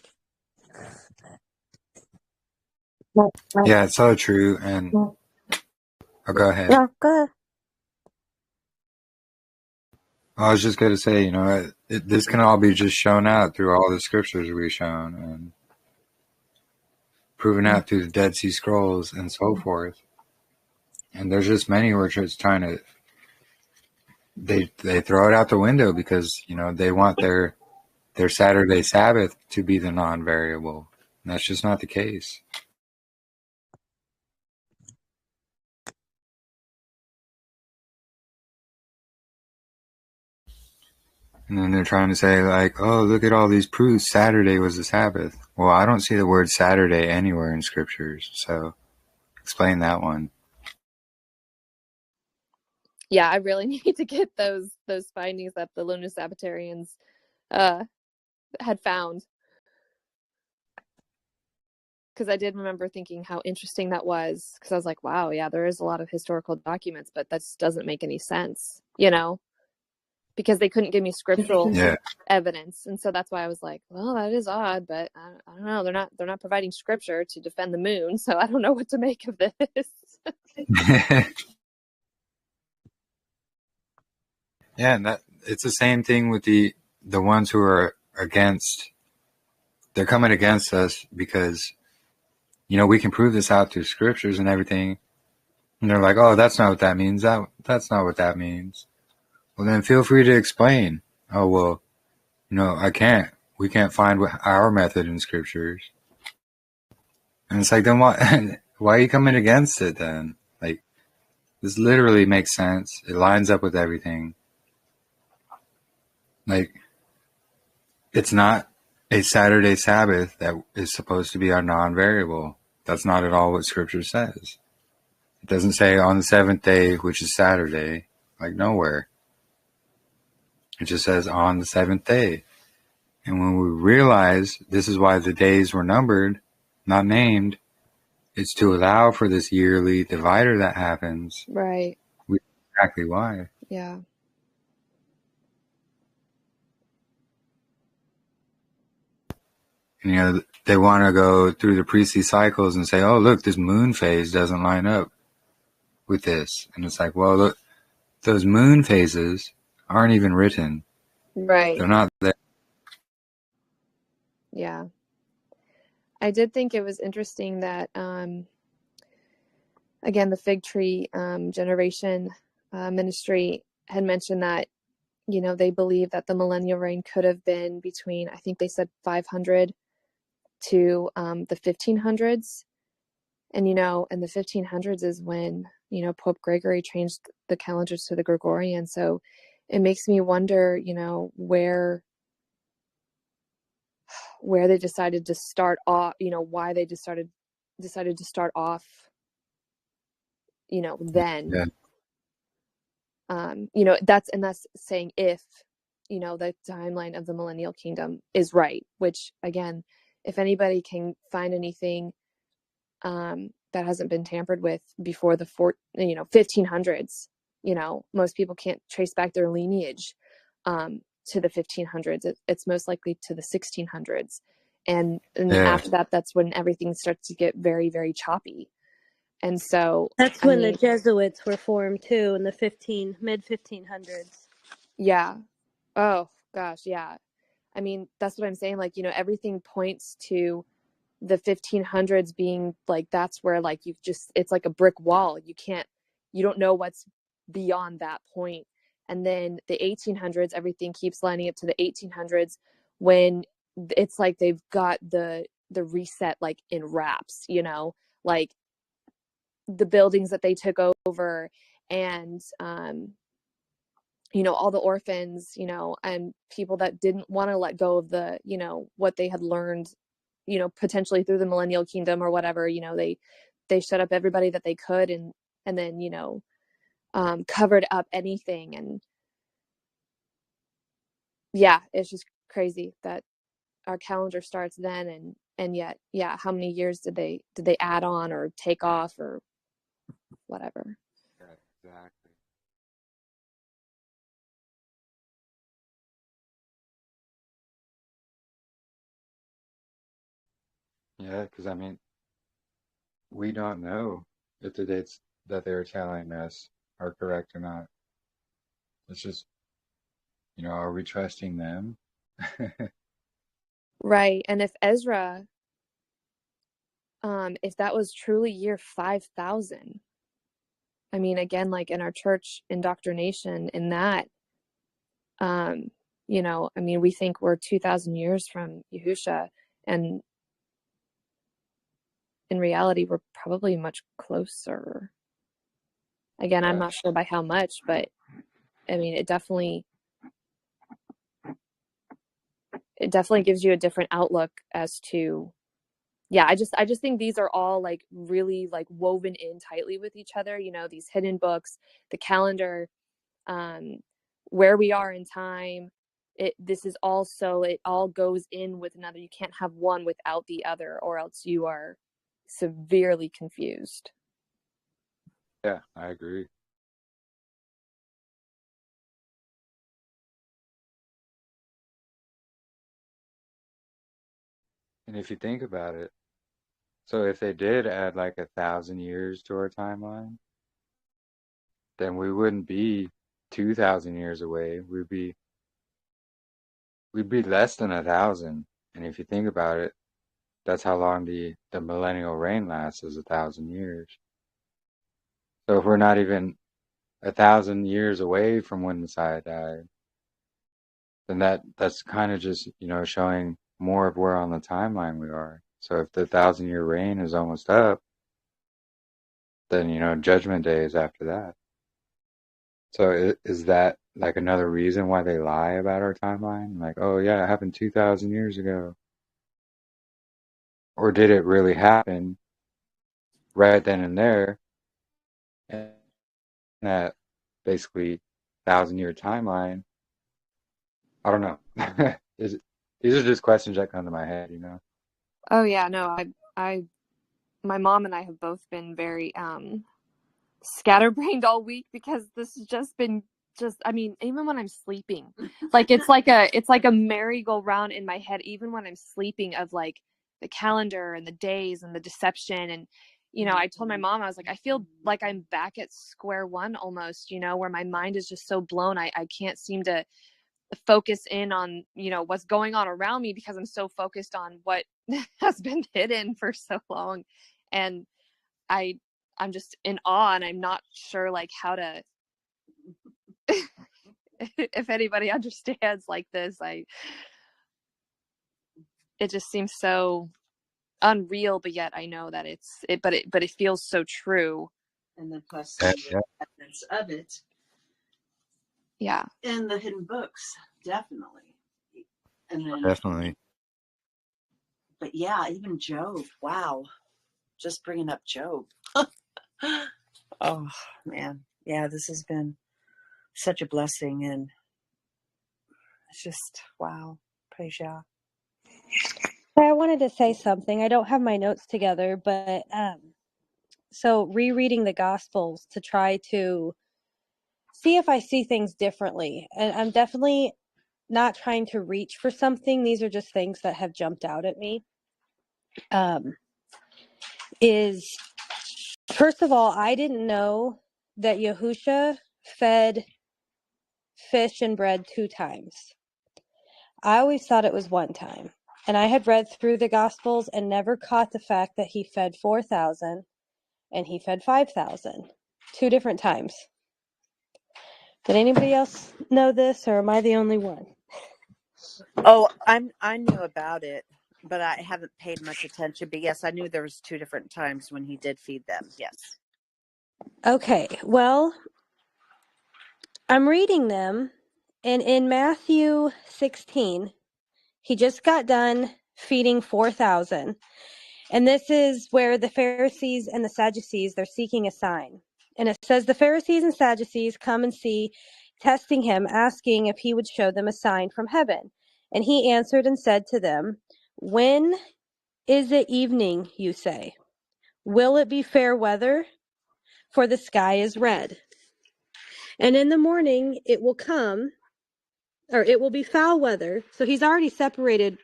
Yeah, it's so true. And go ahead. Yeah, go ahead. I was just going to say, this can all be just shown out through all the scriptures we've shown and proven out through the Dead Sea Scrolls and so forth. And there's just many who are just trying to, they throw it out the window because, they want their Saturday Sabbath to be the non-variable. And that's just not the case. And then they're trying to say, like, oh, look at all these proofs. Saturday was the Sabbath. Well, I don't see the word Saturday anywhere in scriptures. So explain that one. Yeah, I really need to get those findings that the Lunar Sabbatarians had found. Because I did remember thinking how interesting that was. Because I was like, wow, yeah, there is a lot of historical documents, but that doesn't make any sense, because they couldn't give me scriptural evidence. And so that's why I was like, well, that is odd, but I don't know. They're not providing scripture to defend the moon. So I don't know what to make of this. Yeah, and it's the same thing with the ones who are against. They're coming against us because, we can prove this out through scriptures and everything. And they're like, oh, that's not what that means. That's not what that means. Well, then feel free to explain. Oh, well, I can't. We can't find our method in scriptures. And it's like, then why are you coming against it then? Like, this literally makes sense. It lines up with everything. Like, it's not a Saturday Sabbath that is supposed to be our non-variable. That's not at all what scripture says. It doesn't say on the seventh day, which is Saturday, like nowhere. It just says on the seventh day. And when we realize this is why the days were numbered, not named, it's to allow for this yearly divider that happens. Right. We know exactly why. Yeah. And, they want to go through the priestly cycles and say, oh, look, this moon phase doesn't line up with this. And it's like, well, look, those moon phases aren't even written. Right. They're not there. Yeah. I did think it was interesting that, again, the fig tree generation ministry had mentioned that, they believe that the millennial reign could have been between, I think they said 500 to the 1500s. And, in the 1500s is when, Pope Gregory changed the calendars to the Gregorian. So it makes me wonder, where they decided to start off, why they decided to start off, then. Yeah. That's saying if, the timeline of the millennial kingdom is right, which again, if anybody can find anything that hasn't been tampered with before the 1500s, most people can't trace back their lineage to the 1500s. It's most likely to the 1600s. And after that, that's when everything starts to get very, very choppy. And so that's when the Jesuits were formed too, in the mid 1500s. Yeah. Oh gosh, yeah. I mean, that's what I'm saying. Like, everything points to the 1500s being like, that's where like it's like a brick wall. You don't know what's beyond that point. And then the 1800s, everything keeps lining up to the 1800s when it's like they've got the reset like in wraps, like the buildings that they took over and all the orphans, and people that didn't want to let go of the, what they had learned, potentially through the millennial kingdom or whatever, they shut up everybody that they could and then, covered up anything. And yeah, it's just crazy that our calendar starts then. And yet, yeah, how many years did they add on or take off or whatever? Yeah, exactly. Yeah, because I mean, we don't know if the dates that they're telling us are correct or not. It's just, are we trusting them? Right. And if Ezra, if that was truly year 5000, I mean, again, like in our church indoctrination in that, I mean, we think we're 2000 years from YAHUAH, and in reality, we're probably much closer. Again, I'm not sure by how much, but I mean, it definitely gives you a different outlook as to, yeah, I just think these are all like really like woven in tightly with each other, these hidden books, the calendar, where we are in time. This is also, it all goes in with another. You can't have one without the other, or else you are severely confused. Yeah, I agree. And if you think about it, so if they did add like 1,000 years to our timeline, then we wouldn't be 2,000 years away. We'd be less than 1,000. And if you think about it, that's how long the millennial reign lasts, is 1,000 years. So if we're not even 1,000 years away from when Messiah died, then that's kind of just, showing more of where on the timeline we are. So if the 1,000-year reign is almost up, then, Judgment Day is after that. So is that like another reason why they lie about our timeline? Like, oh yeah, it happened 2,000 years ago. Or did it really happen right then and there? And that basically 1,000-year timeline. I don't know. These are just questions that come to my head. Oh yeah, no, my mom and I have both been very scatterbrained all week because this has just been I mean, even when I'm sleeping, like it's like a merry-go-round in my head, even when I'm sleeping, of like the calendar and the days and the deception. And I told my mom, I was like, I feel like I'm back at square one almost, where my mind is just so blown. I can't seem to focus in on what's going on around me because I'm so focused on what has been hidden for so long. And I'm just in awe, and I'm not sure like how to if anybody understands like this. It just seems so unreal, but yet I know that but it feels so true. And then plus Yeah, the evidence of it Yeah. in the hidden books, definitely. And then, definitely. but yeah, even Job. Wow, just bringing up Job. Oh man, yeah, this has been such a blessing, and it's just wow. Praise Yah. I wanted to say something. I don't have my notes together, but so rereading the Gospels to try to see if I see things differently. And I'm definitely not trying to reach for something. These are just things that have jumped out at me. Is first of all, I didn't know that Yahusha fed fish and bread 2 times. I always thought it was 1 time. And I had read through the Gospels and never caught the fact that he fed 4,000 and he fed 5,000. 2 different times. Did anybody else know this, or am I the only one? Oh, I knew about it, but I haven't paid much attention. But yes, I knew there was 2 different times when he did feed them. Yes. Okay, well, I'm reading them, and in Matthew 16, he just got done feeding 4,000. And this is where the Pharisees and the Sadducees, they're seeking a sign. And it says, the Pharisees and Sadducees come and see, testing him, asking if he would show them a sign from heaven. And he answered and said to them, when is it evening, you say? Will it be fair weather? For the sky is red. And in the morning it will come, or it will be foul weather. So he's already separated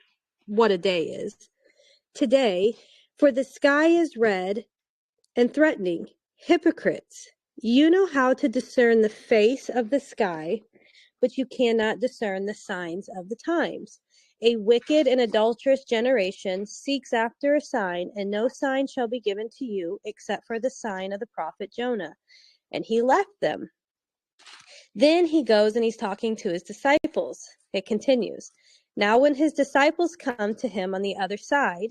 what a day is. Today, for the sky is red and threatening. Hypocrites, you know how to discern the face of the sky, but you cannot discern the signs of the times. A wicked and adulterous generation seeks after a sign, and no sign shall be given to you except for the sign of the prophet Jonah. And he left them. Then he goes and he's talking to his disciples. It continues. Now when his disciples come to him on the other side,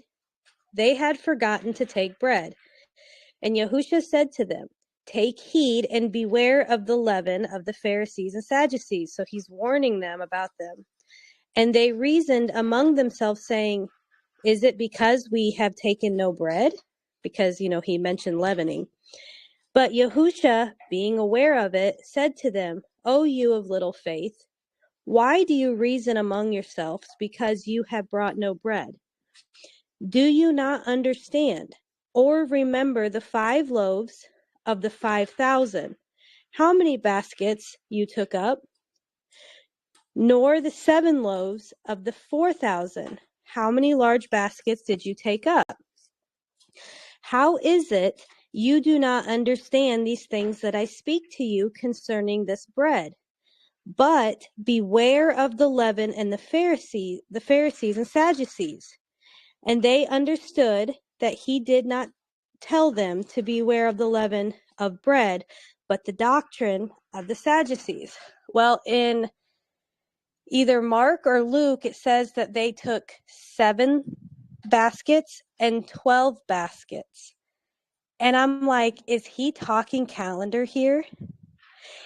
they had forgotten to take bread. And Yahusha said to them, take heed and beware of the leaven of the Pharisees and Sadducees. So he's warning them about them. And they reasoned among themselves, saying, is it because we have taken no bread? Because, he mentioned leavening. But Yahusha, being aware of it, said to them, O you of little faith, why do you reason among yourselves because you have brought no bread? Do you not understand? Or remember the 5 loaves of the 5,000, how many baskets you took up? Nor the 7 loaves of the 4,000, how many large baskets did you take up? How is it you do not understand these things that I speak to you concerning this bread? But beware of the leaven and the Pharisees and Sadducees. And they understood that he did not tell them to beware of the leaven of bread, but the doctrine of the Sadducees. Well, in either Mark or Luke, it says that they took 7 baskets and 12 baskets. And I'm like, is he talking calendar here?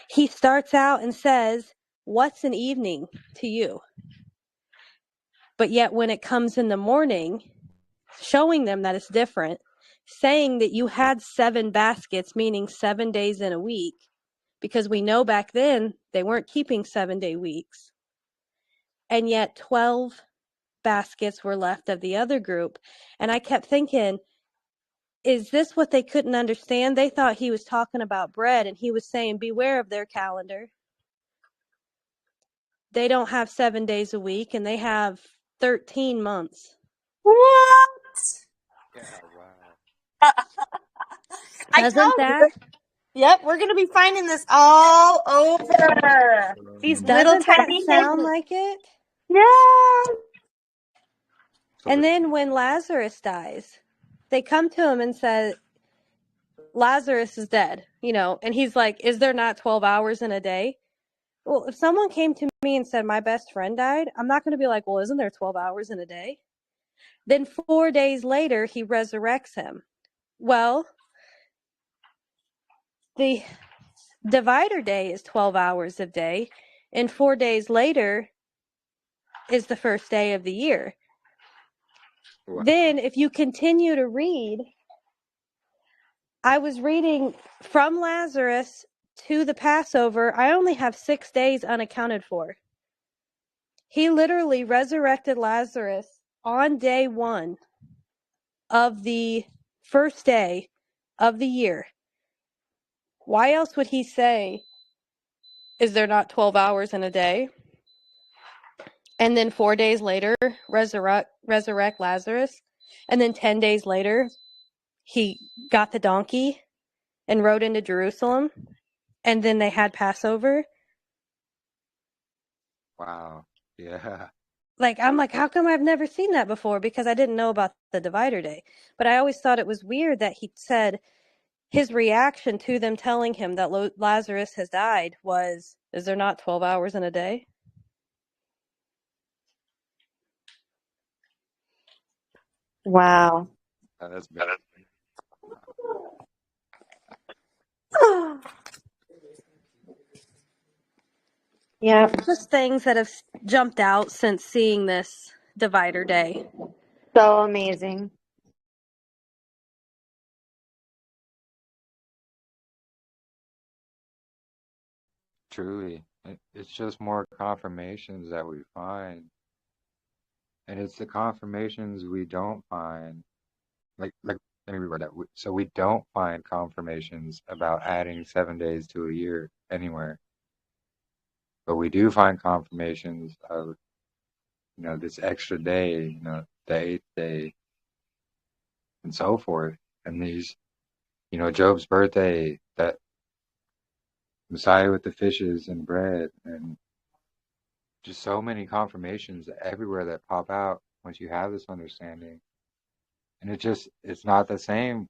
He starts out and says, what's an evening to you? But yet when it comes in the morning, showing them that it's different, saying that you had 7 baskets, meaning 7 days in a week, because we know back then they weren't keeping 7-day weeks. And yet 12 baskets were left of the other group. And I kept thinking, is this what they couldn't understand? They thought he was talking about bread, and he was saying, beware of their calendar. They don't have 7 days a week, and they have 13 months. What? Yeah, wow. I Doesn't told that you. Yep, we're gonna be finding this all over. These little doesn't that tiny sound hidden. like it? Yeah. And then when Lazarus dies, they come to him and say, Lazarus is dead, and he's like, is there not 12 hours in a day? Well, if someone came to me and said, my best friend died, I'm not going to be like, well, isn't there 12 hours in a day? Then 4 days later, he resurrects him. Well, the divider day is 12 hours a day, and 4 days later is the first day of the year. Wow. Then, if you continue to read, I was reading from Lazarus to the Passover. I only have 6 days unaccounted for. He literally resurrected Lazarus on day 1 of the first day of the year. Why else would he say, is there not 12 hours in a day? And then 4 days later, resurrect Lazarus. And then 10 days later, he got the donkey and rode into Jerusalem. And then they had Passover. Wow. Yeah. I'm like, how come I've never seen that before? Because I didn't know about the divider day. But I always thought it was weird that he said his reaction to them telling him that Lazarus has died was, is there not 12 hours in a day? Wow. That's bad. Yep. Just things that have jumped out since seeing this divider day. So amazing. Truly. It's just more confirmations that we find. And it's the confirmations we don't find. Let me reword that. So we don't find confirmations about adding 7 days to a year anywhere. But we do find confirmations of, this extra day, the 8th day, and so forth. And these, Job's birthday, that Messiah with the fishes and bread, and just so many confirmations everywhere that pop out once you have this understanding. And it's not the same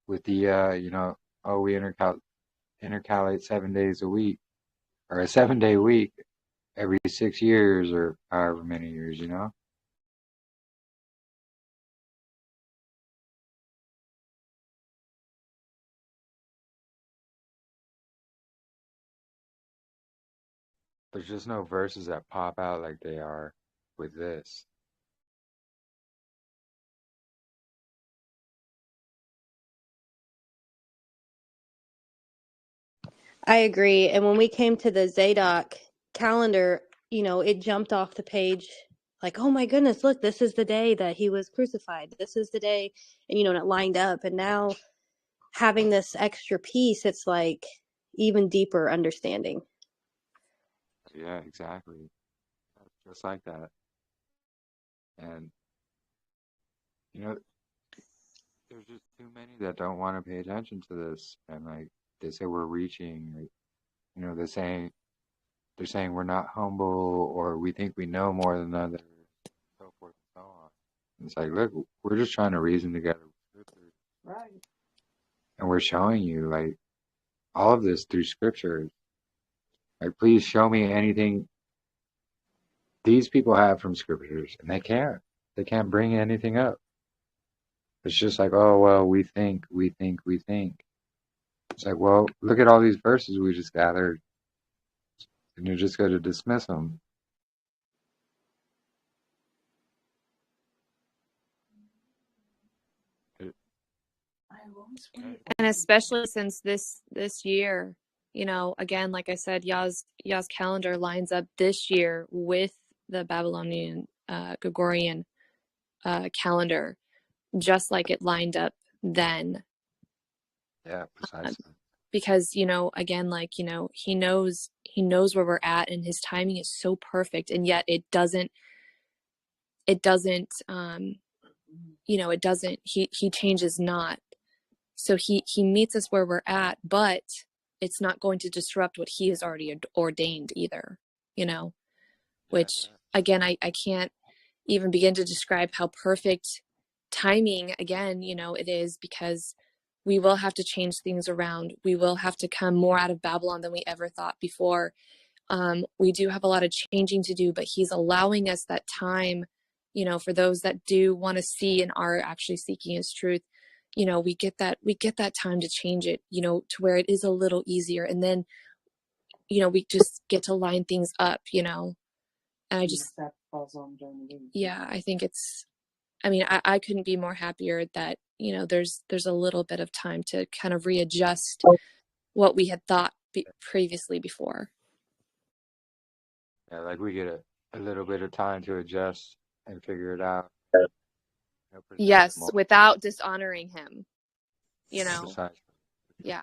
with the, we intercalate 7 days a week, or a 7-day week every 6 years, or however many years. There's just no verses that pop out like they are with this. I agree. And when we came to the Zadok calendar, it jumped off the page like, oh my goodness, look, this is the day that he was crucified. This is the day. And, and it lined up. And now having this extra piece, it's like even deeper understanding. Yeah, exactly. Just like that. And, there's just too many that don't want to pay attention to this. And they say we're reaching, they're saying we're not humble, or we think we know more than others, so forth and so on. And it's like, look, we're just trying to reason together with scripture. Right. And we're showing you, all of this through scriptures. Like, please show me anything these people have from scriptures, and they can't. They can't bring anything up. It's just like, oh, well, we think. It's like, well, look at all these verses we just gathered, and you're just going to dismiss them. And especially since this year, again, like I said, Yah's calendar lines up this year with the Babylonian Gregorian calendar, just like it lined up then. Yeah, precisely. Because, again, like, he knows where we're at, and his timing is so perfect, and yet it doesn't, he changes not. So he meets us where we're at, but it's not going to disrupt what he has already ordained either, which, again, I can't even begin to describe how perfect timing, again, it is, because we will have to change things around. We will have to come more out of Babylon than we ever thought before. We do have a lot of changing to do, but he's allowing us that time, for those that do want to see and are actually seeking his truth. We get that time to change it, to where it is a little easier. And then, we just get to line things up, and I just, yeah, I think I couldn't be more happier that, there's a little bit of time to kind of readjust what we had thought previously before. Yeah, like we get a little bit of time to adjust and figure it out. Yes, without dishonoring him, Precisely. Yeah.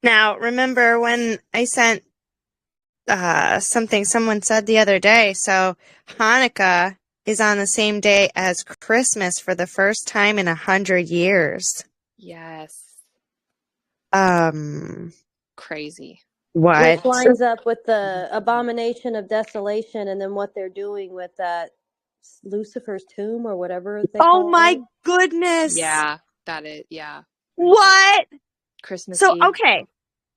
Now, remember when I sent something someone said the other day? So Hanukkah is on the same day as Christmas for the first time in 100 years. Yes. Crazy. What? Which lines up with the abomination of desolation, and then what they're doing with that Lucifer's tomb or whatever they call it. Oh my goodness. Yeah, that is, yeah. What? Christmas So, Eve. okay.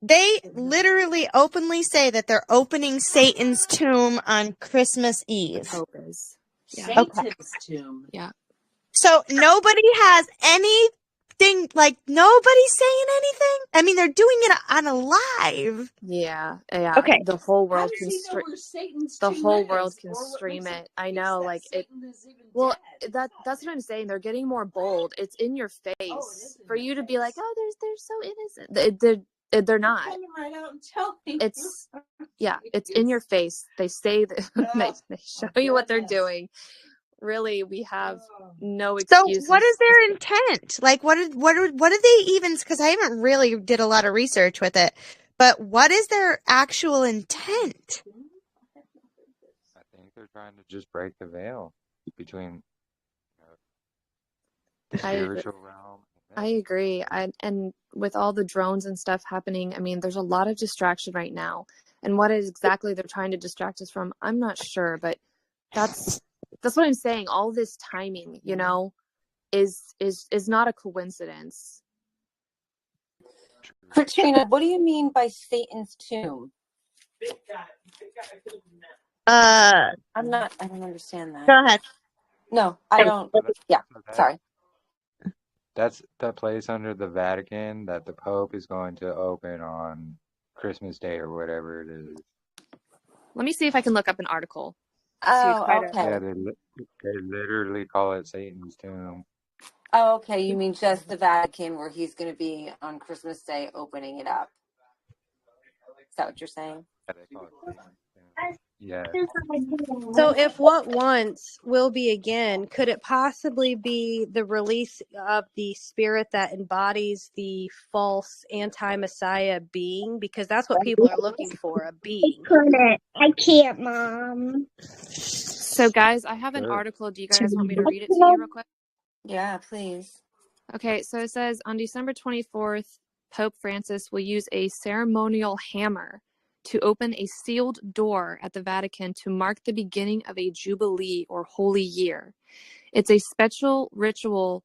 They literally openly say that they're opening Satan's tomb on Christmas Eve. Hope is. Yeah. Satan's tomb. Yeah. So nobody has anything, like nobody's saying anything? I mean, they're doing it on a live. Yeah. Yeah. Okay. The whole world can stream it. I know, like it. Well, that's what I'm saying. They're getting more bold. It's in your face for you to be like, oh, they're so innocent. They're not. Right out and tell me. It's in your face. They say that they show you what they're doing. Really, we have no excuses. So what is their intent? Like, what are they even, because I haven't really did a lot of research with it, but what is their actual intent? I think they're trying to just break the veil between the spiritual realm. I agree. And with all the drones and stuff happening, I mean, there's a lot of distraction right now. And what exactly they're trying to distract us from, I'm not sure, but that's what I'm saying. All this timing, is not a coincidence. Katrina, what do you mean by Satan's tomb? I don't understand that. Go ahead. No, I don't. Yeah, sorry. That's the place under the Vatican that the Pope is going to open on Christmas Day or whatever it is. Let me see if I can look up an article. Oh, okay. Yeah, they literally call it Satan's tomb. Oh, okay. You mean just the Vatican, where he's going to be on Christmas Day opening it up? Is that what you're saying? Yeah, they call it Satan's tomb. Yeah. So if what once will be again, could it possibly be the release of the spirit that embodies the false anti-Messiah being? Because that's what people are looking for, a being. I can't, Mom. So, guys, I have an article. Do you guys want me to read it to you real quick? Yeah, please. Okay, so it says, on December 24th, Pope Francis will use a ceremonial hammer to open a sealed door at the Vatican to mark the beginning of a jubilee or holy year. It's a special ritual,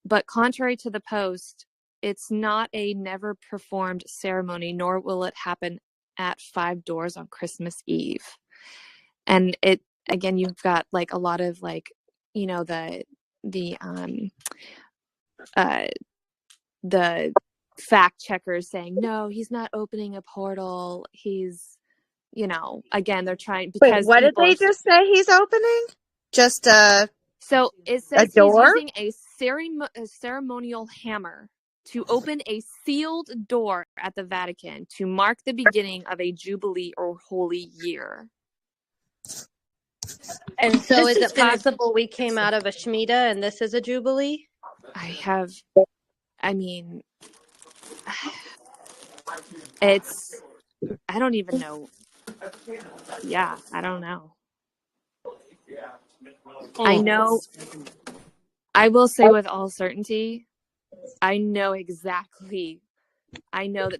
but contrary to the post, it's not a never performed ceremony, nor will it happen at 5 doors on Christmas Eve. And it, again, you've got like a lot of like, you know, the fact checkers saying, no, he's not opening a portal. He's, you know, again, they're trying, Wait, because what did people they are, just say he's opening? Just so it a says he's door? using a ceremonial hammer to open a sealed door at the Vatican to mark the beginning of a jubilee or holy year. And so This is is it gonna- possible we came out of a Shemitah and this is a Jubilee? I mean, it's, I don't even know. Yeah, I don't know. I know, I will say with all certainty, I know that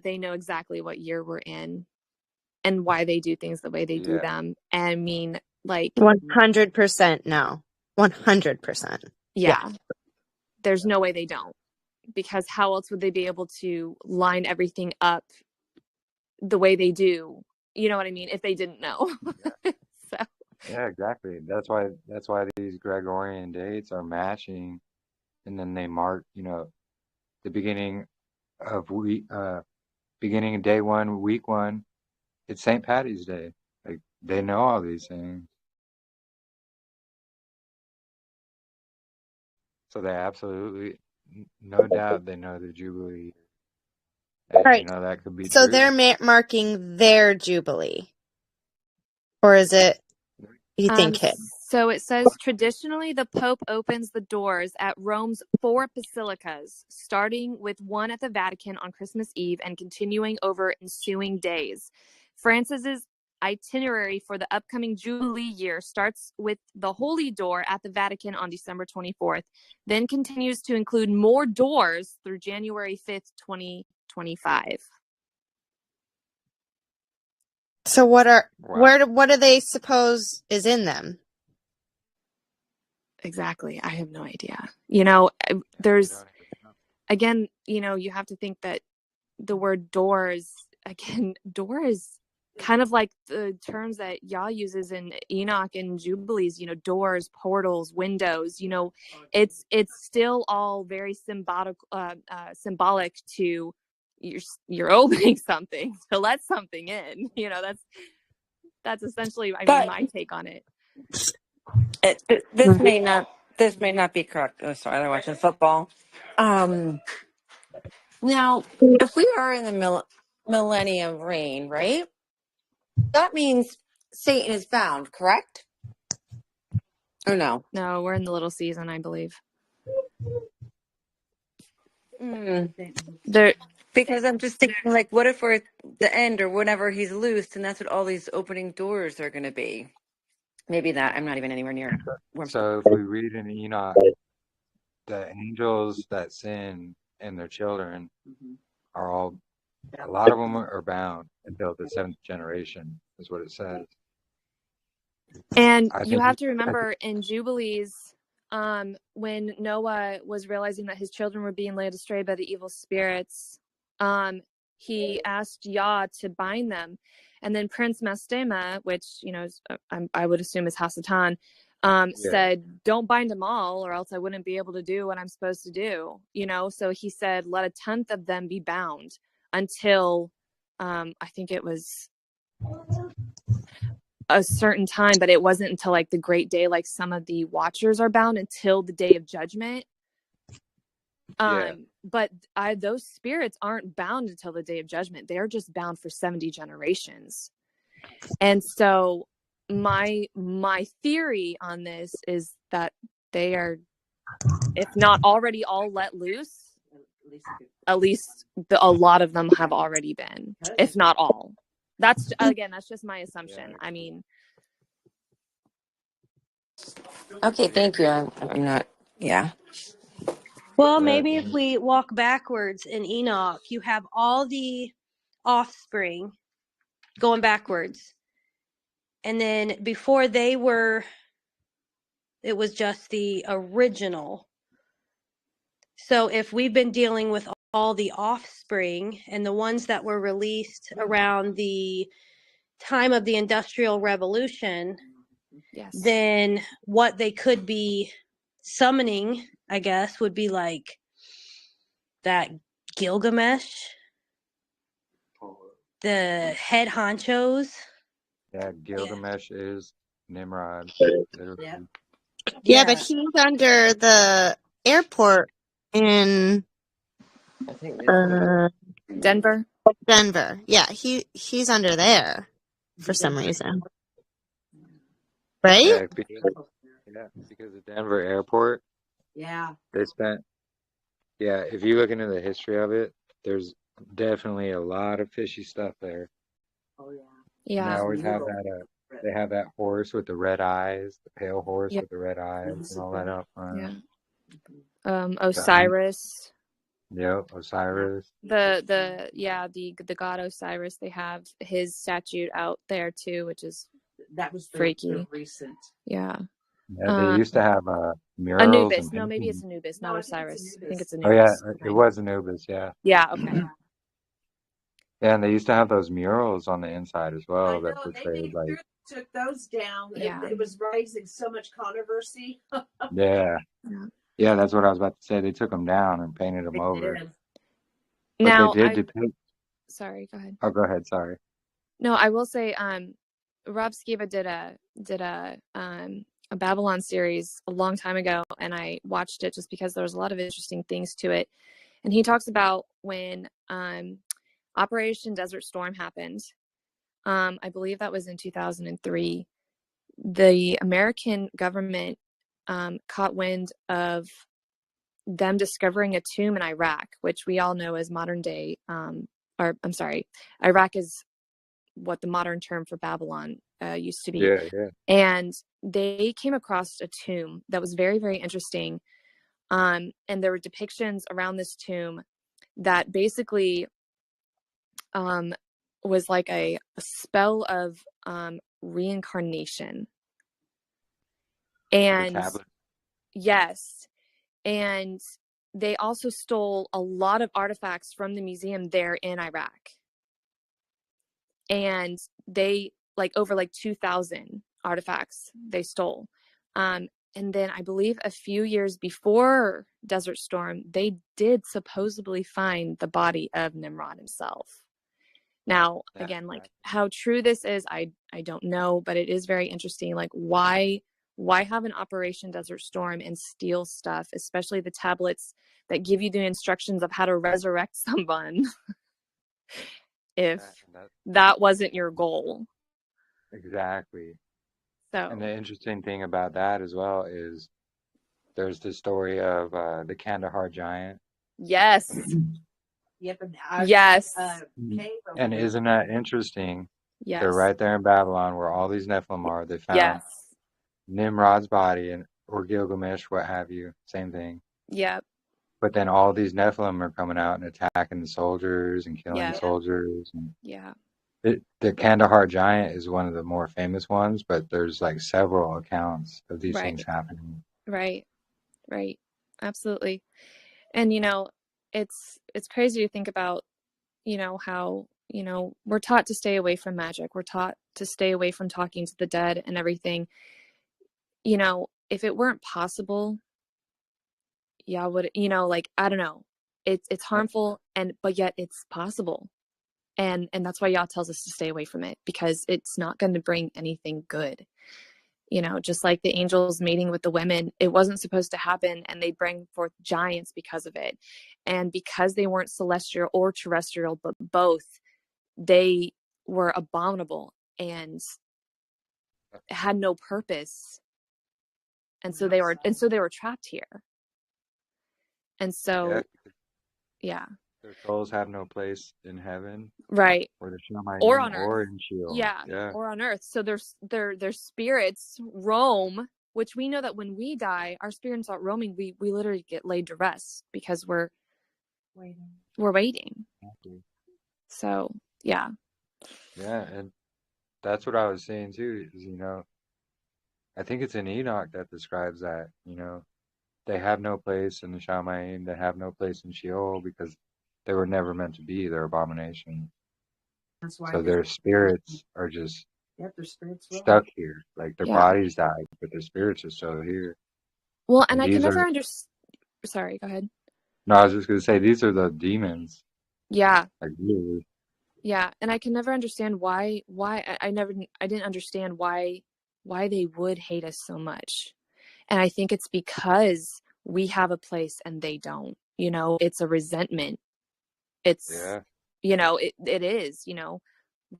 they know exactly what year we're in and why they do things the way they do them. And I mean, like, 100% no. 100%. yeah, there's no way they don't, because how else would they be able to line everything up the way they do? You know what I mean? If they didn't know. So Yeah, exactly. That's why these Gregorian dates are matching, and then they mark, you know, the beginning of beginning of day 1, week 1. It's St. Patty's Day. Like, they know all these things, so they absolutely, no doubt, they know the Jubilee, and Right. you know that could be So true. they're marking their Jubilee. Or is it, you think it? So it says traditionally the Pope opens the doors at Rome's 4 basilicas, starting with one at the Vatican on Christmas Eve and continuing over ensuing days. Francis's itinerary for the upcoming Jubilee year starts with the Holy Door at the Vatican on December 24th, then continues to include more doors through January 5th, 2025. So what Wow. what do they suppose is in them? Exactly. I have no idea. You know, there's, again, you know, you have to think that the word doors, again, door is kind of like the terms that Yah uses in Enoch and Jubilees, you know, doors, portals, windows, you know, it's still all very symbolic to you're opening something to let something in, you know, that's essentially, I mean, my take on it. This may not be correct. Oh, sorry, they're watching football. Now, if we are in the millennium reign, right? That means Satan is bound, correct? Or no? No, we're in the little season, I believe. There, Because I'm just thinking, like, what if we're at the end or whenever he's loosed, and that's what all these opening doors are going to be? Maybe that I'm not even anywhere near. So if we read in Enoch, the angels that sin and their children are all, a lot of them are bound until the 7th generation, is what it says. and I you think have to remember in Jubilees, when Noah was realizing that his children were being led astray by the evil spirits, he asked Yah to bind them. And then Prince Mastema, which, you know, I would assume is Hasatan, said, don't bind them all or else I wouldn't be able to do what I'm supposed to do. You know, so he said, let 1/10 of them be bound until, I think it was a certain time, but it wasn't until like the great day, like some of the watchers are bound until the day of judgment. But those spirits aren't bound until the day of judgment. They're just bound for 70 generations. And so my theory on this is that they are, if not already all let loose, at least a lot of them have already been, if not all. That's just my assumption. I mean, Okay, thank you. I'm not. Yeah. Well, maybe if we walk backwards in Enoch, you have all the offspring going backwards. And then before they were, it was just the original. So if we've been dealing with all the offspring and the ones that were released around the time of the Industrial Revolution, Yes. then what they could be summoning, I guess, would be like that Gilgamesh, the head honchos. Yeah, Gilgamesh is Nimrod, literally. Yeah. Yeah, but he's under the airport in uh, Denver. Denver. Yeah, he's under there for some reason, right? Yeah, because of Denver Airport, Yeah. they spent. Yeah, if you look into the history of it, there's definitely a lot of fishy stuff there. Oh yeah. And they Yeah. always have that. They have that horse with the red eyes, the pale horse Yeah. with the red eyes, and all that up front. Yeah. Osiris. Yep, Osiris. The god Osiris, they have his statue out there too, which is That was freaky. the recent. Yeah. Yeah, they used to have murals Anubis. and No, maybe it's paintings. Anubis, not Osiris. I think it's Oh yeah, Anubis. it was Anubis. Yeah. Yeah, okay. Yeah, and they used to have those murals on the inside as I well know, that portrayed they took those down. Yeah. It was raising so much controversy. Yeah. Yeah. Yeah, that's what I was about to say. They took them down and painted them They over. did. But Now, they did depict. sorry, go ahead. Oh, go ahead. Sorry. No, I will say, Rob Skiba did a Babylon series a long time ago, and I watched it just because there was a lot of interesting things to it. And he talks about when Operation Desert Storm happened. I believe that was in 2003. The American government caught wind of them discovering a tomb in Iraq, which we all know as modern day, Iraq is what the modern term for Babylon used to be. Yeah, yeah. And they came across a tomb that was very, very interesting. And there were depictions around this tomb that basically was like a spell of reincarnation. And yes, and they also stole a lot of artifacts from the museum there in Iraq. And they over 2,000 artifacts they stole. And then I believe a few years before Desert Storm, they did supposedly find the body of Nimrod himself. Now, again, how true this is, I don't know, but it is very interesting. Why have an Operation Desert Storm and steal stuff, especially the tablets that give you the instructions of how to resurrect someone, if that wasn't your goal? Exactly. So, and the interesting thing about that as well is there's the story of the Kandahar giant. Yes. Yep. Yes. And isn't that interesting? Yes. They're right there in Babylon where all these Nephilim are. They found Nimrod's body or Gilgamesh, what have you. Same thing. Yep. But then all these Nephilim are coming out and attacking the soldiers and killing soldiers. And the Kandahar giant is one of the more famous ones, but there's several accounts of these things happening. Right. Absolutely. And it's crazy to think about, how, we're taught to stay away from magic. We're taught to stay away from talking to the dead and everything. If it weren't possible, I don't know. It's harmful but yet it's possible. And that's why Yah tells us to stay away from it, because it's not going to bring anything good. Just like the angels mating with the women, it wasn't supposed to happen, and they bring forth giants because of it. And because they weren't celestial or terrestrial, but both, they were abominable and had no purpose. And so they were trapped here. And so, yeah. Their souls have no place in heaven, right? Or the Shamayim, or on earth, or in Sheol, or on earth. So their spirits roam, which we know that when we die, our spirits aren't roaming. We literally get laid to rest because we're waiting. So yeah, and that's what I was saying too. Is I think it's in Enoch that describes that. They have no place in the Shamayim. They have no place in Sheol because they were never meant to be. They're abominations. That's why So their spirits are just yep, their spirits will stuck here. Like their Yeah. bodies died, but their spirits are still here. Well, and I can these never are understand. Sorry, go ahead. no, I was just gonna say these are the demons. Yeah, Like really. yeah, and I can never understand why I didn't understand why they would hate us so much. And I think it's because we have a place and they don't. You know, it's a resentment. It's Yeah. you know, it is, you know.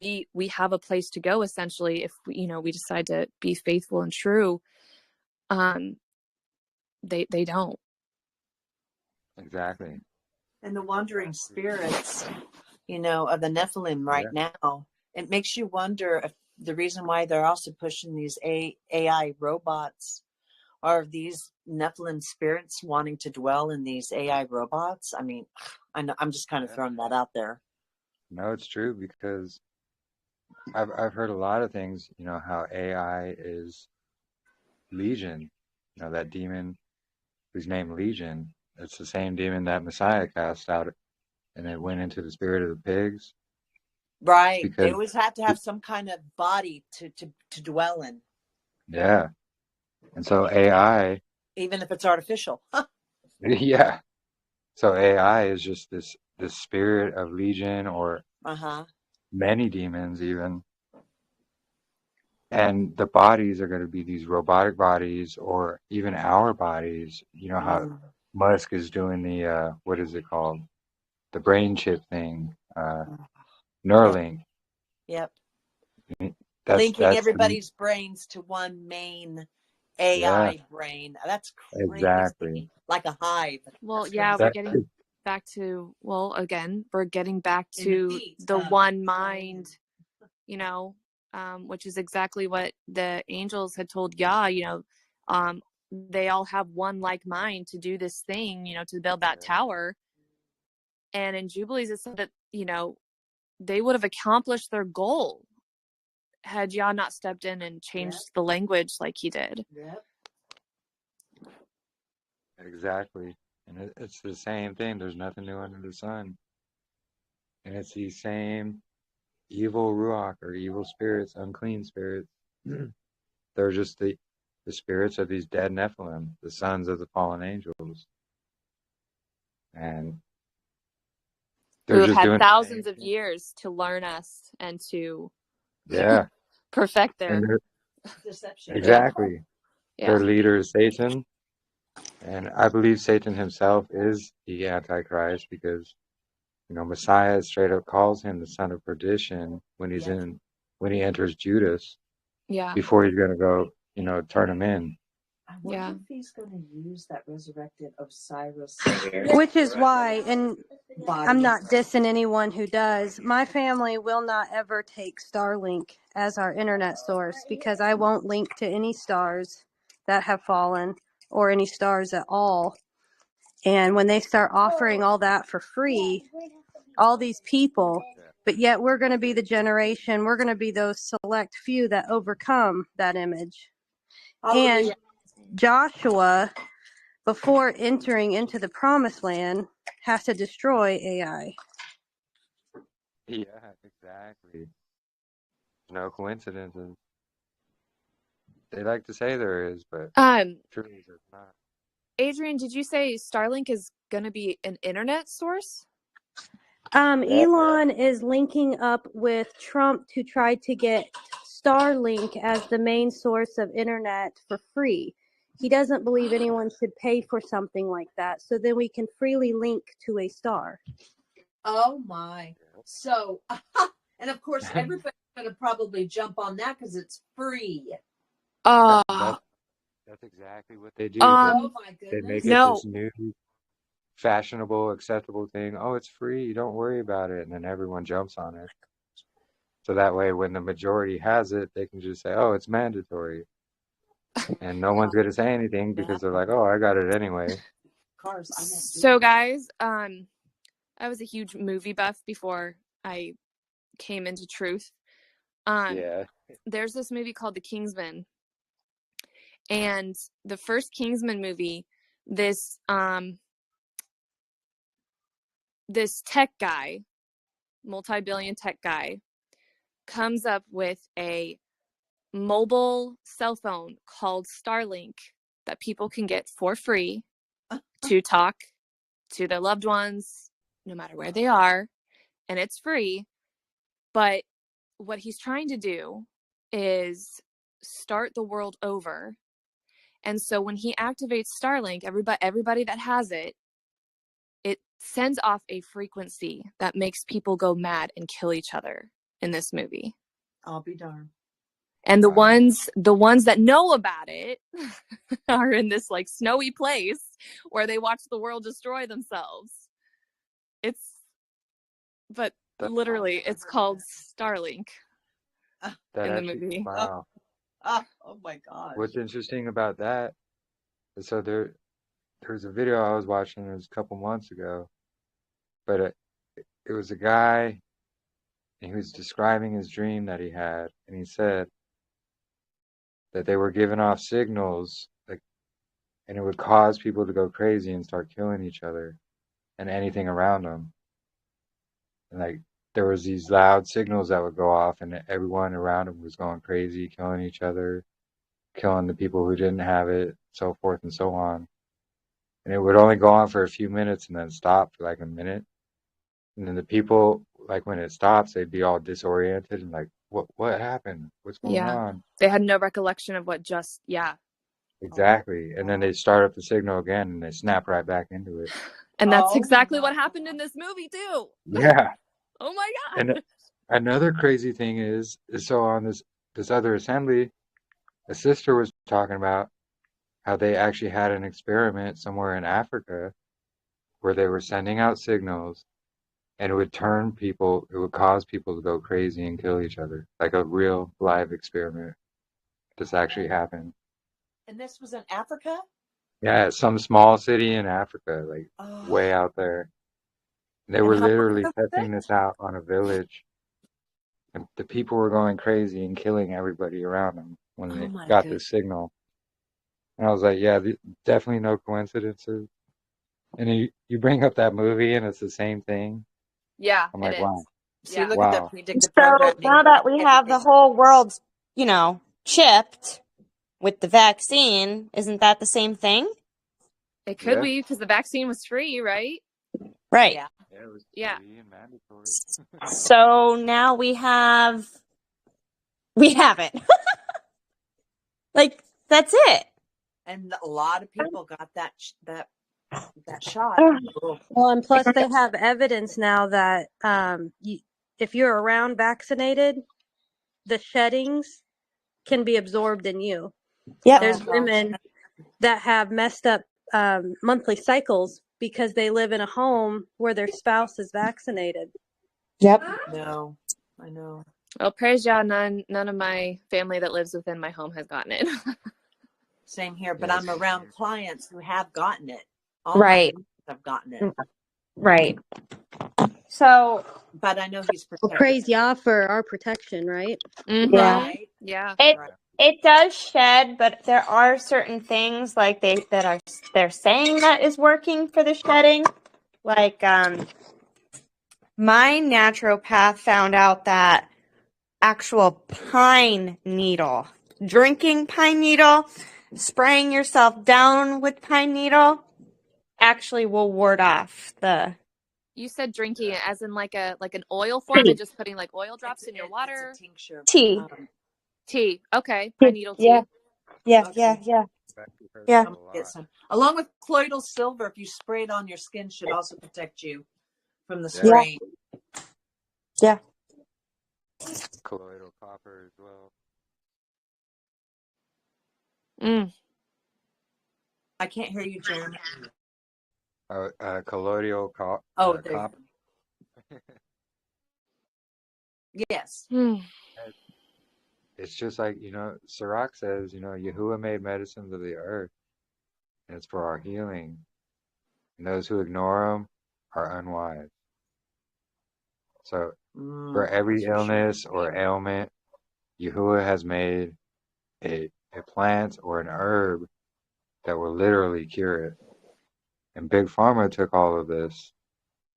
We have a place to go essentially if we, you know, we decide to be faithful and true. They don't. Exactly. and the wandering spirits, you know, of the Nephilim right now. It makes you wonder if the reason why they're also pushing these AI robots are these Nephilim spirits wanting to dwell in these AI robots. I mean, I'm just kind of throwing that out there. No, it's true because I've heard a lot of things, you know, how AI is Legion, you know, that demon whose name Legion. It's the same demon that Messiah cast out and it went into the spirit of the pigs. Right. Because They always have to have some kind of body to dwell in. yeah. And so AI, even if it's artificial. yeah. So AI is just this spirit of Legion or many demons even. And the bodies are going to be these robotic bodies or even our bodies. You know how Musk is doing the, what is it called? The brain chip thing, Neuralink. Yep. That's Linking everybody's brains to one main AI brain. That's crazy. Exactly. Like a hive. Well, yeah, we're getting back to, well, again, we're getting back to the one mind, you know, which is exactly what the angels had told Yah, you know, they all have one like mind to do this thing, you know, to build that tower. And in Jubilees, it said that, you know, they would have accomplished their goal had Yah not stepped in and changed the language like he did. Yep. Exactly. And it's the same thing. There's nothing new under the sun. And it's these same evil ruach or evil spirits, unclean spirits. They're just the spirits of these dead Nephilim, the sons of the fallen angels. And they're who just had doing thousands of years to learn us and to perfect their deception. Exactly. Yeah. Their leader is Satan. And I believe Satan himself is the Antichrist because, you know, Messiah straight up calls him the son of perdition when he's when he enters Judas. Yeah. Before he's going to go, you know, turn him in. I wonder if he's going to use that resurrected Osiris. Which is why, and I'm not dissing anyone who does, my family will not ever take Starlink as our internet source because I won't link to any stars that have fallen or any stars at all. And when they start offering all that for free, all these people, but yet we're going to be the generation, we're going to be those select few that overcome that image. And Joshua, before entering into the promised land, has to destroy AI. Yeah, exactly. No coincidences. They like to say there is, but truly there's not. Adrian, did you say Starlink is going to be an internet source? Elon is linking up with Trump to try to get Starlink as the main source of internet for free. He doesn't believe anyone should pay for something like that, so then we can freely link to a star. Oh my. So, and of course, everybody's going to probably jump on that because it's free. That's exactly what they do. Oh my goodness. They make it this new fashionable, acceptable thing. Oh, it's free. Don't worry about it. And then everyone jumps on it. So that way, when the majority has it, they can just say, oh, it's mandatory. And no one's going to say anything because they're like, oh, I got it anyway. So, guys, I was a huge movie buff before I came into truth. There's this movie called The Kingsman. And the first Kingsman movie, this this tech guy, multi-billion tech guy, comes up with a mobile cell phone called Starlink that people can get for free to talk to their loved ones no matter where they are, and it's free. But what he's trying to do is start the world over. And so when he activates Starlink, everybody that has it sends off a frequency that makes people go mad and kill each other in this movie. I'll be darned. And the ones that know about it are in this like snowy place where they watch the world destroy themselves. But literally it's called Starlink in the movie. Wow. Oh my gosh. What's interesting about that is so there's a video I was watching, it was a couple months ago, but it was a guy and he was describing his dream that he had, and he said that they were giving off signals like, and it would cause people to go crazy and start killing each other and anything around them. And like there was these loud signals that would go off, and everyone around him was going crazy, killing each other, killing the people who didn't have it, so forth and so on. And it would only go on for a few minutes and then stop for like a minute. And then the people, like when it stops, they'd be all disoriented and like, what happened? What's going on? They had no recollection of what Exactly. And then they start up the signal again and they snap right back into it. And that's exactly what happened in this movie too. Yeah. Oh my God. And another crazy thing is so on this other assembly, a sister was talking about how they actually had an experiment somewhere in Africa where they were sending out signals and it would cause people to go crazy and kill each other. Like a real live experiment. This actually happened. And this was in Africa? Yeah, some small city in Africa, like way out there. They were literally testing this out on a village. And the people were going crazy and killing everybody around them when they got this signal. And I was like, yeah, definitely no coincidences. And you bring up that movie and it's the same thing. Yeah, I'm like, wow. See, look at that predictive So programming. now that we have the whole world, chipped with the vaccine, isn't that the same thing? It could be because the vaccine was free, right? Right. Yeah. Yeah, it was free and mandatory. So now we have it. Like, that's it. And a lot of people got that shot. Well, and plus they have evidence now that if you're around vaccinated, the sheddings can be absorbed in you. Yep. There's women that have messed up monthly cycles because they live in a home where their spouse is vaccinated. Yep. No, I know. Well, praise Yah, none of my family that lives within my home has gotten it. Same here, but I'm around clients who have gotten it. All Right. my clients have gotten it. Right. So, but I know he's protected. Well, praise Yah for our protection, right? Mm-hmm. Yeah. Right? Yeah. It does shed, but there are certain things like they're saying that is working for the shedding. Like my naturopath found out that actual pine needle, drinking pine needle, spraying yourself down with pine needle actually will ward off the. You said drinking it as in like an oil form and just putting like oil drops in your water? It's a tincture. Tea. Tea. Okay. Pine needle tea. Yeah. Okay. Yeah. I'm gonna get some. Along with colloidal silver, if you spray it on your skin, should also protect you from the strain. Yeah. Colloidal copper as well. I can't hear you, Jeremy. Colloidal copper. There yes. It's just like, Sirach says, Yahuwah made medicines of the earth, and it's for our healing. And those who ignore them are unwise. So for every illness or ailment, Yahuwah has made a plant or an herb that will literally cure it. And Big Pharma took all of this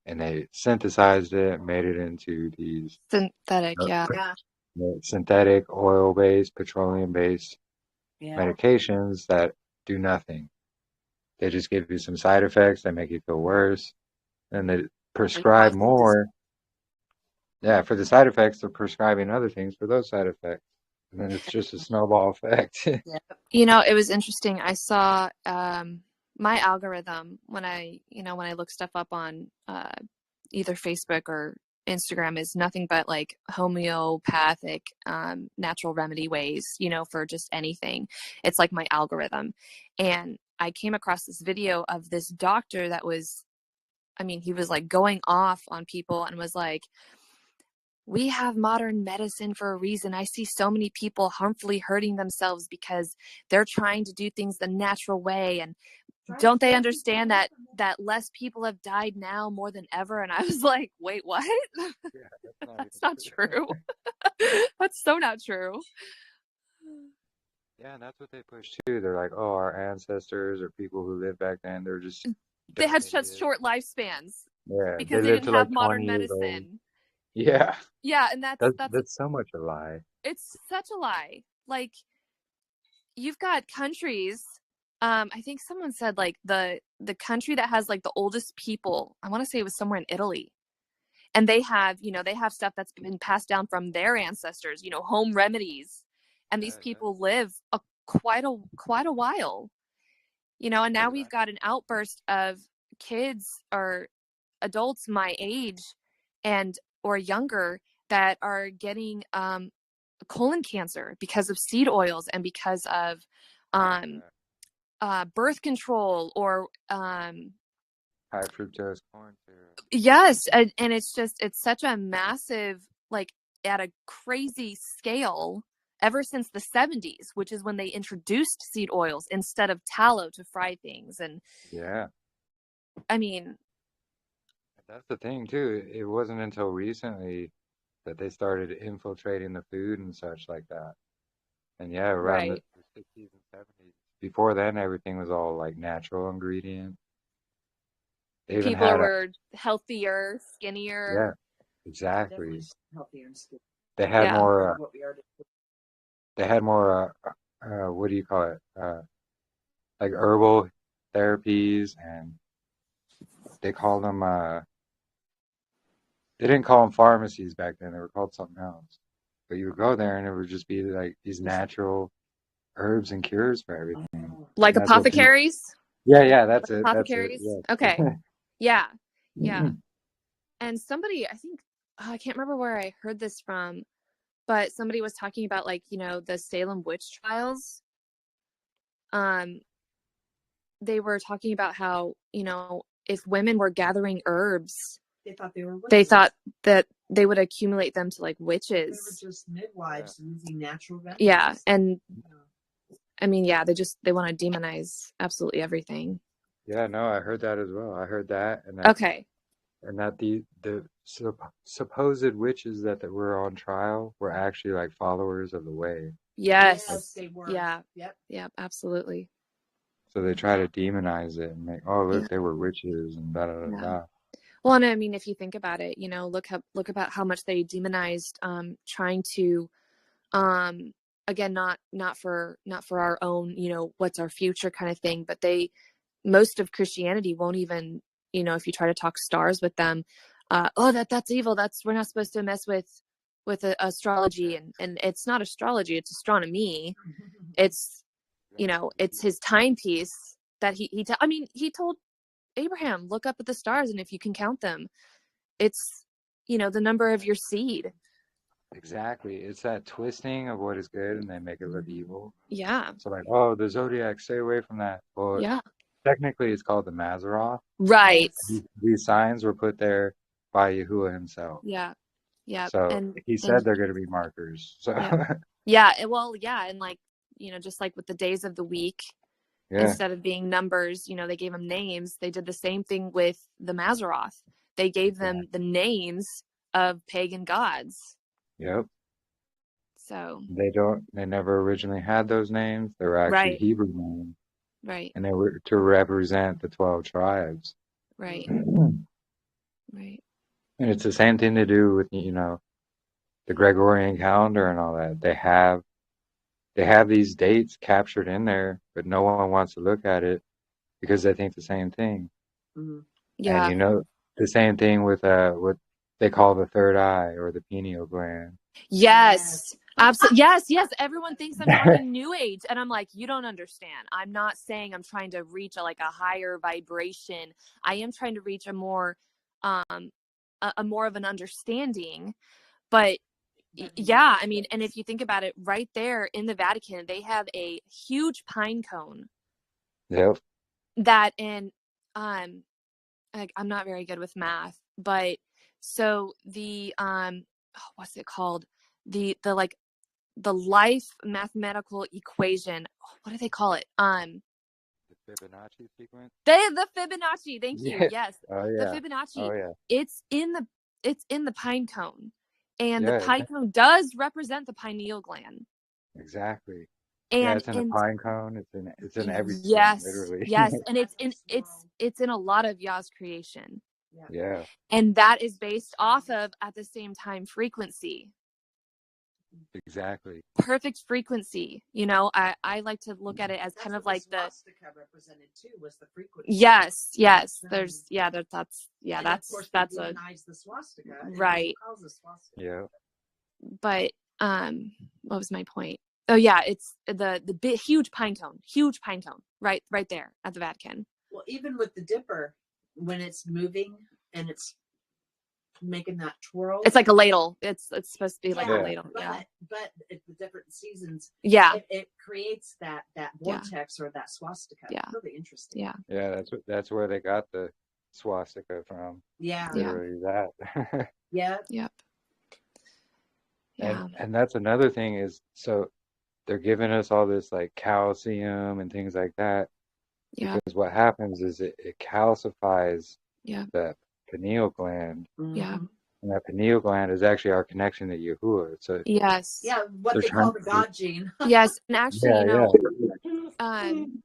and they synthesized it, made it into these Synthetic, yeah. synthetic oil-based, petroleum-based Yeah. medications that do nothing. They just give you some side effects that make you feel worse, and they prescribe more. Yeah, for the side effects, they're prescribing other things for those side effects. And then it's just a snowball effect. You know, it was interesting. I saw my algorithm when I look stuff up on either Facebook or Instagram is nothing but like homeopathic natural remedy ways, for just anything. It's like my algorithm. And I came across this video of this doctor that was, he was like going off on people and was like, we have modern medicine for a reason. I see so many people harmfully hurting themselves because they're trying to do things the natural way. And don't they understand that less people have died now more than ever? And I was like, wait, what? Yeah, that's not true. That's so not true. Yeah, and that's what they push too. They're like, oh, our ancestors or people who lived back then, they're just they had idiots. such short lifespans. Yeah, because they didn't have modern medicine. Yeah. Yeah, and that's so much a lie. It's such a lie. Like, you've got countries. I think someone said like the country that has like the oldest people. I want to say it was somewhere in Italy, and they have stuff that's been passed down from their ancestors. Home remedies, and these people live quite a while. And now we've got an outburst of kids or adults my age and or younger that are getting colon cancer because of seed oils and because of birth control or high fructose corn syrup. Yes, and it's such a massive, like, at a crazy scale ever since the 70s, which is when they introduced seed oils instead of tallow to fry things. And yeah, that's the thing too. It wasn't until recently that they started infiltrating the food and such like that. And yeah, around the 60s and 70s. Before then, everything was all like natural ingredients. People were healthier, skinnier. Yeah, exactly. Healthier and skinnier. They had more. They had more. What do you call it? Like herbal therapies, and they called them. They didn't call them pharmacies back then. They were called something else. But you would go there, and it would just be like these natural herbs and cures for everything. Like apothecaries? Yeah, that's it. Apothecaries? That's it, yeah. Okay. Yeah. And somebody, I think, I can't remember where I heard this from, but somebody was talking about, like, the Salem witch trials. They were talking about how, if women were gathering herbs, they thought that they would accumulate them to, like, witches. They were just midwives using natural remedies. Yeah, and they want to demonize absolutely everything. Yeah, no, I heard that as well. I heard that, and that the supposed witches that were on trial were actually like followers of the way. Yes, they were. Yeah. Yep, absolutely. So they try to demonize it and like, oh look, they were witches and da da da da. Well, and if you think about it, look about how much they demonized trying to again, not for our own, what's our future kind of thing, but most of Christianity won't even, if you try to talk stars with them, that's evil. We're not supposed to mess with astrology, and it's not astrology, it's astronomy. It's, it's his timepiece that he told Abraham, look up at the stars, and if you can count them, it's, the number of your seed. Exactly. It's that twisting of what is good and they make it look evil. Yeah. So like, oh, the zodiac, stay away from that. Well, yeah. Technically it's called the Mazzaroth. Right. These signs were put there by Yahuwah himself. Yeah. Yeah. So he said they're going to be markers. So yeah. Well, yeah. And like, just like with the days of the week, instead of being numbers, they gave them names. They did the same thing with the Mazzaroth. They gave them the names of pagan gods. Yep. So they never originally had those names. They were actually Hebrew names. Right. And they were to represent the 12 tribes. Right. Right. And it's the same thing to do with, the Gregorian calendar and all that. They have these dates captured in there, but no one wants to look at it because they think the same thing. Mm-hmm. Yeah. And the same thing with what they call the third eye or the pineal gland. Yes. Absolutely. Yes. Everyone thinks I'm talking new age. And I'm like, you don't understand. I'm not saying I'm trying to reach a higher vibration. I am trying to reach a more more of an understanding. But yeah, I mean, and if you think about it, right there in the Vatican, they have a huge pine cone. Yep. That, and I'm not very good with math, but so the what's it called? The life mathematical equation. What do they call it? The Fibonacci sequence. The Fibonacci. Thank you. Yeah. Yes, Oh the yeah. Fibonacci. Oh yeah. It's in the pine cone, and the Yeah. pine cone does represent the pineal gland. Exactly. Yeah, And it's in a pine cone. It's in everything, yes, literally. and it's in a lot of Yah's creation. Yeah. And that is based off of, at the same time, frequency. Exactly. Perfect frequency. I like to look at it as kind of like the swastika represented too, was the frequency. Yes. There's that's of course that's we a demonize the swastika. right. Calls the swastika. Yeah. But what was my point? Oh yeah, it's the big huge pine cone, right there at the Vatican. Well, even with the dipper, when it's moving and it's making that twirl, it's like a ladle. It's supposed to be like a ladle. But at the different seasons, it creates that vortex or that swastika. Yeah, really interesting. Yeah, that's where they got the swastika from. Literally that. Yep. And that's another thing is, so they're giving us all this like calcium and things like that. Because what happens is it calcifies the pineal gland. Yeah. And that pineal gland is actually our connection to Yahuwah. So what they call the God gene. Yes, and actually,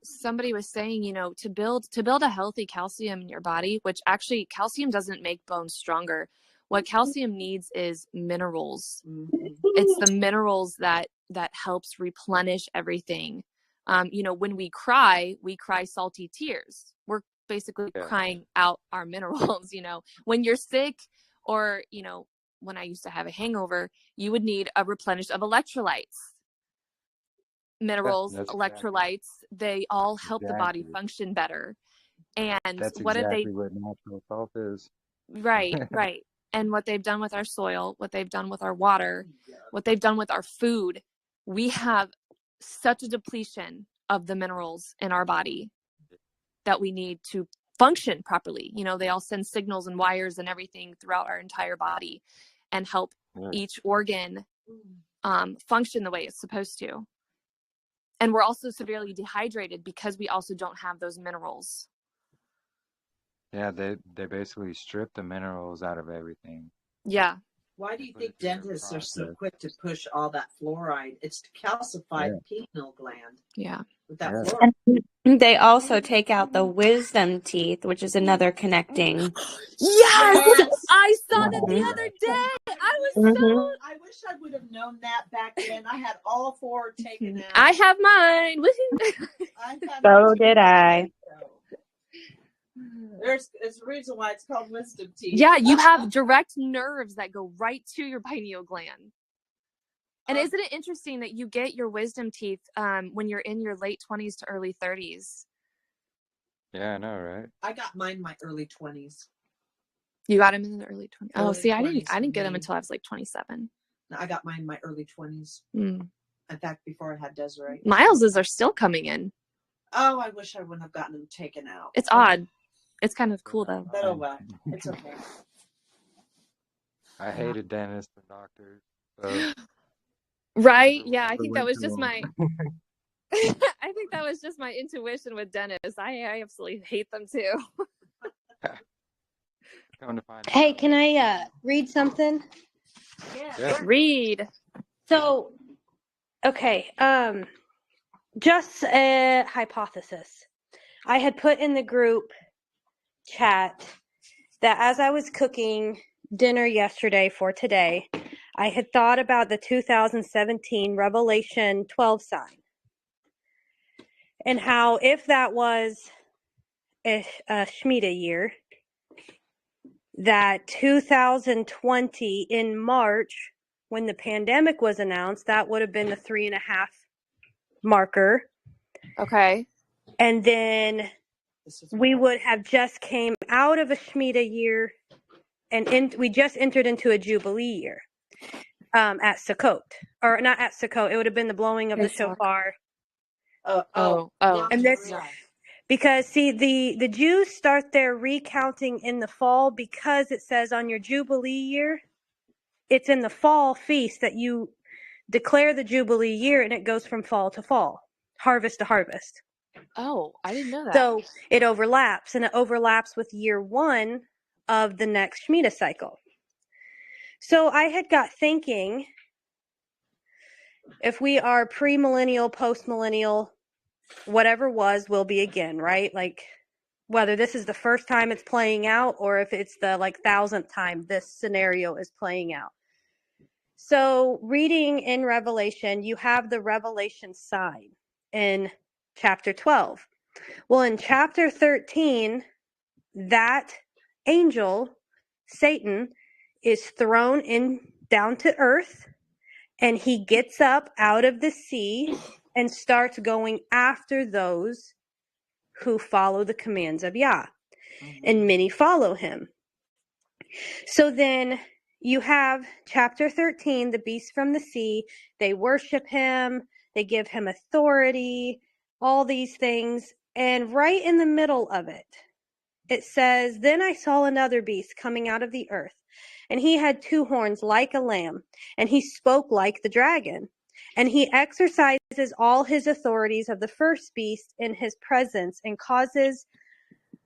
somebody was saying, to build a healthy calcium in your body, which actually calcium doesn't make bones stronger. What calcium needs is minerals. It's the minerals that helps replenish everything. When we cry salty tears. We're basically crying out our minerals. When you're sick, or when I used to have a hangover, you would need a replenish of electrolytes. Minerals, electrolytes, they all help the body function better. And that's what natural salt is. Right. And what they've done with our soil, what they've done with our water, what they've done with our food, we have such a depletion of the minerals in our body that we need to function properly. They all send signals and wires and everything throughout our entire body and help each organ function the way it's supposed to. And we're also severely dehydrated because we also don't have those minerals. Yeah, they basically strip the minerals out of everything. Yeah. Why do you think dentists are so quick to push all that fluoride? It's to calcify the pineal gland. Yeah. With that fluoride. And they also take out the wisdom teeth, which is another connecting. Yes! I saw that the other day. I wish I would have known that back then. I had all four taken out. I have mine. Woohoo! So did I. There's a reason why it's called wisdom teeth. Yeah, you have direct nerves that go right to your pineal gland. And isn't it interesting that you get your wisdom teeth when you're in your late 20s to early 30s? Yeah, I know, right? I got mine in my early 20s. You got them in the early 20s. Oh, see, I didn't get them me. until I was like 27. No, I got mine in my early 20s. In fact, before I had Desiree. Miles's are still coming in. Oh, I wish I wouldn't have gotten them taken out. It's odd. It's kind of cool though. But oh well, it's okay. I hated dentists and doctors. So right? Yeah, I think that was just my I think that was just my intuition with dentists. I absolutely hate them too. Hey, can I read something? Yeah. Read. So, okay, just a hypothesis. I had put in the group chat that as I was cooking dinner yesterday for today, I had thought about the 2017 Revelation 12 sign and how if that was a Shemitah year, that 2020 in March, when the pandemic was announced, that would have been the 3.5 marker. Okay. And then we would have just came out of a Shemitah year and we just entered into a Jubilee year at Sukkot. Or not at Sukkot, it would have been the blowing of the shofar. And this, because see, the Jews start their recounting in the fall because it says on your Jubilee year, it's in the fall feast that you declare the Jubilee year, and it goes from fall to fall, harvest to harvest. Oh, I didn't know that. So it overlaps, and it overlaps with year 1 of the next Shemitah cycle. So I had got thinking, if we are premillennial, postmillennial, whatever was will be again, right? Like whether this is the first time it's playing out or if it's the 1,000th time this scenario is playing out. So reading in Revelation, you have the Revelation sign in chapter 12. Well, in chapter 13, that angel, Satan, is thrown in down to earth, and he gets up out of the sea and starts going after those who follow the commands of Yah. And many follow him. So then you have chapter 13, the beast from the sea. They worship him. They give him authority, all these things. And right in the middle of it, it says, "Then I saw another beast coming out of the earth, and he had 2 horns like a lamb, and he spoke like the dragon. And he exercises all his authorities of the first beast in his presence, and causes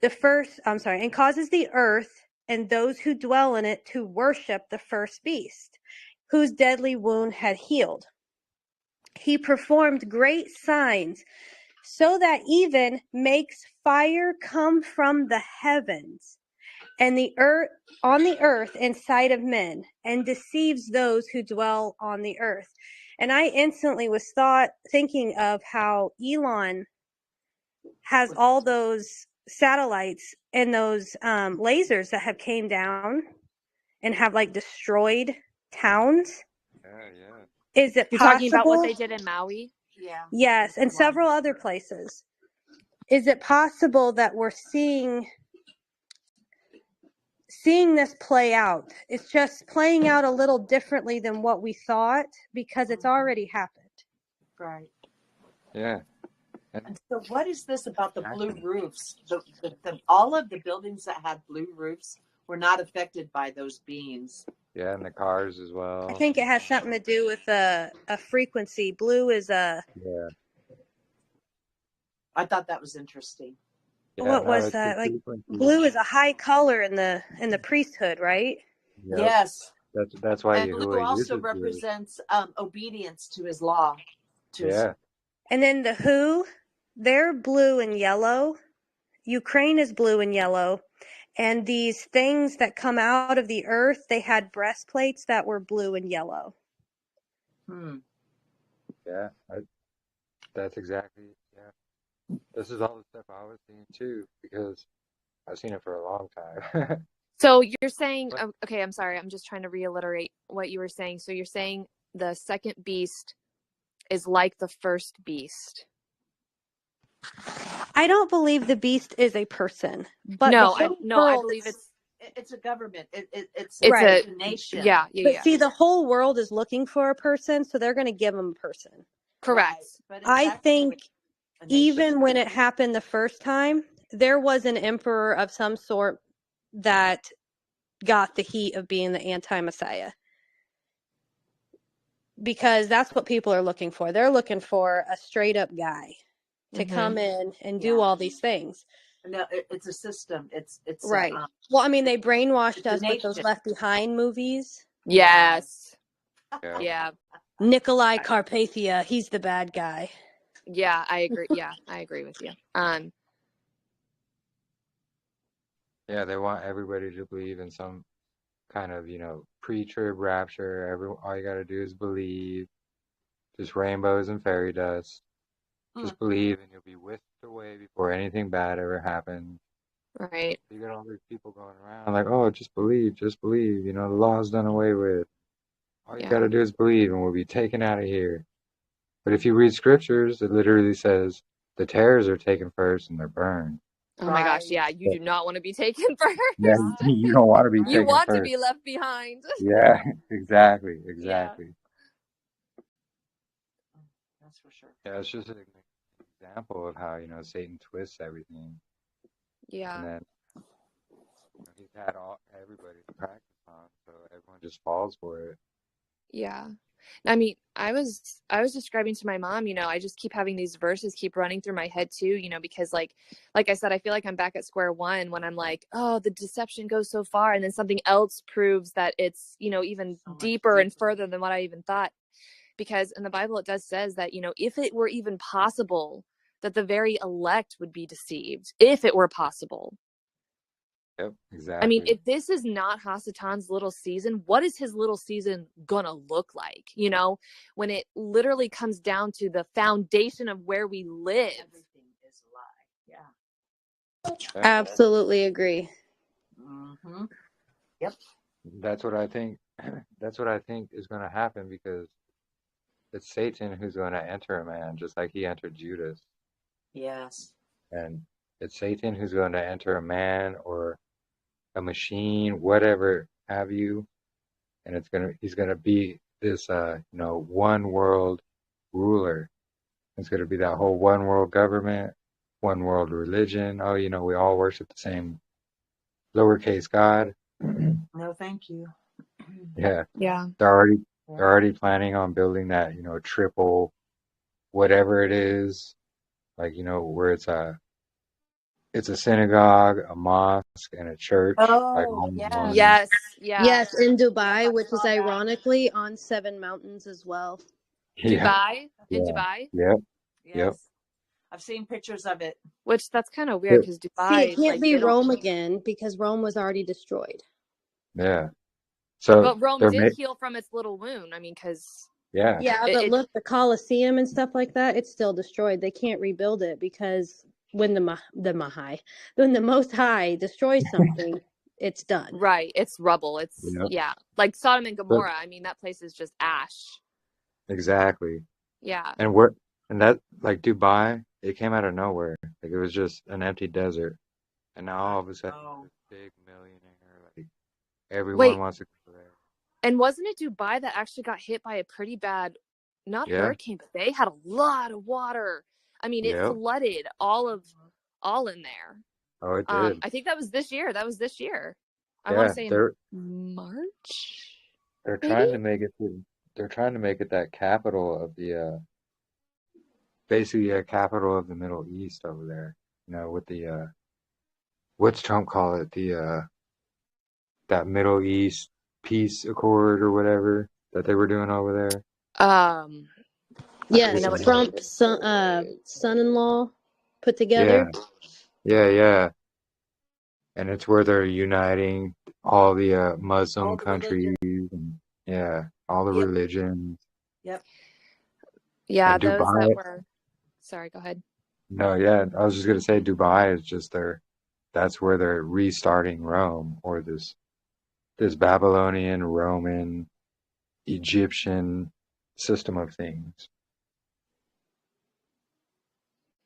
the earth and those who dwell in it to worship the first beast, whose deadly wound had healed. He performed great signs, so that even makes fire come from the heavens and the earth on the earth in sight of men, and deceives those who dwell on the earth." And I instantly was thinking of how Elon has all those satellites and those lasers that have came down and have destroyed towns. Yeah. Is it You're possible? talking about what they did in Maui? Yeah. Yes, and several other places. Is it possible that we're seeing this play out? It's just playing out a little differently than what we thought because it's already happened. Right. Yeah. And so what is this about the blue roofs? All of the buildings that had blue roofs were not affected by those beams. Yeah, and the cars as well. I think it has something to do with a frequency. Blue is a... Yeah. I thought that was interesting. Yeah, what was that? Blue is a high color in the priesthood, right? Yep. Yes. That's why And blue YAHUAH also uses represents obedience to his law. Yeah. And then the WHO, they're blue and yellow. Ukraine is blue and yellow. And these things that come out of the earth, they had breastplates that were blue and yellow. Yeah. That's exactly, yeah. This is all the stuff I was seeing too, because I've seen it for a long time. So you're saying, okay, I'm sorry. I'm just trying to reiterate what you were saying. So you're saying the second beast is like the first beast. I don't believe the beast is a person, but No, I believe it's a government. It's right. a nation. Yeah. But see, the whole world is looking for a person, so they're going to give them a person. Correct. Right. But I think even when it happened the first time, there was an emperor of some sort that got the heat of being the anti-Messiah. Because that's what people are looking for. They're looking for a straight up guy to come in and do all these things. No, it's a system. It's right. Well, I mean, they brainwashed us with those Left Behind movies. Yes. Yeah. Yeah. Nikolai Carpathia, he's the bad guy. Yeah, I agree. Yeah, I agree with you. Yeah, they want everybody to believe in some kind of, pre-trib rapture. All you got to do is believe. Just rainbows and fairy dust. Mm. Just believe and you'll be whisked away before anything bad ever happens. Right. You got all these people going around like, oh, just believe, just believe. The law's done away with. All you got Yeah. to do is believe and we'll be taken out of here. But if you read scriptures, it literally says the tares are taken first and they're burned. Oh my gosh, yeah, Right. you do not want to be taken first. Yeah, you don't want to be You taken want to first. be left behind. Yeah, exactly, Yeah. exactly. That's for sure. Yeah, it's just an example of how, Satan twists everything. Yeah. And then he's had everybody to practice on, so everyone just falls for it. Yeah. I mean, I was describing to my mom, I just keep having these verses keep running through my head too, because like I said, I feel like I'm back at square one when I'm like, oh, the deception goes so far, and then something else proves that it's, even So much deeper and deeper. further than what I even thought. Because in the Bible it does says that, if it were even possible that the very elect would be deceived, if it were possible. Yep, I mean, exactly. if this is not Hasatan's little season, what is his little season gonna look like? When it literally comes down to the foundation of where we live. Everything is a lie. Yeah. Yep. Absolutely agree. Mm-hmm. Yep. That's what I think. That's what I think is going to happen because it's Satan who's going to enter a man, just like he entered Judas. Yes. And it's Satan who's going to enter a man or a machine, whatever have you, and he's gonna be this one world ruler. It's gonna be that whole one world government, one world religion. Oh, we all worship the same lowercase God. No, thank you. Yeah, Yeah. they're Yeah. already planning on building that, triple whatever it is, like where it's a synagogue, a mosque, and a church, like Oh, all in yes. one. Yes. Yeah. Yes, in Yep, Dubai, I which is saw that. ironically on 7 mountains as well. Yeah, Dubai. In yeah, Dubai. yep, yep. Yes. I've seen pictures of it. Which that's kind of weird because See, it Dubai, can't like be they don't. Rome again because Rome was already destroyed. Yeah. So But Rome they're did heal from its little wound. I mean, because yeah, Yeah, but look, the Colosseum and stuff like that, it's still destroyed. They can't rebuild it because when when the Most High destroys something, it's done. right, it's rubble. It's yep. like Sodom and But Gomorrah. I mean, that place is just ash. exactly. Yeah. And that like Dubai, it came out of nowhere. Like it was just an empty desert. And now all of a sudden Oh. this big millionaire, like everyone Wait, wants to go there. and wasn't it Dubai that actually got hit by a pretty bad, not Yeah. hurricane, but they had a lot of water. I mean, it Yep. flooded all in there. Oh, it did. I think that was this year. I Yeah, want to say in they're March, they're maybe. trying to make it they're trying to make it that capital of the basically a capital of the Middle East over there. With the what's Trump call it? The that Middle East peace accord or whatever that they were doing over there. I Yes, know what. Trump's son-in-law put Yeah, together. yeah. And it's where they're uniting all the Muslim All the religion. countries and yeah, all the Yep. religions. Yep. Yeah, And those that Dubai, were. Sorry, go ahead. no, yeah, I was just gonna say Dubai is just that's where they're restarting Rome or this Babylonian, Roman, Egyptian system of things.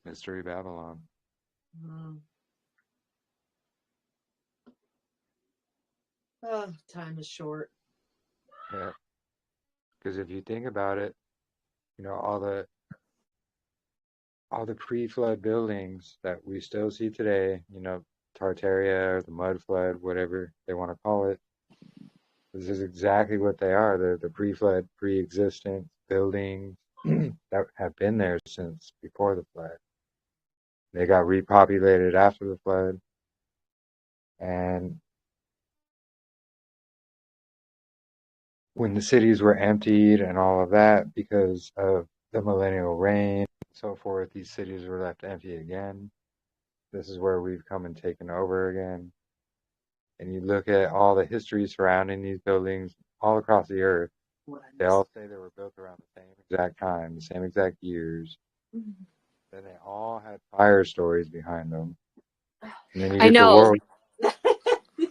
Mystery Babylon. Mm. Oh, time is short. Yeah. Because if you think about it, all the pre-flood buildings that we still see today, Tartaria or the mud flood, whatever they want to call it, this is exactly what they are. They're the pre-flood, pre-existent buildings that have been there since before the flood. They got repopulated after the flood, and when the cities were emptied and all of that because of the millennial reign and so forth, these cities were left empty again. This is where we've come and taken over again. and you look at all the history surrounding these buildings all across the earth, they all say they were built around the same exact time, the same exact years. Then they all had fire stories behind them. And then you I get the know. world.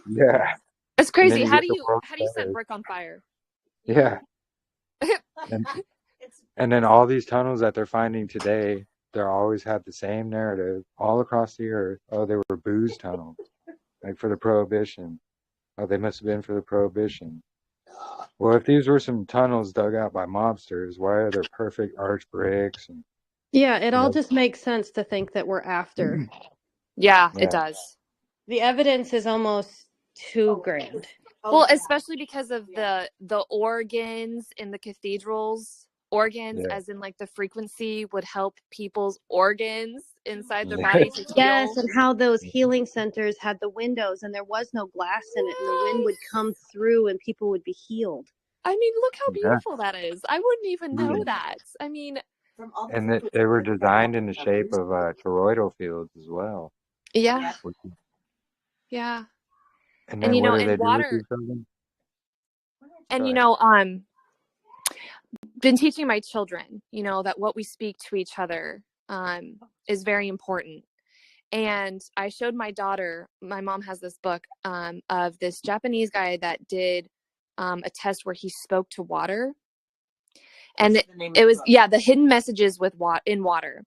Yeah. It's And then crazy. you How get do the you world set fires. brick on fire? Yeah. And then all these tunnels that they're finding today, they're always had the same narrative all across the earth. Oh, they were booze tunnels, like for the Prohibition. Oh, they must have been for the Prohibition. Well, if these were some tunnels dug out by mobsters, why are there perfect arch bricks? And Yeah, it you all know, just makes sense to think that we're after. Yeah, yeah, it does. The evidence is almost too grand. Well, especially because of the organs in the cathedrals. Organs, yeah, as in like the frequency, would help people's organs inside their yeah, body to Yes, heal. and how those healing centers had the windows and there was no glass in it, and the wind would come through and people would be healed. I mean, look how yeah. beautiful that is. I wouldn't even know Mhm. that. I mean, And that they were designed in the shape of toroidal fields as well. yeah, Which, yeah. and And then what do and they do with water, these buildings? and Go ahead. been teaching my children, that what we speak to each other is very important. And I showed my daughter, my mom has this book of this Japanese guy that did a test where he spoke to water. And it was, the hidden messages in water.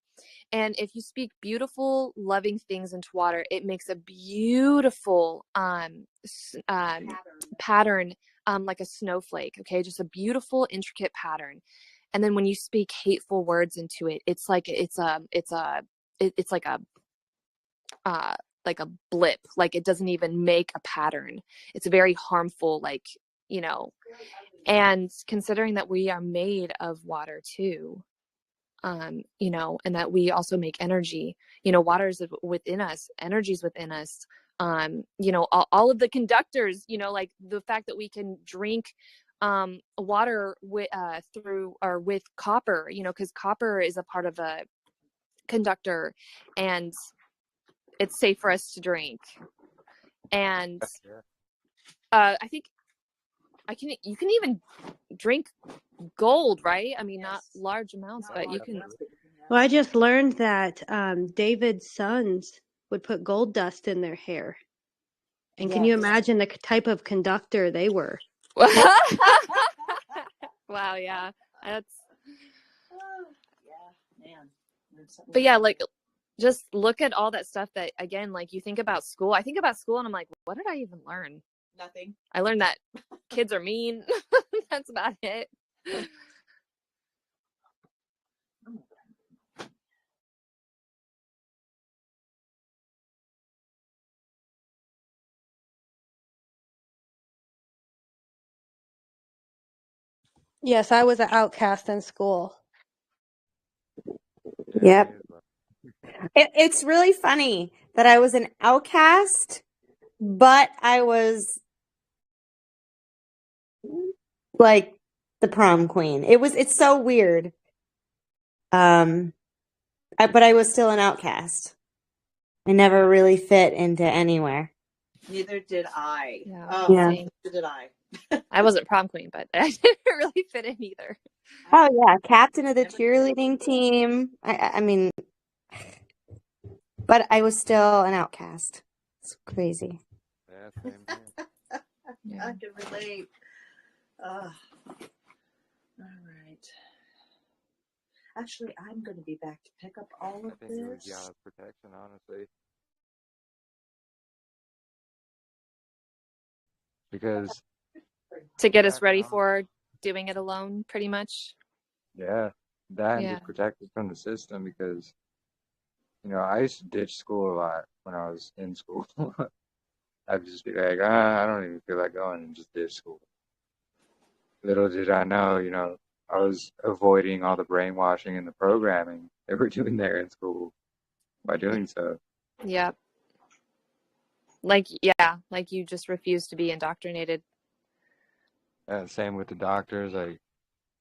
And if you speak beautiful, loving things into water, it makes a beautiful pattern, like a snowflake. Okay, just a beautiful, intricate pattern. And then when you speak hateful words into it, it's like it's like a blip. Like it doesn't even make a pattern. It's very harmful. You know. And considering that we are made of water too, and that we also make energy, water is within us, energy is within us. All of the conductors, like the fact that we can drink water through or with copper, because copper is a part of a conductor and it's safe for us to drink. And I think you can even drink gold, right? I mean, not large amounts, but you can. Well, I just learned that David's sons would put gold dust in their hair. And can you imagine the type of conductor they were? Wow, yeah. That's. Man. But yeah, like just look at all that stuff that, again, like you think about school. I think about school and I'm like, what did I even learn? Nothing. I learned that kids are mean. That's about it. Yes, I was an outcast in school. Yep. It's really funny that I was an outcast, but I was like the prom queen. It's so weird. But I was still an outcast. I never really fit into anywhere. Neither did I. Yeah. Oh, Yeah. neither did I. I wasn't prom queen, but I didn't really fit in either. Oh yeah, captain of the cheerleading team. I mean, but I was still an outcast. It's crazy. Yeah, same here. Yeah. I can relate. All right. Actually, I'm going to be back to pick up all of I think it was this. Yah's protection, honestly. Because To get us back when ready I was, for doing it alone, pretty much. yeah, that and Yeah. just protect us from the system because, I used to ditch school a lot when I was in school. I'd just be like, I don't even feel like going and just ditch school. Little did I know, I was avoiding all the brainwashing and the programming they were doing there in school by doing so. Yep. Like you just refuse to be indoctrinated. Same with the doctors.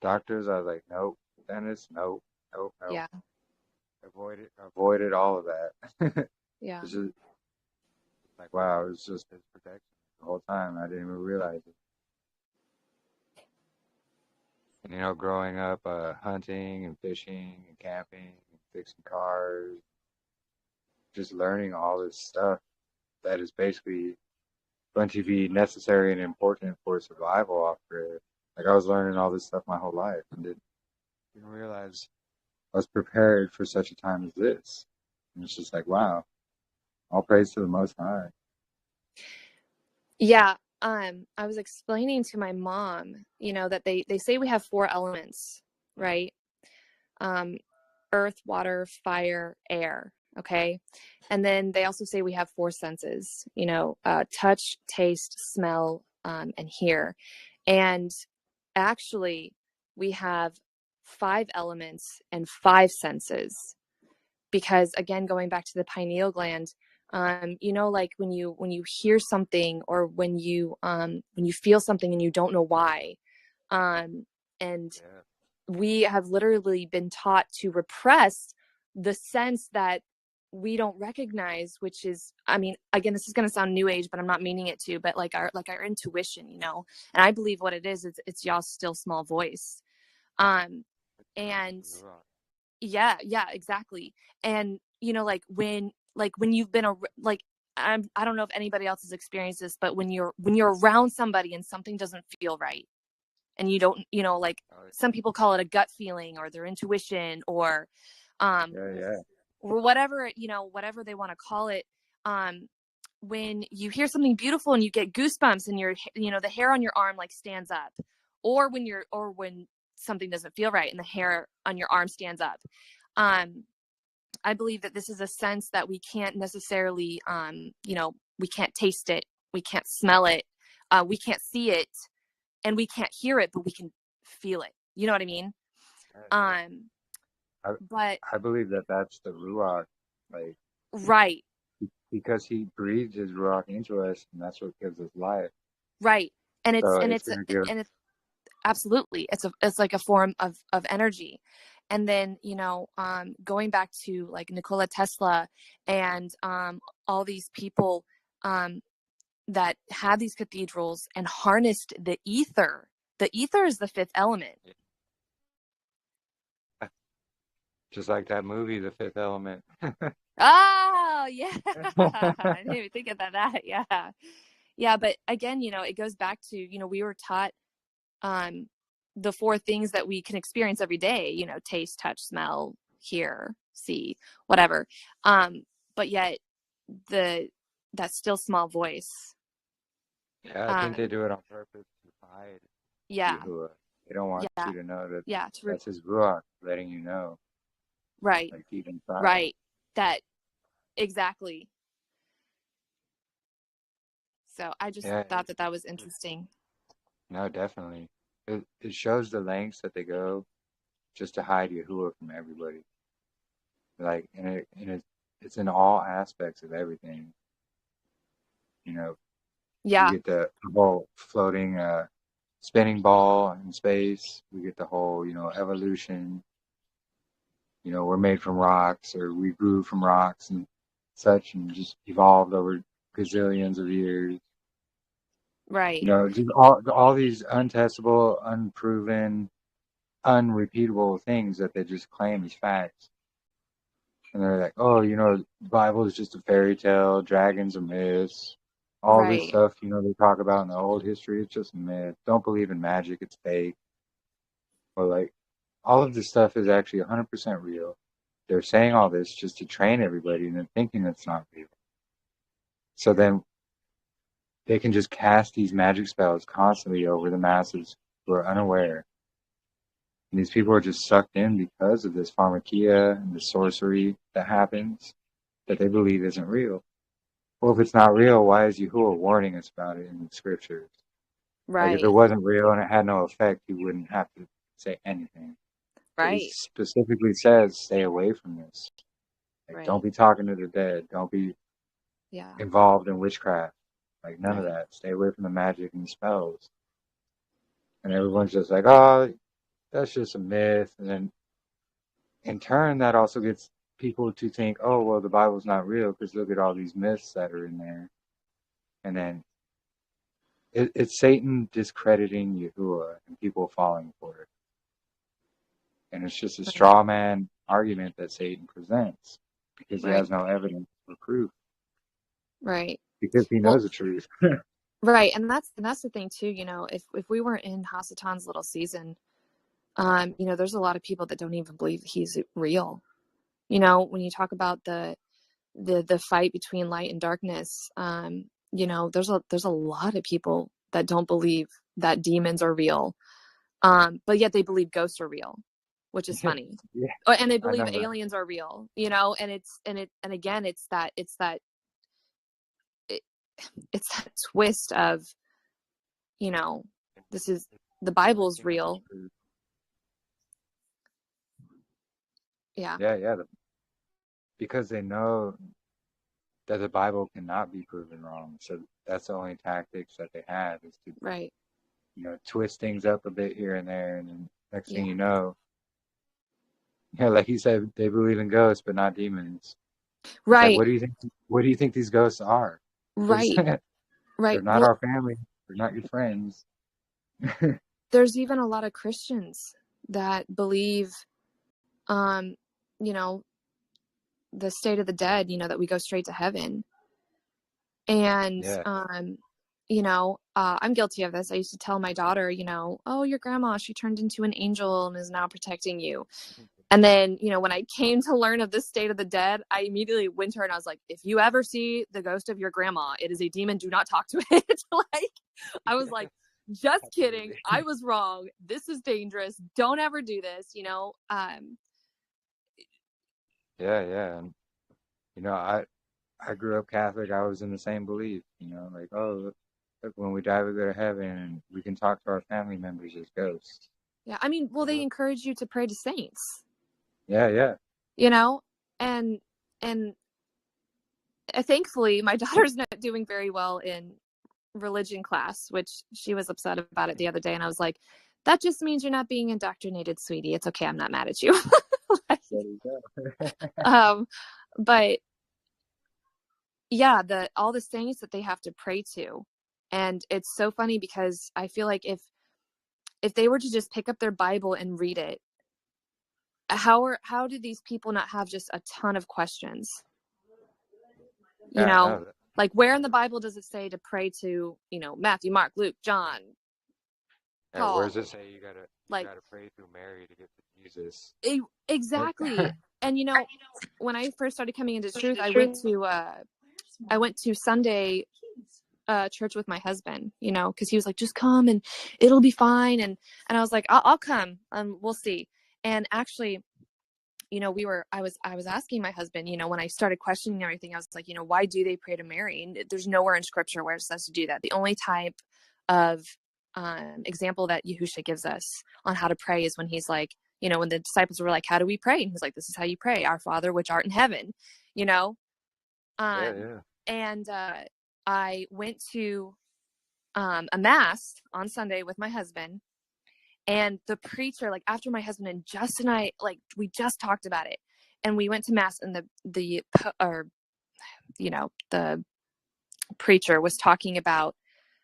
Doctors, I was like, nope. Dentist, nope, nope, nope. Yeah. Avoided all of that. Yeah. It's just like, wow, it was just his protection. the whole time. I didn't even realize it. And, growing up, hunting and fishing and camping and fixing cars, just learning all this stuff that is basically going to be necessary and important for survival off grid. Like, I was learning all this stuff my whole life and didn't realize I was prepared for such a time as this. And it's just like, wow, all praise to the Most High. Yeah. I was explaining to my mom, that they say we have 4 elements, right? Earth, water, fire, air. Okay. And then they also say we have 4 senses, touch, taste, smell, and hear. And actually, we have 5 elements and 5 senses, because again, going back to the pineal gland, like when you hear something, or when you feel something and you don't know why, and Yeah. we have literally been taught to repress the sense that we don't recognize, which is, again, this is going to sound new age, but I'm not meaning it to, but like our intuition, and I believe what it is, it's y'all's still small voice. And yeah, exactly. And when you've been I don't know if anybody else has experienced this, but when you're around somebody and something doesn't feel right, and you don't, some people call it a gut feeling or their intuition, or Yeah. or whatever, whatever they want to call it. When you hear something beautiful and you get goosebumps, and the hair on your arm like stands up, or when something doesn't feel right and the hair on your arm stands up. I believe that this is a sense that we can't necessarily, we can't taste it, we can't smell it, we can't see it, and we can't hear it, but we can feel it. You know what I mean? I, But I believe that that's the Ruach, like, right, because he breathed his Ruach into us, and that's what gives us life. right, and So it's going to give. absolutely, it's like a form of energy. And then going back to like Nikola Tesla and all these people that had these cathedrals and harnessed the ether. The ether is the 5th element. Just like that movie, The Fifth Element. Oh yeah. I didn't even think about that. Yeah, but again, it goes back to, we were taught the 4 things that we can experience every day, taste, touch, smell, hear, see, whatever. But yet that still small voice. Yeah, I think they do it on purpose to hide Yeah, YAHUAH. They don't want you to know that yeah, that's his Ruach letting you know, right, like deep inside. right. That exactly. So I just Yeah, thought that was interesting. no, definitely. It shows the lengths that they go just to hide YAHUAH from everybody. Like, it's in all aspects of everything. You Yeah, get the whole floating, spinning ball in space. We get the whole, evolution. We're made from rocks, or we grew from rocks and such, and just evolved over gazillions of years. right, Just all these untestable, unproven, unrepeatable things that they just claim as facts. And they're like, oh, the Bible is just a fairy tale, dragons are myths. All this right, stuff, they talk about in the old history, it's just myth. Don't believe in magic, it's fake. Or like, all of this stuff is actually 100% real. They're saying all this just to train everybody into thinking it's not real. So then they can just cast these magic spells constantly over the masses who are unaware. And these people are just sucked in because of this pharmakia and the sorcery that happens that they believe isn't real. Well, if it's not real, why is YAHUAH warning us about it in the scriptures? Like, if it right, wasn't real and it had no effect, he wouldn't have to say anything. But he right, specifically says, stay away from this. Like, right. don't be talking to the dead. Don't be Yeah, involved in witchcraft. Like, none of right, that. Stay away from the magic and the spells. And everyone's just like, oh, that's just a myth. And then in turn, that also gets people to think, oh, well, the Bible's not real because look at all these myths that are in there. And then It's Satan discrediting Yahuwah and people falling for it. And it's just a straw man argument that Satan presents because he Right. has no evidence or proof. Right. Because he Well, knows the truth. right. And that's the thing too, if we weren't in Hasatan's little season, there's a lot of people that don't even believe he's real. When you talk about the fight between light and darkness, there's a lot of people that don't believe that demons are real. But yet they believe ghosts are real, which is funny. Yeah, And they I believe know that. aliens are real, and again, it's that twist of, this is, the Bible's real. Yeah. Yeah. Because they know that the Bible cannot be proven wrong. So that's the only tactics that they have is to, Right. twist things up a bit here and there. And then next thing Yeah. you know, like you said, they believe in ghosts, but not demons. It's like, Right. what do you think these ghosts are? Right. Right. They're not Well, our family. They're not your friends. there's even a lot of Christians that believe, you know, the state of the dead, that we go straight to heaven. And, Yeah. I'm guilty of this. I used to tell my daughter, oh, your grandma, she turned into an angel and is now protecting you. And then, when I came to learn of this state of the dead, I immediately went to her and I was like, if you ever see the ghost of your grandma, it is a demon. Do not talk to it. I was like, just kidding. I was wrong. This is dangerous. Don't ever do this, Yeah. And, I grew up Catholic. I was in the same belief, like, oh, look, when we die, we go to heaven and we can talk to our family members as ghosts. Yeah. I mean, well, they encourage you to pray to saints. Yeah. And thankfully my daughter's not doing very well in religion class, which she was upset about it the other day. And I was like, that just means you're not being indoctrinated, sweetie. It's okay. I'm not mad at you. But yeah, all the saints that they have to pray to. And it's so funny because I feel like if they were to just pick up their Bible and read it, how do these people not have just a ton of questions? Like, where in the Bible does it say to pray to, Matthew, Mark, Luke, John, Paul? Where does it say you gotta pray through Mary to get to Jesus? Exactly. And when I first started coming into truth, I went to Sunday church with my husband, because he was like, just come and it'll be fine. And I was like, I'll come. We'll see. And actually, I was asking my husband, when I started questioning everything, I was like, why do they pray to Mary? And there's nowhere in scripture where it says to do that. The only type of example that Yahushua gives us on how to pray is when he's like, when the disciples were like, how do we pray? And he's like, this is how you pray, our Father, which art in heaven, And I went to a mass on Sunday with my husband. And the preacher, like, after my husband and Justin and I, like, we just talked about it, and we went to mass, and the preacher was talking about,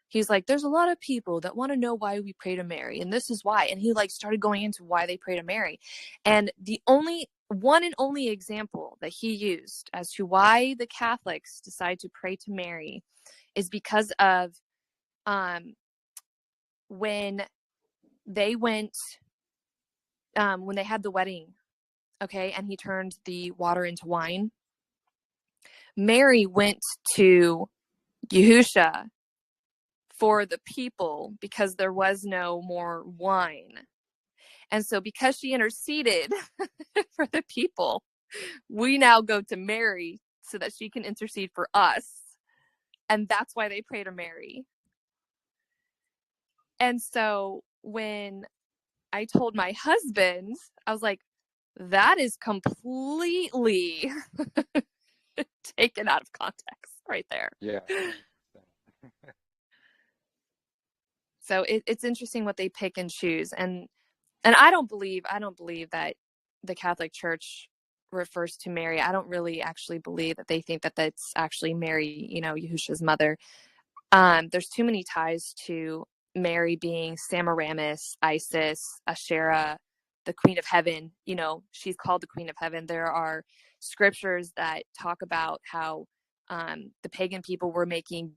he's like, there's a lot of people that want to know why we pray to Mary, and this is why. And he started going into why they pray to Mary. And the only one and only example that he used as to why the Catholics decide to pray to Mary is because of when they went, when they had the wedding, okay, and he turned the water into wine. Mary went to Yahusha for the people because there was no more wine. And so because she interceded for the people, we now go to Mary so that she can intercede for us. And that's why they pray to Mary. And so when I told my husband, I was like, that is completely taken out of context right there. Yeah. So it's interesting what they pick and choose. And I don't believe that the Catholic Church refers to Mary. I don't really actually believe that they think that that's actually Mary, Yahushua's mother. there's too many ties to Mary being Semiramis, Isis, Asherah, the Queen of Heaven. She's called the Queen of Heaven. There are scriptures that talk about how the pagan people were making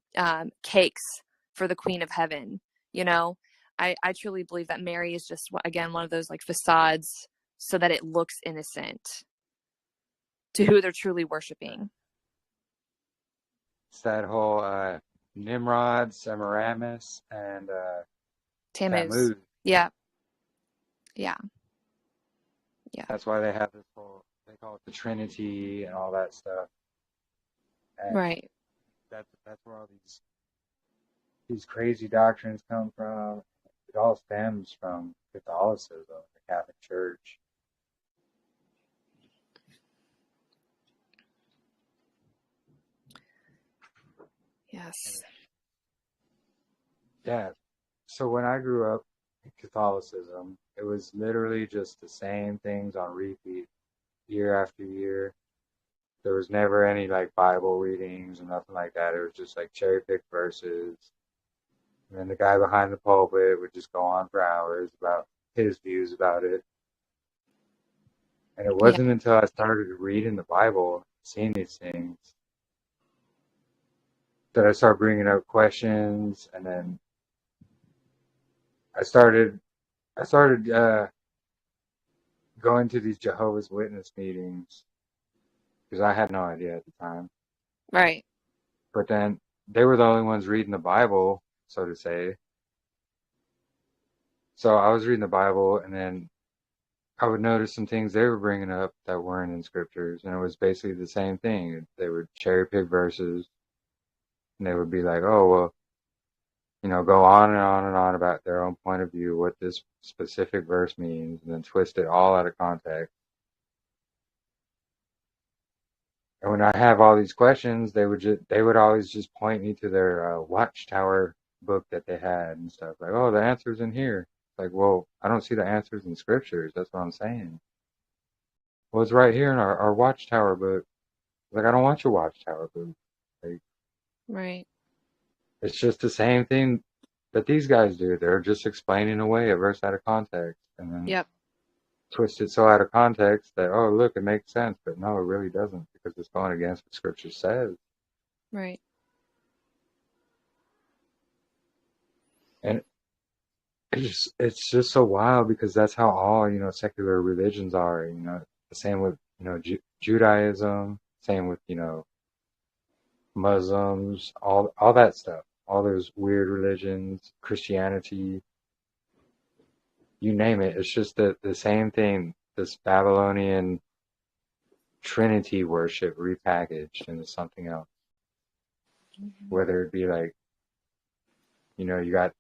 cakes for the Queen of Heaven. I truly believe that Mary is just, again, one of those like facades so that it looks innocent to who they're truly worshiping. It's that whole Nimrod, Semiramis, and Tammuz. Yeah. That's why they have this whole, they call it the Trinity and all that stuff. And right. That's where all these crazy doctrines come from. It all stems from Catholicism, the Catholic Church. Yes. Yeah. So when I grew up in Catholicism, it was literally just the same things on repeat year after year. There was never any like Bible readings or nothing like that. It was just like cherry picked verses. And then the guy behind the pulpit would just go on for hours about his views about it. And it wasn't until I started reading the Bible, seeing these things, that I started bringing up questions. And then I started going to these Jehovah's Witness meetings because I had no idea at the time. Right. But then they were the only ones reading the Bible, so to say. So I was reading the Bible, and then I would notice some things they were bringing up that weren't in scriptures, and it was basically the same thing. They would cherry pick verses, and they would be like, oh, well, go on and on and on about their own point of view, what this specific verse means, and then twist it all out of context. And when I have all these questions, they would always just point me to their Watchtower book that they had and stuff. Like, oh, the answer's in here. Like, well, I don't see the answers in scriptures. That's what I'm saying. Well, it's right here in our Watchtower book. Like, I don't want your Watchtower book. Like, right. It's just the same thing that these guys do. They're just explaining away a verse out of context. And then twist it so out of context that, oh, look, it makes sense. But no, it really doesn't, because it's going against what scripture says. Right. And it's just so wild, because that's how all, secular religions are. The same with, Judaism, same with, Muslims, all that stuff, all those weird religions, Christianity, you name it. It's just the same thing, this Babylonian Trinity worship repackaged into something else. Mm-hmm. Whether it be like, you got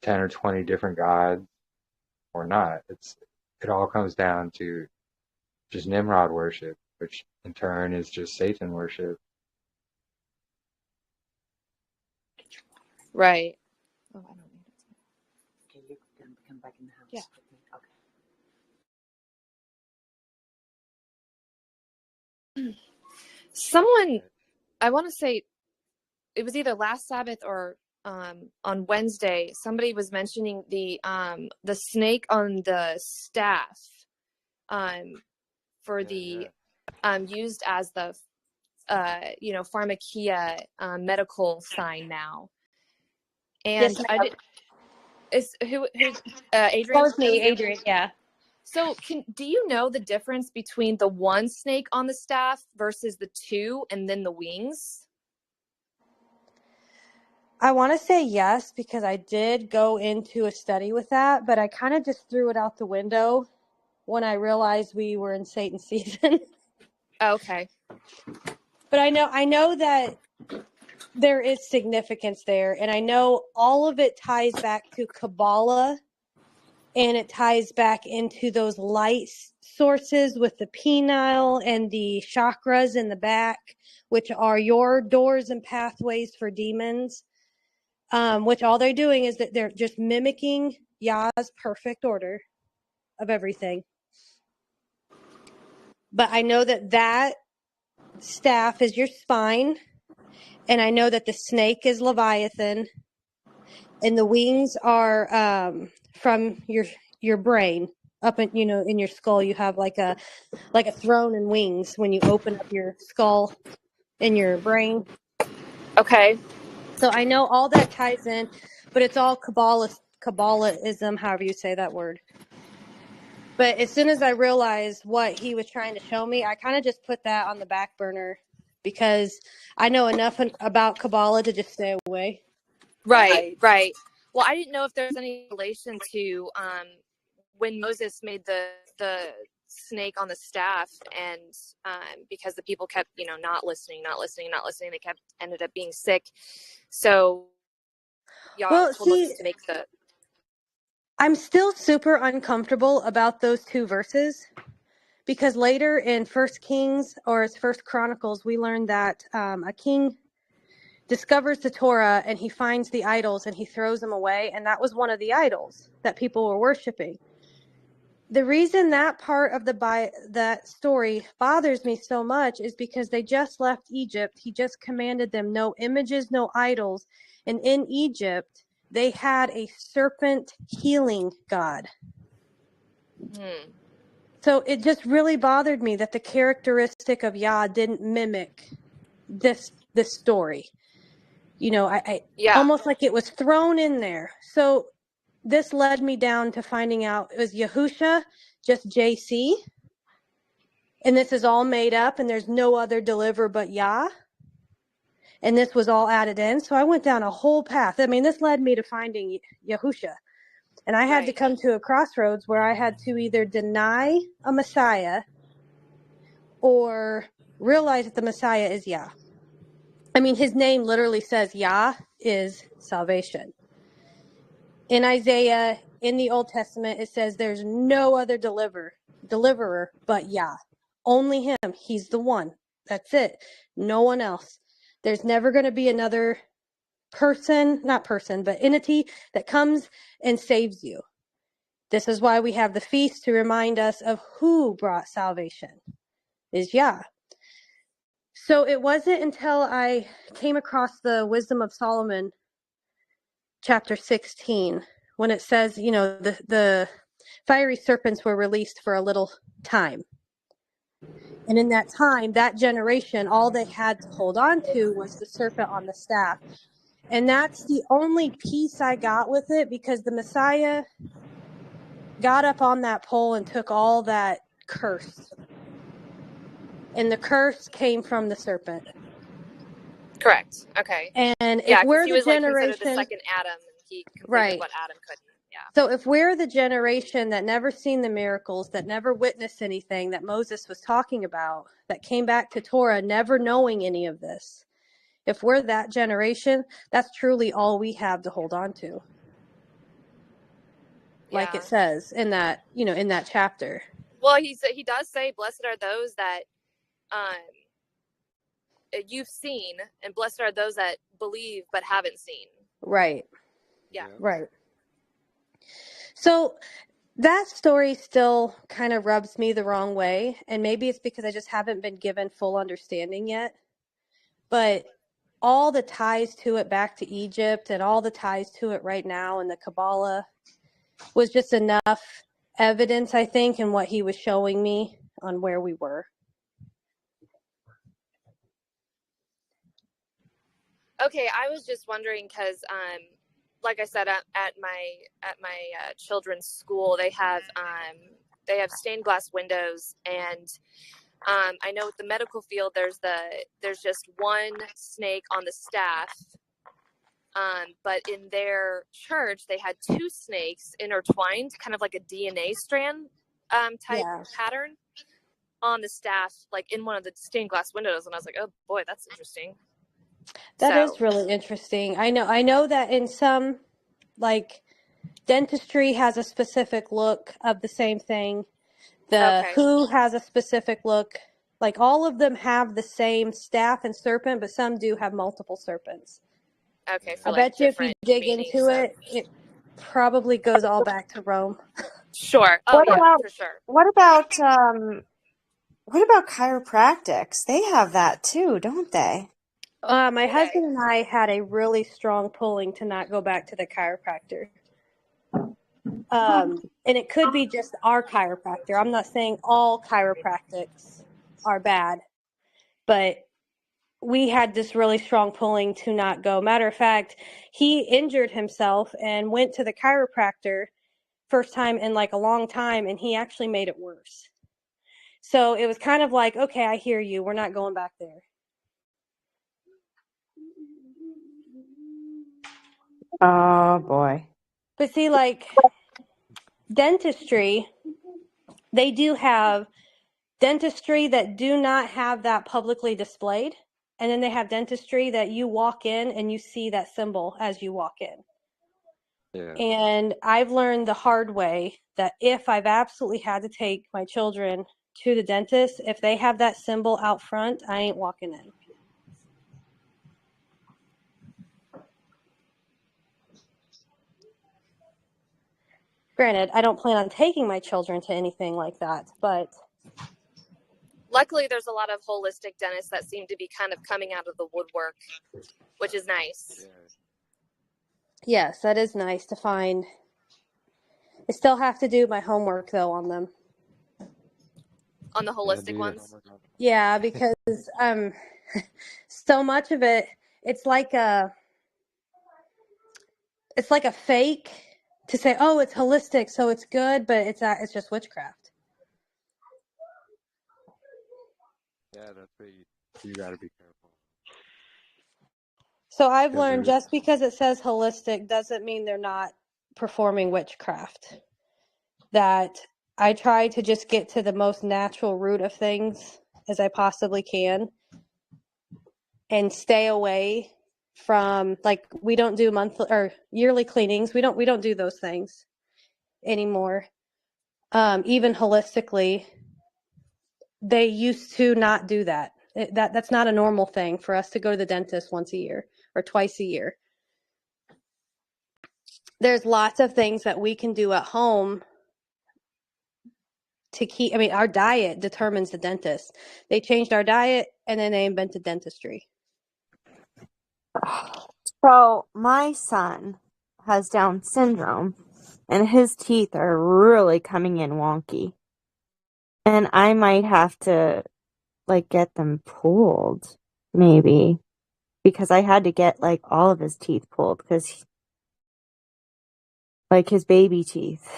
10 or 20 different gods or not. It all comes down to just Nimrod worship, which in turn is just Satan worship. Right. Oh, I don't need it. Okay, you're going to come back in the house. Yeah. With me. Okay. Someone, I want to say, it was either last Sabbath or on Wednesday, somebody was mentioning the snake on the staff for the used as the pharmakia medical sign now. And yes, I did. Is who Adrian? That was me, Adrian. Yeah. So do you know the difference between the one snake on the staff versus the two and then the wings? I want to say yes, because I did go into a study with that, but I kind of just threw it out the window when I realized we were in Satan season. Okay. But I know that there is significance there, and I know all of it ties back to Kabbalah, and it ties back into those light sources with the penile and the chakras in the back, which are your doors and pathways for demons. Which all they're doing is that they're just mimicking Yah's perfect order of everything. But I know that staff is your spine, And I know that the snake is Leviathan, and the wings are from your brain up in in your skull. You have like a throne and wings when you open up your skull in your brain. Okay. So I know all that ties in, but it's all Kabbalism, however you say that word. But as soon as I realized what he was trying to show me, I kind of just put that on the back burner because I know enough about Kabbalah to just stay away. Right. Well, I didn't know if there's any relation to when Moses made the snake on the staff, and because the people kept not listening, they ended up being sick. So y'all told Moses to make the. I'm still super uncomfortable about those two verses because later in First Kings or First Chronicles, we learned that a king discovers the Torah and he finds the idols and he throws them away, and that was one of the idols that people were worshiping. The reason that part of that story bothers me so much is because they just left Egypt. He just commanded them no images, no idols, and in Egypt they had a serpent healing god. So it just really bothered me that the characteristic of Yah didn't mimic this story. I almost like it was thrown in there. So this led me down to finding out it was YAHUAH, just JC, and this is all made up, and there's no other deliverer but Yah, and this was all added in. So I went down a whole path. I mean, this led me to finding YAHUAH, and I had to come to a crossroads where I had to either deny a Messiah or realize that the Messiah is Yah. I mean, his name literally says Yah is salvation. In Isaiah, in the Old Testament, it says there's no other deliverer but Yah. Only him. He's the one. That's it. No one else. There's never going to be another entity that comes and saves you. This is why we have the feast to remind us of who brought salvation. Is Yah. So it wasn't until I came across the Wisdom of Solomon, chapter 16, when it says, the fiery serpents were released for a little time. And in that time, that generation, all they had to hold on to was the serpent on the staff. And that's the only piece I got with it, because the Messiah got up on that pole and took all that curse. And the curse came from the serpent. Correct. Okay. And if we're he the was generation, considered the second Adam, and he completed what Adam couldn't. Yeah. So if we're the generation that never seen the miracles, that never witnessed anything that Moses was talking about, that came back to Torah never knowing any of this, if we're that generation, that's truly all we have to hold on to. Like it says in that, in that chapter. Well, he does say, "Blessed are those that you've seen, and blessed are those that believe but haven't seen." Right. Yeah. Right. So that story still kind of rubs me the wrong way, and maybe it's because I just haven't been given full understanding yet. But all the ties to it back to Egypt and all the ties to it right now in the Kabbalah was just enough evidence, I think, in what he was showing me on where we were. Okay, I was just wondering because, like I said, at my children's school, they have stained glass windows, and I know with the medical field, there's just one snake on the staff. But in their church, they had two snakes intertwined, kind of like a DNA strand type pattern on the staff, like in one of the stained glass windows. And I was like, oh boy, that's interesting. That is really interesting. I know that in some, like, dentistry has a specific look of the same thing. The Who has a specific look. Like, all of them have the same staff and serpent, but some do have multiple serpents. Okay, I bet you if you dig into it, it probably goes all back to Rome. Sure. Oh, for sure. What about chiropractics? They have that too, don't they? My today? husband and I had a really strong pulling to not go back to the chiropractor. And it could be just our chiropractor. I'm not saying all chiropractics are bad, but we had this really strong pulling to not go. Matter of fact, he injured himself and went to the chiropractor first time in like a long time, and he actually made it worse. So it was kind of like, okay, I hear you. We're not going back there. Oh boy. But see, like dentistry, they do have dentistry that do not have that publicly displayed. And then they have dentistry that you walk in and you see that symbol as you walk in. Yeah. And I've learned the hard way that if I've absolutely had to take my children to the dentist, if they have that symbol out front, I ain't walking in. Granted, I don't plan on taking my children to anything like that, but Luckily, there's a lot of holistic dentists that seem to be kind of coming out of the woodwork, which is nice. yes, that is nice to find. I still have to do my homework though on them. On the holistic ones? Yeah, because so much of it, it's like a fake to say, oh, it's holistic, so it's good, but it's just witchcraft. Yeah, that's what you got to be careful. So I've learned just because it says holistic doesn't mean they're not performing witchcraft. That I try to just get to the most natural root of things as I possibly can and stay away from, like, we don't do monthly or yearly cleanings. We don't do those things anymore. Even holistically, they used to not do that. That's not a normal thing for us to go to the dentist once a year or twice a year. There's lots of things that we can do at home to keep, I mean, our diet determines the dentist. They changed our diet and then they invented dentistry. So my son has Down syndrome and his teeth are really coming in wonky. And I might have to like get them pulled maybe because I had to get like all of his teeth pulled because like his baby teeth.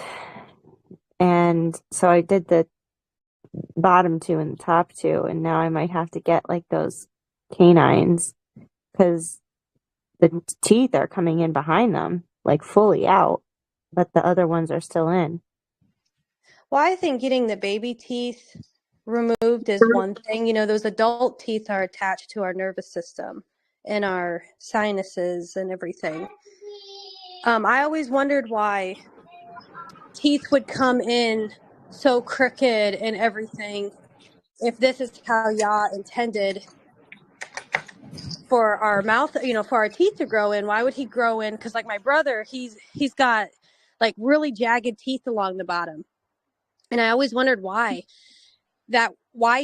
And so I did the bottom two and the top two, and now I might have to get like those canines because the teeth are coming in behind them, like fully out, but the other ones are still in. Well, I think getting the baby teeth removed is one thing. You know, those adult teeth are attached to our nervous system and our sinuses and everything. I always wondered why teeth would come in so crooked and everything. If this is how Yah intended for our mouth, you know, for our teeth to grow in, why would he grow in? Because like my brother, he's got like really jagged teeth along the bottom. And I always wondered why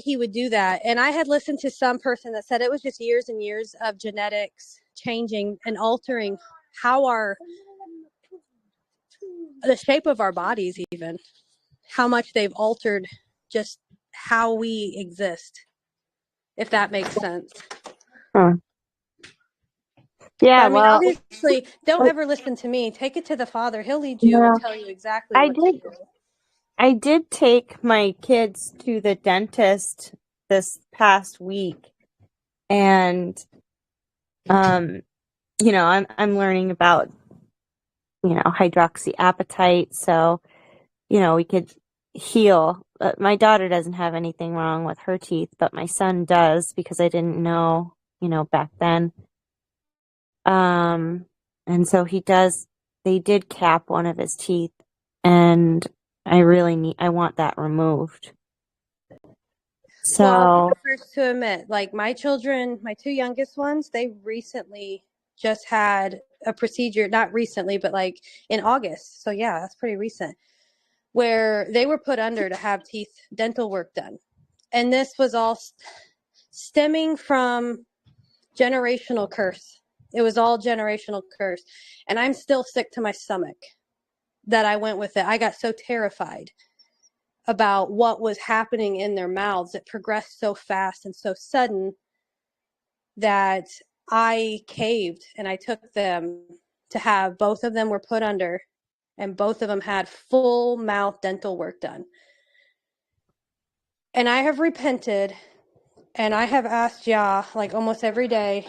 he would do that. And I had listened to some person that said it was just years and years of genetics changing and altering how the shape of our bodies, even how much they've altered just how we exist, if that makes sense. Huh. Yeah, But, I mean, well, obviously, don't ever listen to me. Take it to the Father. He'll lead you and tell you exactly what to do. I did take my kids to the dentist this past week, and you know, I'm learning about, you know, hydroxyapatite, so you know we could heal. My daughter doesn't have anything wrong with her teeth, but my son does because I didn't know, you know, back then. And so they did cap one of his teeth, and I want that removed. So, Well, I'll be the first to admit, like my children, my two youngest ones, they recently just had a procedure, not recently, but like in August. So yeah, that's pretty recent, where they were put under to have dental work done. And this was all stemming from generational curse. It was all generational curse. And I'm still sick to my stomach that I went with it. I got so terrified about what was happening in their mouths. It progressed so fast and so sudden that I caved, and I took them to have, both of them were put under, and both of them had full mouth dental work done. And I have repented, and I have asked Yah, like almost every day,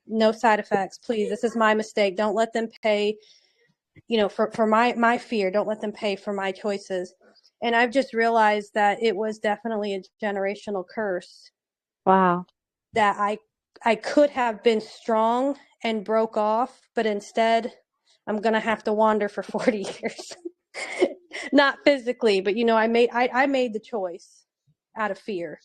no side effects, please. This is my mistake. Don't let them pay, for my fear. Don't let them pay for my choices. And I've just realized that it was definitely a generational curse. Wow. That I could have been strong and broke off, but instead I'm going to have to wander for 40 years. Not physically, but I made the choice out of fear,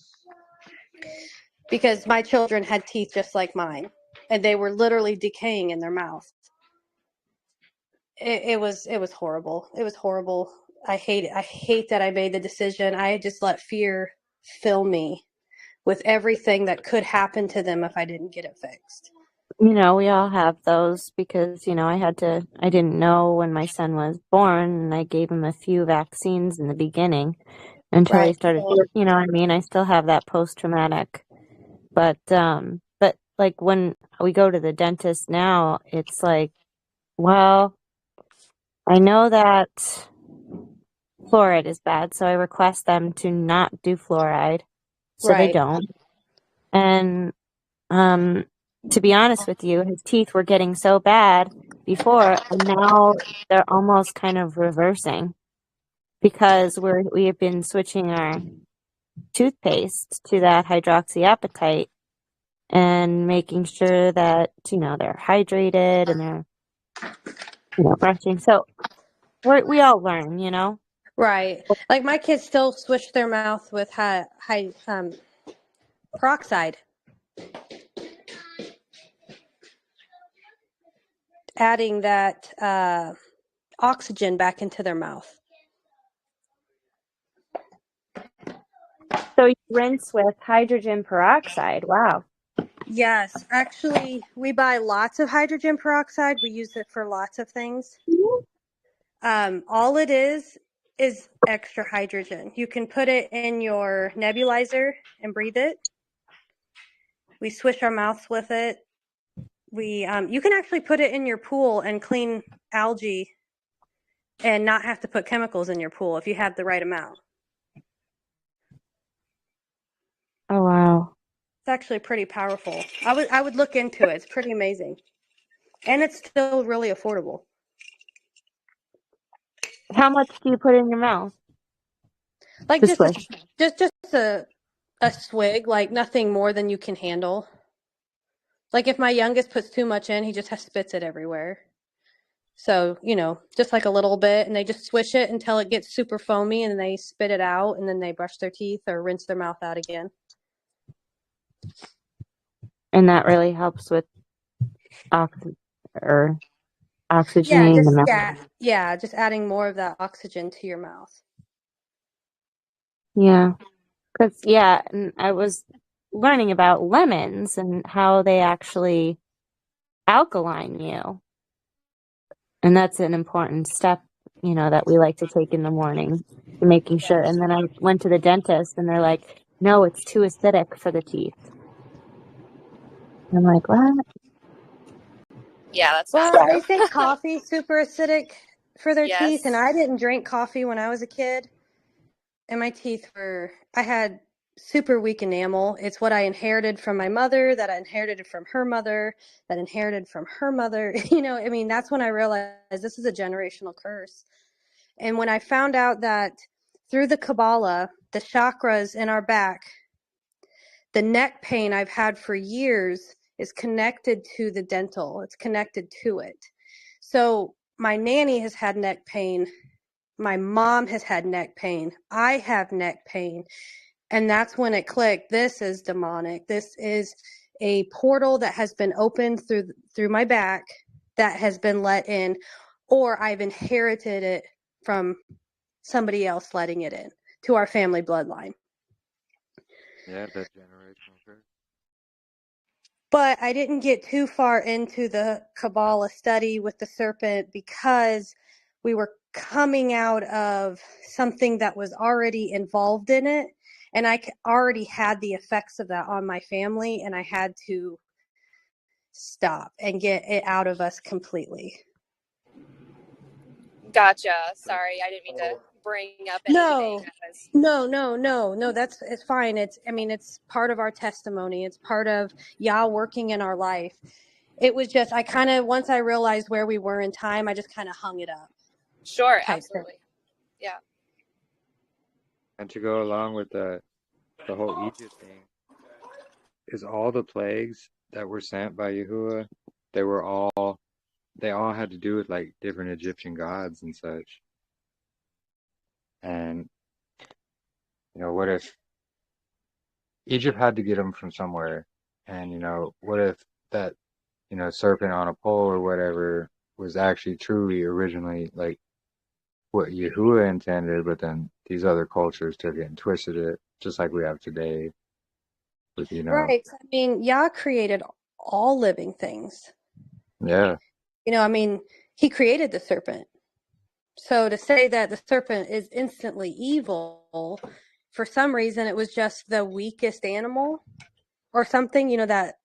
because my children had teeth just like mine, and they were literally decaying in their mouth. It was horrible. It was horrible. I hate it. I hate that I made the decision. I just let fear fill me with everything that could happen to them if I didn't get it fixed. We all have those because, I didn't know when my son was born, and I gave him a few vaccines in the beginning until he Right. started, I still have that post-traumatic, but like when we go to the dentist now, it's like, well, I know that fluoride is bad, so I request them to not do fluoride, so they Right. don't. And to be honest with you, his teeth were getting so bad before, and now they're almost kind of reversing because we have been switching our toothpaste to that hydroxyapatite and making sure that they're hydrated and they're brushing. So we all learn, Right. Like my kids still swish their mouth with peroxide, adding that oxygen back into their mouth. So you rinse with hydrogen peroxide. Wow. Yes, actually, we buy lots of hydrogen peroxide. We use it for lots of things. All it is extra hydrogen. You can put it in your nebulizer and breathe it. We swish our mouths with it. You can actually put it in your pool and clean algae and not have to put chemicals in your pool if you have the right amount. Oh, wow. It's actually pretty powerful. I would look into it. It's pretty amazing. And it's still really affordable. How much do you put in your mouth? Like To just swish. a swig, like nothing more than you can handle. Like if my youngest puts too much in, he just spits it everywhere. So, just like a little bit, and they just swish it until it gets super foamy, and they spit it out, and then they brush their teeth or rinse their mouth out again. And that really helps with oxygenating Yeah, the mouth. just adding more of that oxygen to your mouth. Yeah. Because, and I was learning about lemons and how they actually alkaline you. And that's an important step, that we like to take in the morning, making sure. And then I went to the dentist and they're like, no, it's too acidic for the teeth. I'm like, what? Yeah, that's Well, not they true. say coffee's super acidic for their teeth, and Yes. I didn't drink coffee when I was a kid. And my teeth I had super weak enamel. It's what I inherited from my mother, that I inherited from her mother, that inherited from her mother. That's when I realized this is a generational curse. And when I found out that through the Kabbalah, the chakras in our back, the neck pain I've had for years is connected to the dental. It's connected to it. So my nanny has had neck pain. My mom has had neck pain. I have neck pain. And that's when it clicked. This is demonic. This is a portal that has been opened through my back that has been let in, or I've inherited it from somebody else letting it in to our family bloodline. Yeah, the generational curse. But I didn't get too far into the Kabbalah study with the serpent because we were coming out of something that was already involved in it. And I already had the effects of that on my family, and I had to stop and get it out of us completely. Gotcha. Sorry, I didn't mean to bring up No, anything that was. no. It's fine. It's part of our testimony. It's part of Yah working in our life. It was just, once I realized where we were in time, I just kind of hung it up. Sure, Type absolutely. Yeah. And to go along with the whole Egypt thing, is all the plagues that were sent by Yahuwah, they all had to do with like different Egyptian gods and such. And what if Egypt had to get them from somewhere? And what if that serpent on a pole or whatever was actually truly originally like what Yahuwah intended, but then these other cultures took it and twisted it, just like we have today with Right. I mean, Yah created all living things. Yeah. He created the serpent. So to say that the serpent is instantly evil, for some reason it was just the weakest animal or something, that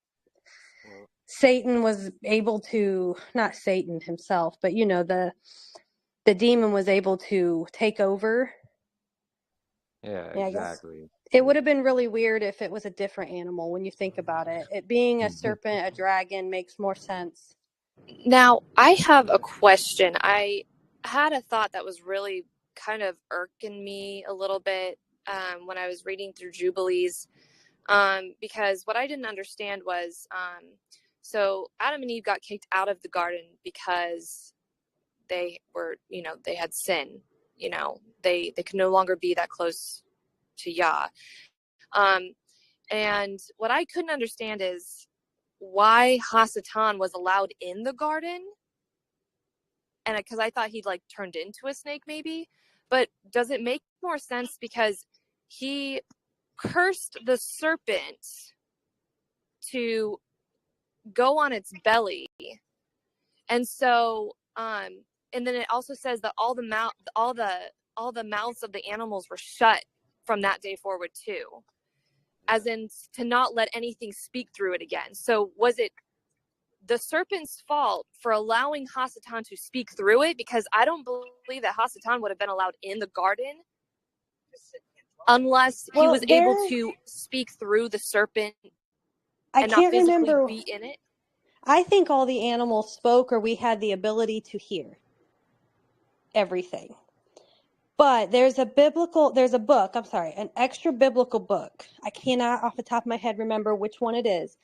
Satan was able to, not Satan himself, but the demon was able to take over. Yeah, Yeah, exactly. It would have been really weird if it was a different animal when you think about it. It being a serpent, a dragon, makes more sense. Now, I have a question. I had a thought that was really kind of irking me a little bit when I was reading through Jubilees, because what I didn't understand was, so Adam and Eve got kicked out of the garden because they were, they had sin. They could no longer be that close to Yah. And what I couldn't understand is why Hasatan was allowed in the garden. And because I thought he'd like turned into a snake maybe, but does it make more sense because he cursed the serpent to go on its belly, and so and then it also says that all the mouths of the animals were shut from that day forward too, as in to not let anything speak through it again. So was it the serpent's fault for allowing Hasatan to speak through it? Because I don't believe that Hasatan would have been allowed in the garden unless he was able to speak through the serpent and not physically be in it. I think all the animals spoke, or we had the ability to hear everything. But there's a book, an extra biblical book. I cannot off the top of my head remember which one it is.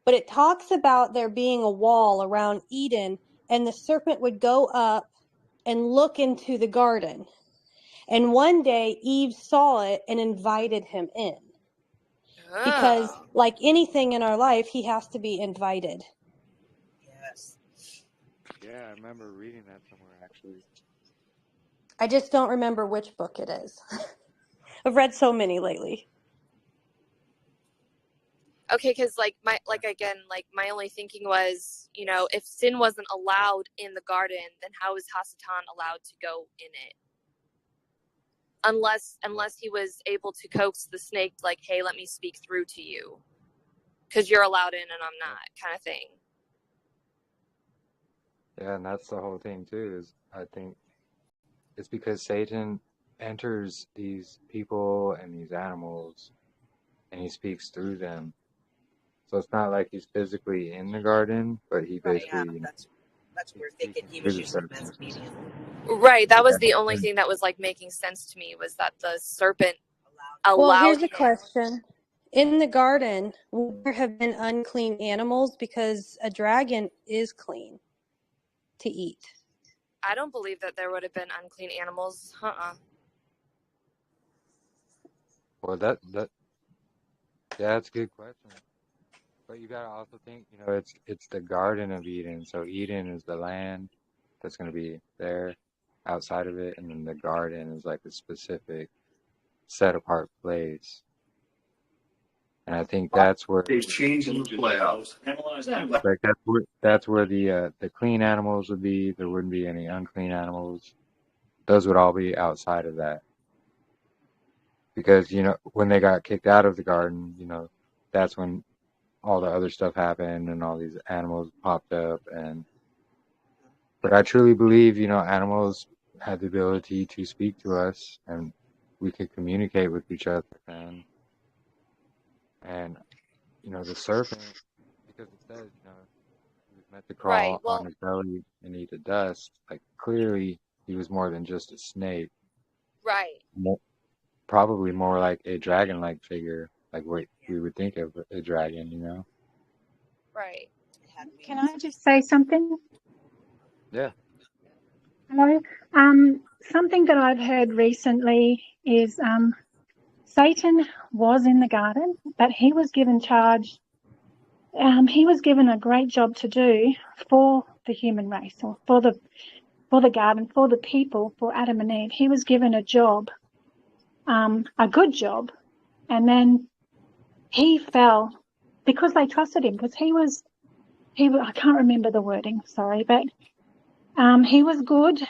But it talks about there being a wall around Eden, and the serpent would go up and look into the garden. And one day Eve saw it and invited him in. Because like anything in our life, he has to be invited. Yes. Yeah, I remember reading that somewhere actually. I just don't remember which book it is. I've read so many lately. Okay, because my only thinking was, if sin wasn't allowed in the garden, then how is Hasatan allowed to go in it? Unless he was able to coax the snake, like, hey, let me speak through to you, because you're allowed in and I'm not, kind of thing. Yeah, and that's the whole thing too, is I think it's because Satan enters these people and these animals and he speaks through them. So it's not like he's physically in the garden, but he basically that's we're thinking he was using them as a medium. Right, that was the only thing that was like making sense to me, was that the serpent allowed Well, here's the him. question. In the garden, would there have been unclean animals? Because a dragon is clean to eat. I don't believe that there would have been unclean animals. Well, yeah, that's a good question. But you gotta also think, it's the Garden of Eden. So Eden is the land that's gonna be there outside of it, and then the garden is like a specific set apart place. And I think that's where, like, that's where the clean animals would be. There wouldn't be any unclean animals. Those would all be outside of that. Because, when they got kicked out of the garden, that's when all the other stuff happened and all these animals popped up. But I truly believe, animals had the ability to speak to us and we could communicate with each other. And the serpent, because it says, he was meant to Right. crawl on Well, his belly and eat the dust. Like, clearly, he was more than just a snake. right. Probably more like a dragon-like figure, like what we would think of a dragon, Right. Can I just say something? Yeah. Hello. Something that I've heard recently is Satan was in the garden, but he was given charge. He was given a great job to do for the human race, or for the garden, for the people, for Adam and Eve. He was given a job, a good job, and then he fell because they trusted him. Because he was I can't remember the wording, sorry, but he was good,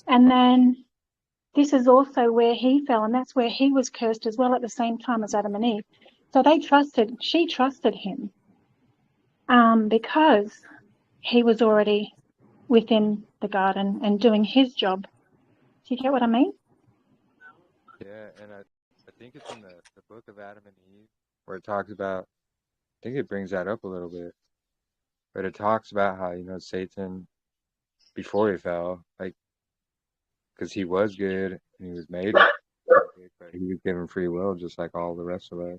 and then this is also where he fell, and that's where he was cursed as well at the same time as Adam and Eve. So she trusted him because he was already within the garden and doing his job. Do you get what I mean? Yeah, and I think it's in the book of Adam and Eve where it talks about, I think it brings that up a little bit, but it talks about how, Satan, before he fell, like, because he was good and he was made perfect, but he was given free will just like all the rest of us.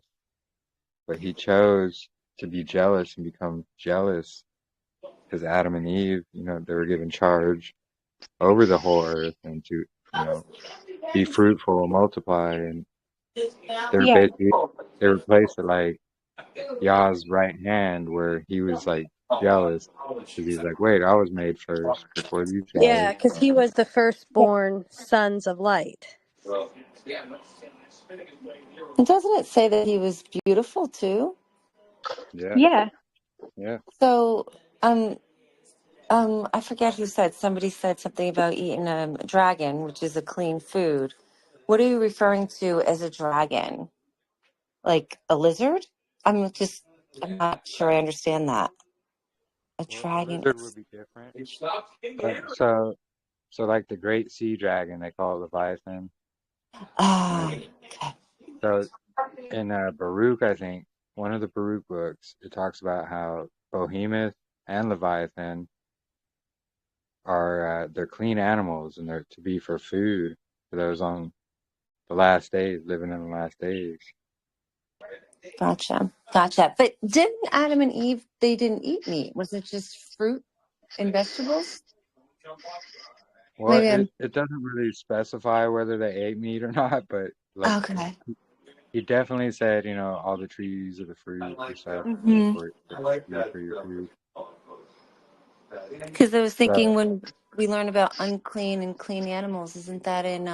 But he chose to be jealous and become jealous because Adam and Eve, they were given charge over the whole earth and to, be fruitful and multiply. And they're Yeah. basically, they were placed at like Yah's right hand where he was like jealous because he's like, wait, I was made first before these guys. Yeah, because he was the firstborn sons of light. And doesn't it say that he was beautiful too? Yeah, Yeah. yeah. So, I forget who said. Somebody said something about eating a dragon, which is a clean food. What are you referring to as a dragon? Like a lizard? I'm not sure I understand that. A Well, a dragon lizard would is. be different. But so like the great sea dragon, they call it Leviathan. Ah, And okay. so in Baruch, I think, one of the Baruch books, it talks about how Behemoth and Leviathan are they're clean animals and they're to be for food for those on the last days, living in the last days. Gotcha. But didn't Adam and Eve, they didn't eat meat? Was it just fruit and vegetables? Well, Maybe it, I'm. it doesn't really specify whether they ate meat or not, but like Okay. he definitely said, all the trees of the fruit or stuff Mm-hmm. for be for your food. Because I was So thinking when we learn about unclean and clean animals, isn't that in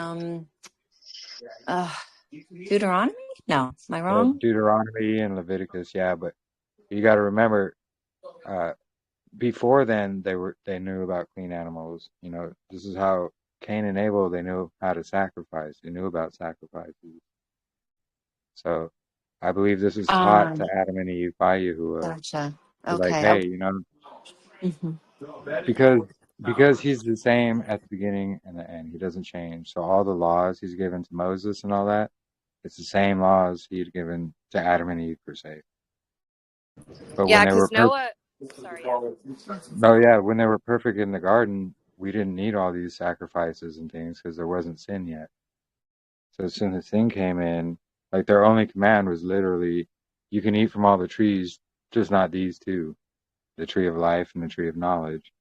uh, Deuteronomy? No, am I wrong? Deuteronomy and Leviticus, yeah, but you got to remember, uh, before then they knew about clean animals. This is how Cain and Abel, they knew how to sacrifice. They knew about sacrifices. So I believe this is taught to Um, Adam and Eve by Yahuwah. Gotcha. Like, Okay. hey, Mm-hmm. because he's the same at the beginning and the end. He doesn't change. So all the laws he's given to Moses and all that, it's the same laws he had given to Adam and Eve per se. But when Yeah, they were because perfect, Noah. Sorry. Yeah. oh yeah, when they were perfect in the garden, we didn't need all these sacrifices and things because there wasn't sin yet. So as soon as sin came in, like their only command was literally, you can eat from all the trees, just not these two, the tree of life and the tree of knowledge.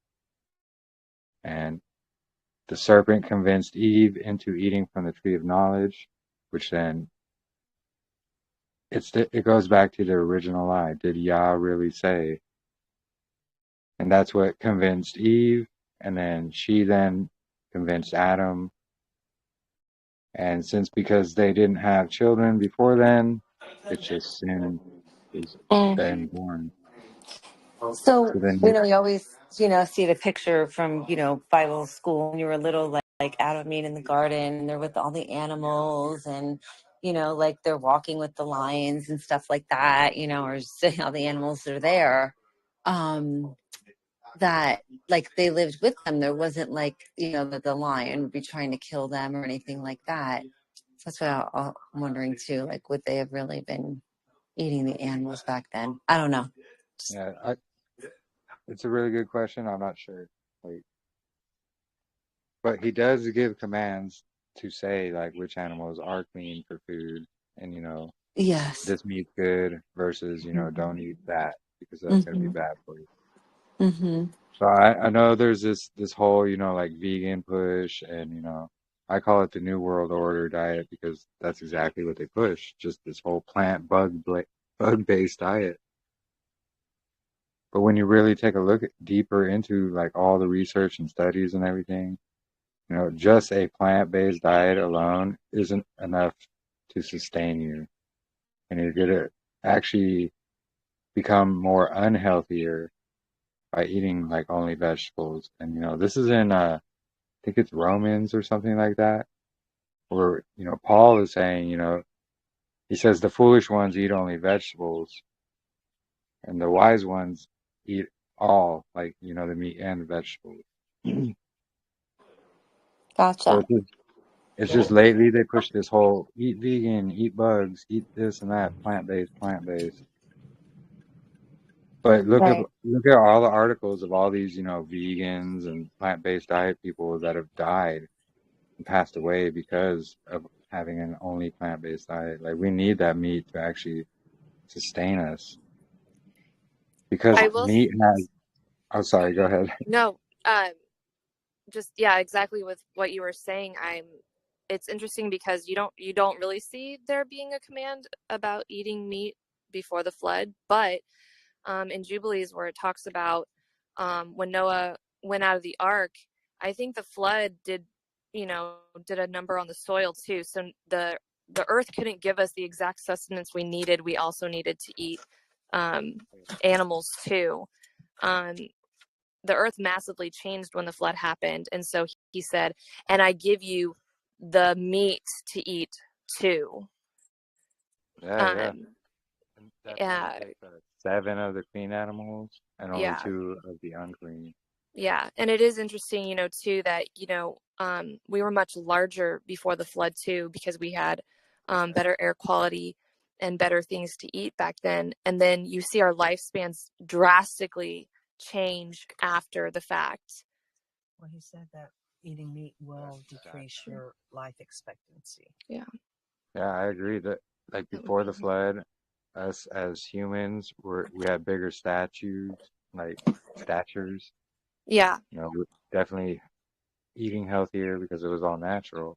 And the serpent convinced Eve into eating from the tree of knowledge, which then it goes back to the original lie. Did Yah really say? And that's what convinced Eve, and then she then convinced Adam. And because they didn't have children before then, It's just sin is then Mm. born. So, So then, you always, see the picture from, Bible school when you were little, like Adam and Eve in the garden, and they're with all the animals, and, like they're walking with the lions and stuff like that, or just how the animals are there. That like they lived with them. There wasn't like, that the lion would be trying to kill them or anything like that. So that's what I'm wondering too. Like, would they have really been eating the animals back then? I don't know. yeah, it's a really good question. I'm not sure. Like, but he does give commands to say like which animals are clean for food, and Yes. this meat's good versus don't eat that because that's gonna be Mm-hmm. bad for you. Mm-hmm. So I know there's this whole like vegan push, and I call it the New World Order diet because that's exactly what they push, just this whole plant bug-based diet. But when you really take a look deeper into like all the research and studies and everything, just a plant-based diet alone isn't enough to sustain you, and you're gonna actually become more unhealthier by eating like only vegetables. And this is in I think it's Romans or something like that, where Paul is saying, he says the foolish ones eat only vegetables, and the wise ones eat all, like the meat and the vegetables. So Gotcha. it's just lately they push this whole eat vegan, eat bugs, eat this and that, plant-based, plant-based. But Right. look at all the articles of all these, vegans and plant-based diet people that have died and passed away because of having an only plant-based diet. Like we need that meat to actually sustain us because I will. meat has. Oh, sorry. Go ahead. No. Just yeah, exactly with what you were saying. It's interesting because you don't really see there being a command about eating meat before the flood, but in Jubilees where it talks about when Noah went out of the ark, I think the flood did a number on the soil too. So the earth couldn't give us the exact sustenance we needed. We also needed to eat animals too. The earth massively changed when the flood happened, and so he said, and I give you the meat to eat too. Yeah. And that Yeah, takes 7 of the clean animals and only yeah, 2 of the unclean. yeah. And it is interesting, too, that we were much larger before the flood too, because we had better air quality and better things to eat back then. And then you see our lifespans drastically change after the fact. Well, he said that eating meat will decrease your life expectancy. Yeah. Yeah, I agree that like before the flood, us as humans we had bigger statures. Yeah. We're definitely eating healthier because it was all natural.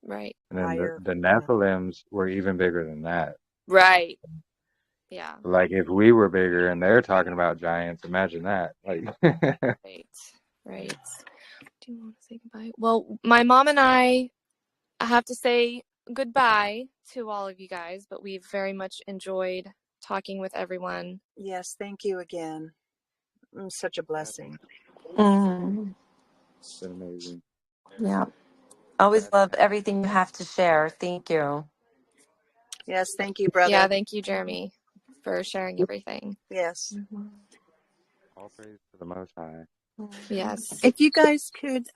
Right. And then Higher, the Nephilims were even bigger than that. Right. Yeah. Like if we were bigger and they're talking about giants, imagine that. Like Right. Do you want to say goodbye? Well, my mom and I have to say goodbye to all of you guys, but we've very much enjoyed talking with everyone. Yes, thank you again. Such a blessing. Mm. it's been amazing. Yeah. Always love everything you have to share. Thank you. Yes, thank you, brother. Yeah, thank you, Jeremy, for sharing everything. Yes. Mm-hmm. All praise to the Most High. Yes. If you guys could,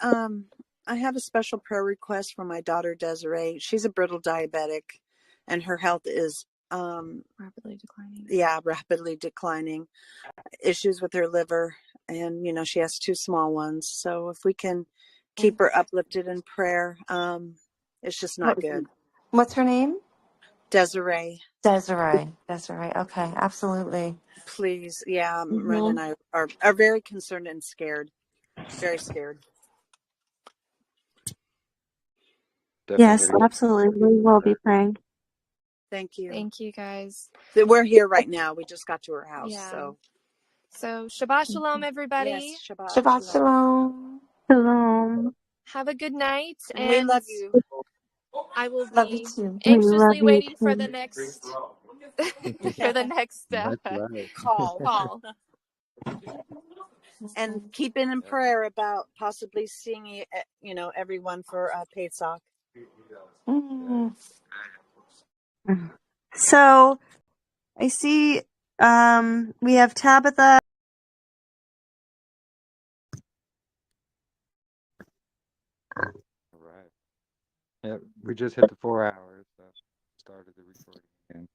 I have a special prayer request for my daughter Desiree. She's a brittle diabetic, and her health is Rapidly declining. Yeah, rapidly declining. Issues with her liver, and she has 2 small ones. So if we can keep her uplifted in prayer, it's just not good. What's her name? Desiree. Desiree. Okay, absolutely. Please, yeah, Mm-hmm. Ren and I are very concerned and scared. Very scared. Yes, absolutely. We will be praying. Thank you. Thank you, guys. We're here right now. We just got to her house. Yeah. So Shabbat Shalom, everybody. Yes, Shabbat Shalom. Shalom. Have a good night. And we love you. I will Love you be too. anxiously Love you waiting for too. the next for the next That's right. call. And keep in prayer about possibly seeing everyone for Pesach. Mm. So I see we have Tabitha. All right. Yeah, we just hit the 4 hours, so started the recording again.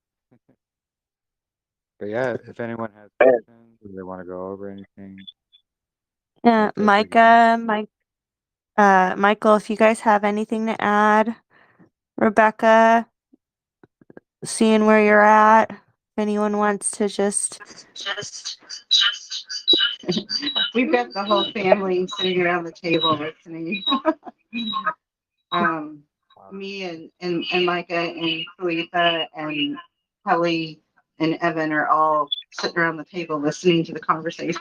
But yeah, if anyone has questions or they want to go over anything, yeah, feel free to ask. Michael, if you guys have anything to add, Rebecca, seeing where you're at, if anyone wants to just We've got the whole family sitting around the table listening. um, Me and Micah and Khalifa and Kelly and Evan are all sitting around the table listening to the conversation.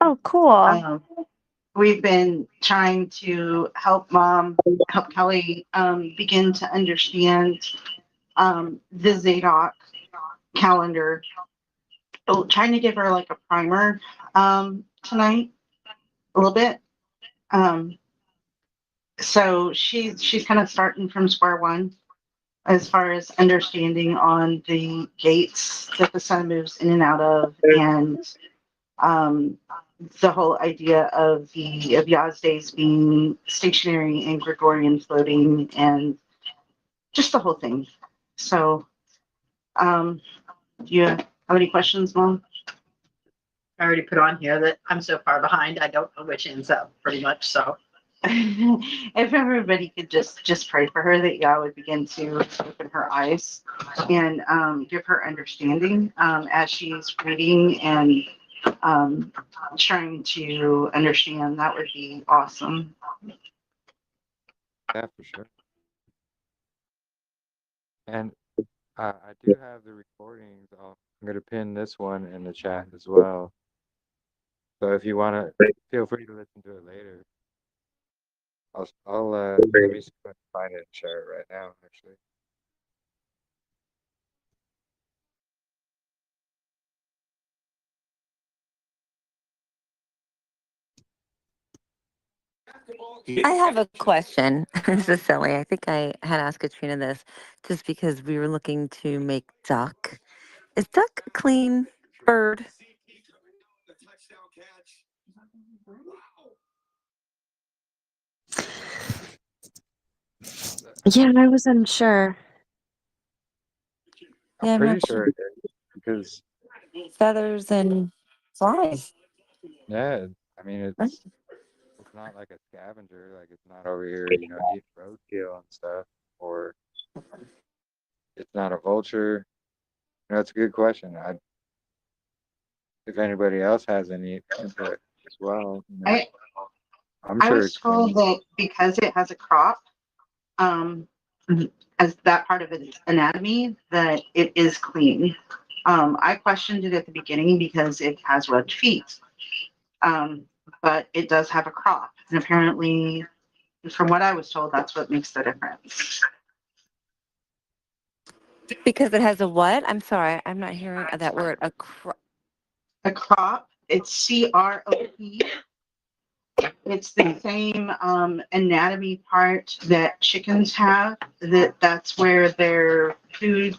Oh, cool. We've been trying to help Kelly begin to understand the Zadok calendar. So trying to give her like a primer tonight, a little bit. So she's kind of starting from square one as far as understanding on the gates that the sun moves in and out of, and um, the whole idea of Yah's days being stationary and Gregorian floating, and just the whole thing. So, do you have any questions, Mom? I already put on here that I'm so far behind, I don't know which ends up pretty much. So If everybody could just pray for her that Yah would begin to open her eyes and give her understanding as she's reading and trying to understand, that would be awesome. Yeah, for sure. And I do have the recordings. I'm going to pin this one in the chat as well. So if you want to, feel free to listen to it later. I'll let me see if I can find it and share it right now, actually. I have a question. This is silly. I think I had asked Katrina this just because we were looking to make duck. Is duck a clean bird? Yeah, I was unsure. I'm Yeah, I'm pretty not sure sure. it is because, Feathers and flies. yeah, I mean, Right? it's not like a scavenger. Like it's not over here, eating roadkill and stuff, or it's not a vulture. That's a good question. If anybody else has any input as well, I I'm I sure was it's told clean. that because it has a crop, um, as that part of its anatomy, that it is clean. I questioned it at the beginning because it has webbed feet, but it does have a crop, and apparently, from what I was told, that's what makes the difference. Because it has a what? I'm sorry, I'm not hearing that word. A crop, it's CROP. It's the same anatomy part that chickens have. That's where their food,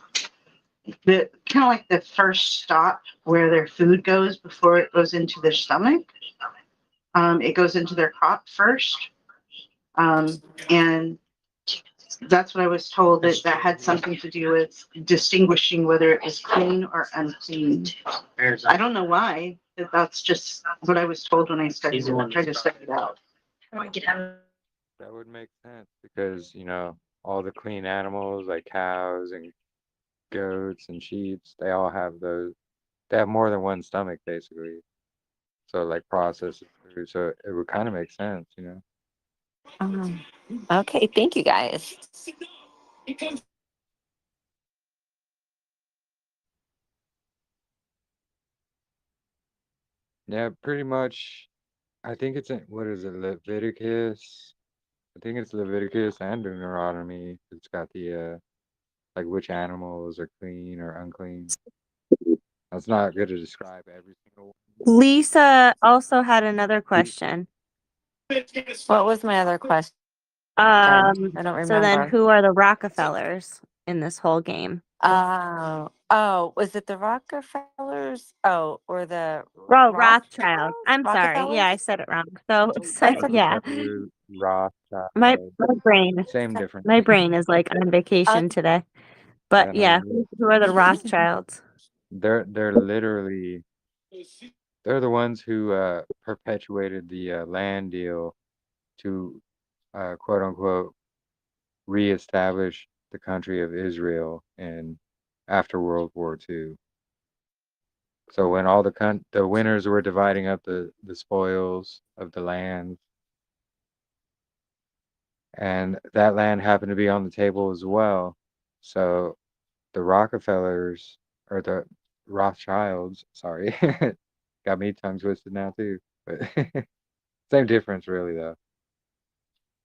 the kind of like the first stop where their food goes before it goes into their stomach. It goes into their crop first, and that's what I was told, that had something to do with distinguishing whether it was clean or unclean. I don't know why. That's just what I was told when I studied it. I tried to study it out. That would make sense because, all the clean animals like cows and goats and sheep, they all have those. They have more than one stomach, basically. So, like, processed food. So, it would kind of make sense. Okay, thank you guys. Yeah, pretty much. I think it's in, what is it, Leviticus? I think it's Leviticus and Deuteronomy. It's got the like which animals are clean or unclean. That's not good to describe every single one. Lisa also had another question. What was my other question? I don't So then remember. who are the Rockefellers in this whole game? Oh, was it the Rockefellers? Oh, or the Oh, Rothschilds? Rothschild. I'm sorry. Yeah, I Rockefellers? said it wrong. So, That's okay. yeah, Rockefeller, Rothschild, my brain, same difference. my brain is like on vacation today. But Yeah, yeah, who are the Rothschilds? they're literally they're the ones who perpetuated the land deal to quote unquote reestablish the country of Israel in after World War II. So when all the winners were dividing up the spoils of the land, and that land happened to be on the table as well. So the Rockefellers or the Rothschilds, sorry, got me tongue twisted now too, but same difference really though.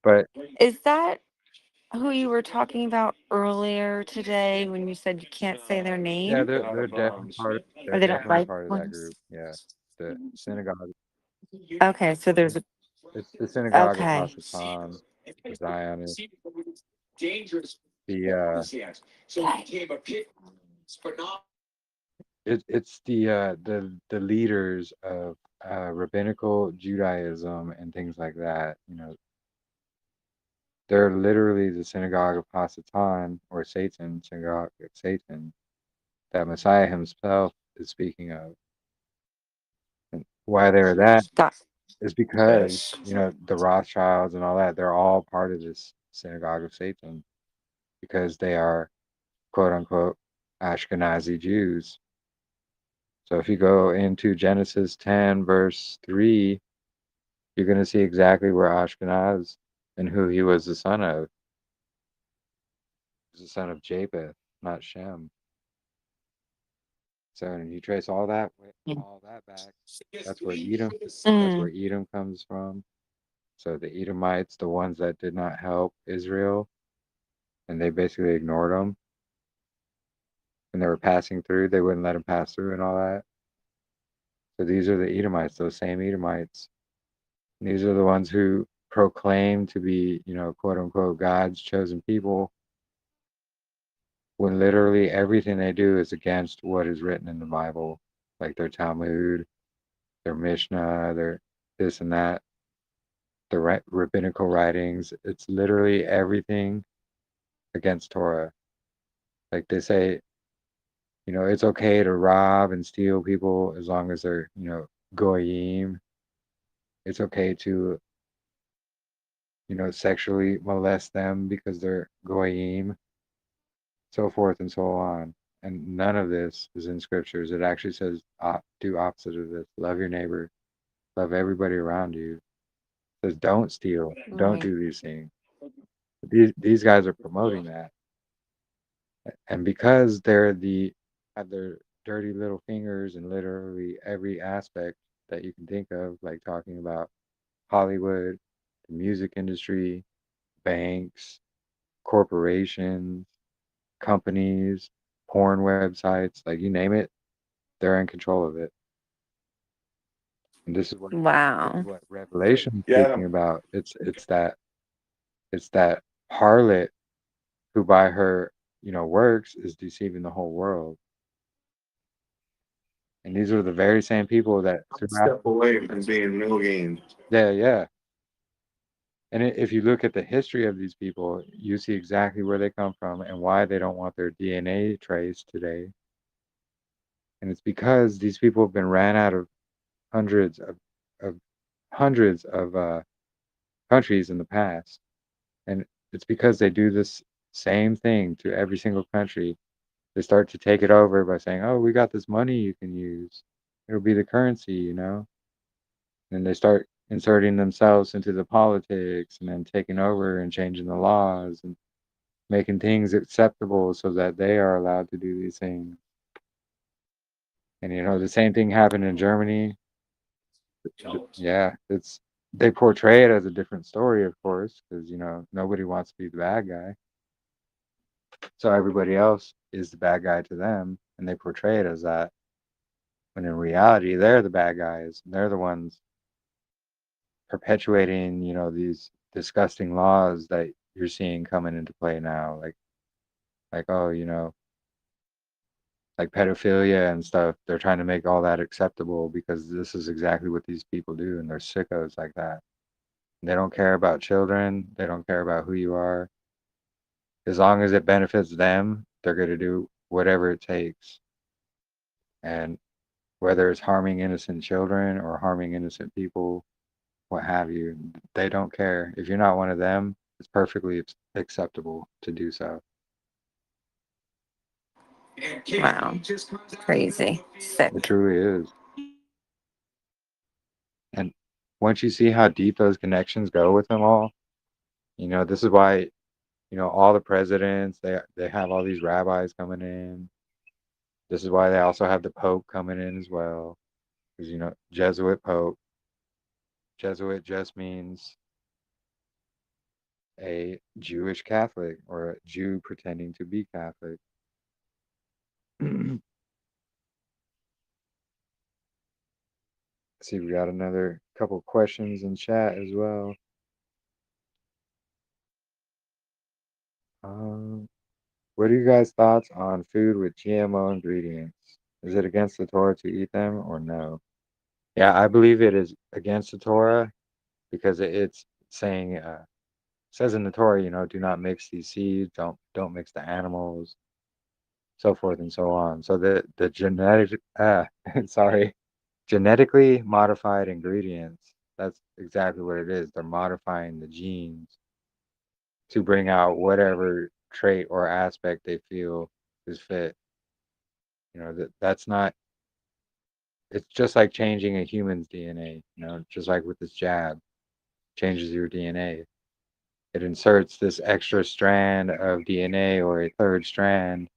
But Is that who you were talking about earlier today when you said you can't say their yeah, name? they're definitely Or they're they don't definitely like part of that ones? group. Yeah, the synagogue. Okay, so there's a It's the synagogue of okay. Hasatan, the Zionists. The it's the leaders of rabbinical Judaism and things like that. You know, they're literally the synagogue of Hasatan or Satan, synagogue of Satan, that Messiah himself is speaking of. And why they're that Got is because, you know, the Rothschilds and all that, they're all part of this synagogue of Satan because they are quote unquote Ashkenazi Jews. So if you go into Genesis 10, verse 3, you're going to see exactly where Ashkenaz and who he was the son of. He was the son of Japheth, not Shem. So when you trace all that back, that's where Edom comes from. So the Edomites, the ones that did not help Israel, and they basically ignored them when they were passing through, they wouldn't let them pass through and all that. So these are the Edomites, those same Edomites. And these are the ones who proclaim to be, you know, quote unquote, God's chosen people, when literally everything they do is against what is written in the Bible, like their Talmud, their Mishnah, their this and that, the rabbinical writings. It's literally everything against Torah. Like they say, you know, it's okay to rob and steal people as long as they're, you know, goyim. It's okay to, you know, sexually molest them because they're goyim, so forth and so on. And none of this is in scriptures. It actually says do opposite of this. Love your neighbor. Love everybody around you. It says don't steal. Don't right. do these things. These guys are promoting that. And because have their dirty little fingers in literally every aspect that you can think of, like talking about Hollywood, the music industry, banks, corporations, companies, porn websites, like you name it, they're in control of it. And this is Wow. what Revelation is speaking about. It's that harlot who by her, you know, works is deceiving the whole world. And these are the very same people that Step away from being no gain. yeah. And if you look at the history of these people, you see exactly where they come from and why they don't want their DNA traced today. And it's because these people have been ran out of hundreds of, of hundreds of countries in the past. And it's because they do this same thing to every single country. They start to take it over by saying, oh, we got this money you can use. It'll be the currency, you know? And they start inserting themselves into the politics and then taking over and changing the laws and making things acceptable so that they are allowed to do these things. And you know, the same thing happened in Germany. Yeah, they portray it as a different story, of course, because you know nobody wants to be the bad guy. So everybody else is the bad guy to them, and they portray it as that. When in reality, they're the bad guys. They're the ones perpetuating, these disgusting laws that you're seeing coming into play now. Like, oh, like pedophilia and stuff. They're trying to make all that acceptable because this is exactly what these people do, and they're sickos like that. They don't care about children. They don't care about who you are. As long as it benefits them, they're going to do whatever it takes. And whether it's harming innocent children or harming innocent people, what have you, they don't care. If you're not one of them, it's perfectly acceptable to do so. Wow. Crazy. Sick. It truly is. And once you see how deep those connections go with them all, this is why, all the presidents, they have all these rabbis coming in. This is why they also have the Pope coming in as well. Because, Jesuit Pope. Jesuit just means a Jewish Catholic or a Jew pretending to be Catholic. See, we got another couple questions in chat as well. What are you guys' thoughts on food with GMO ingredients? Is it against the Torah to eat them or no? Yeah, I believe it is against the Torah because it's saying, says in the Torah, do not mix these seeds, don't mix the animals, so forth and so on. So the genetic, sorry, genetically modified ingredients, that's exactly what it is. They're modifying the genes to bring out whatever trait or aspect they feel is fit. That's not, it's just like changing a human's DNA, just like with this jab, changes your DNA. It inserts this extra strand of DNA or a third strand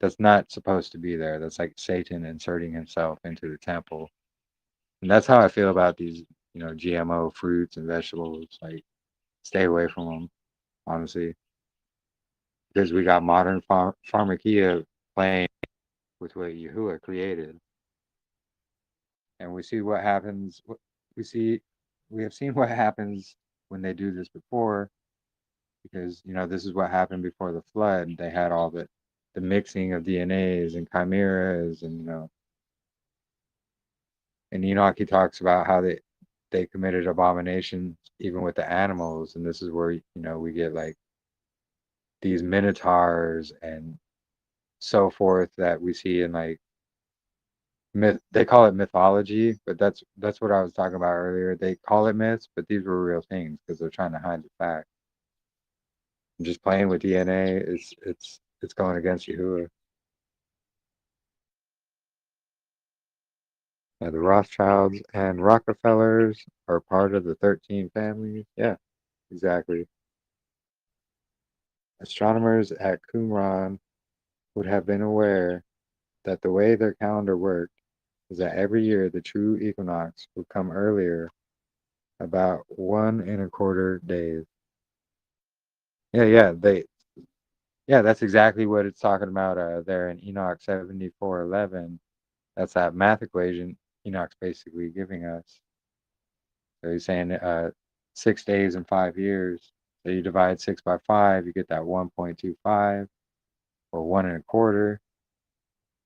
that's not supposed to be there. That's like Satan inserting himself into the temple. And that's how I feel about these, GMO fruits and vegetables. Like, stay away from them, honestly. Because we got modern pharmakia playing with what Yahuwah created. And we see what happens. We see, we have seen what happens when they do this before, because this is what happened before the flood. They had all the mixing of DNAs and chimeras, and and Enoch, he talks about how they committed abominations even with the animals, and this is where we get like these minotaurs and so forth that we see in like myth. They call it mythology, but that's what I was talking about earlier. They call it myths, but these were real things because they're trying to hide the fact. And just playing with DNA is it's going against Yahuwah. The Rothschilds and Rockefellers are part of the 13 families. Yeah, exactly. Astronomers at Qumran would have been aware that the way their calendar worked was that every year the true equinox would come earlier about 1 1/4 days. Yeah, that's exactly what it's talking about there in Enoch 74:11. That's that math equation Enoch's basically giving us. So he's saying 6 days and 5 years. So you divide 6 by 5, you get that 1.25 or 1 1/4.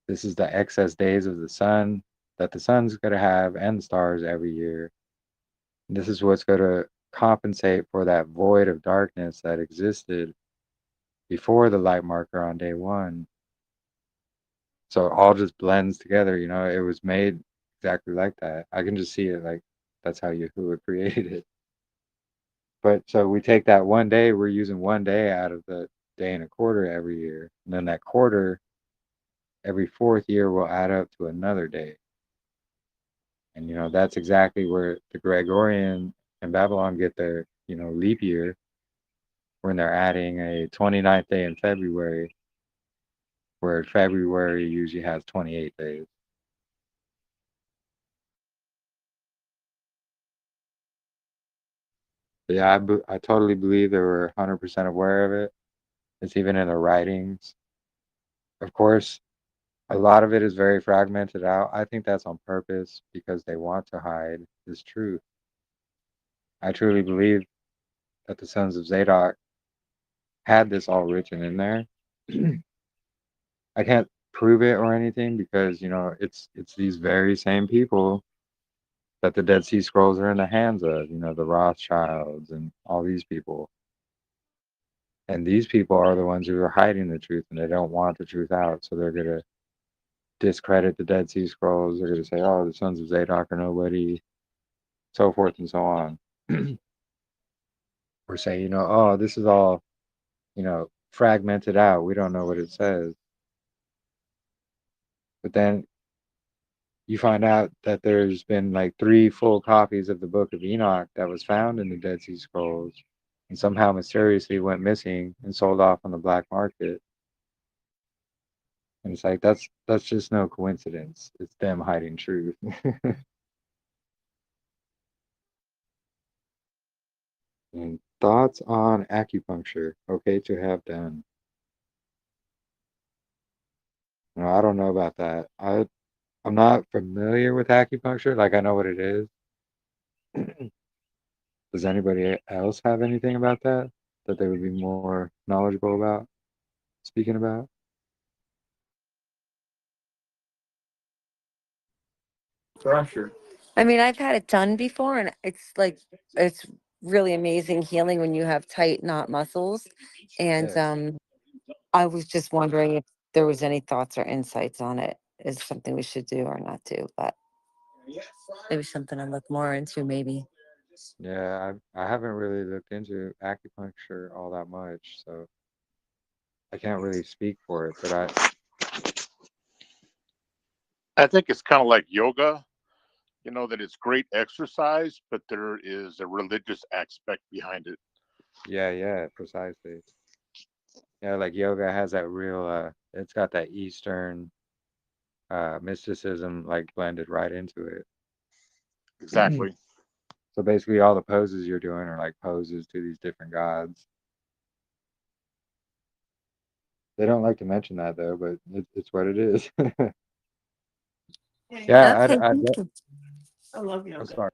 This is the excess days of the sun that the sun's going to have and the stars every year. And this is what's going to compensate for that void of darkness that existed before the light marker on day one. So it all just blends together. It was made exactly like that. I can just see it like that's how Yahuwah created it. But so we take that one day, we're using one day out of the day and a quarter every year. And then that quarter, every fourth year, will add up to another day. And, that's exactly where the Gregorian and Babylon get their, leap year, when they're adding a 29th day in February, where February usually has 28 days. But yeah, I totally believe they were 100% aware of it. It's even in the writings. Of course, a lot of it is very fragmented out. I think that's on purpose because they want to hide this truth. I truly believe that the sons of Zadok had this all written in there. I can't prove it or anything because it's these very same people that the Dead Sea Scrolls are in the hands of. The Rothschilds and all these people. And these people are the ones who are hiding the truth, and they don't want the truth out, so they're gonna discredit the Dead Sea Scrolls. They're gonna say, "Oh, the sons of Zadok are nobody," so forth and so on. Or say, "Oh, this is all, fragmented out. We don't know what it says." But then you find out that there's been like 3 full copies of the Book of Enoch that was found in the Dead Sea Scrolls, and somehow mysteriously went missing and sold off on the black market. And it's like that's just no coincidence. It's them hiding truth. And thoughts on acupuncture? Okay to have done. No, I don't know about that. I'm not familiar with acupuncture. Like I know what it is. Does anybody else have anything about that they would be more knowledgeable about speaking about? Pressure. I mean, I've had it done before, and it's really amazing healing when you have tight knot muscles. And Yeah. I was just wondering if there was any thoughts or insights on it. Is something we should do or not do? But maybe something to look more into, maybe. Yeah, I haven't really looked into acupuncture all that much, so I can't really speak for it, but I think it's kind of like yoga, that it's great exercise, but there is a religious aspect behind it. yeah, precisely. Yeah, like yoga has that real it's got that Eastern mysticism like blended right into it. Exactly. So basically all the poses you're doing are like poses to these different gods. They don't like to mention that though, but it's what it is. Yeah, Okay, I thank you. I love I'm yoga. sorry.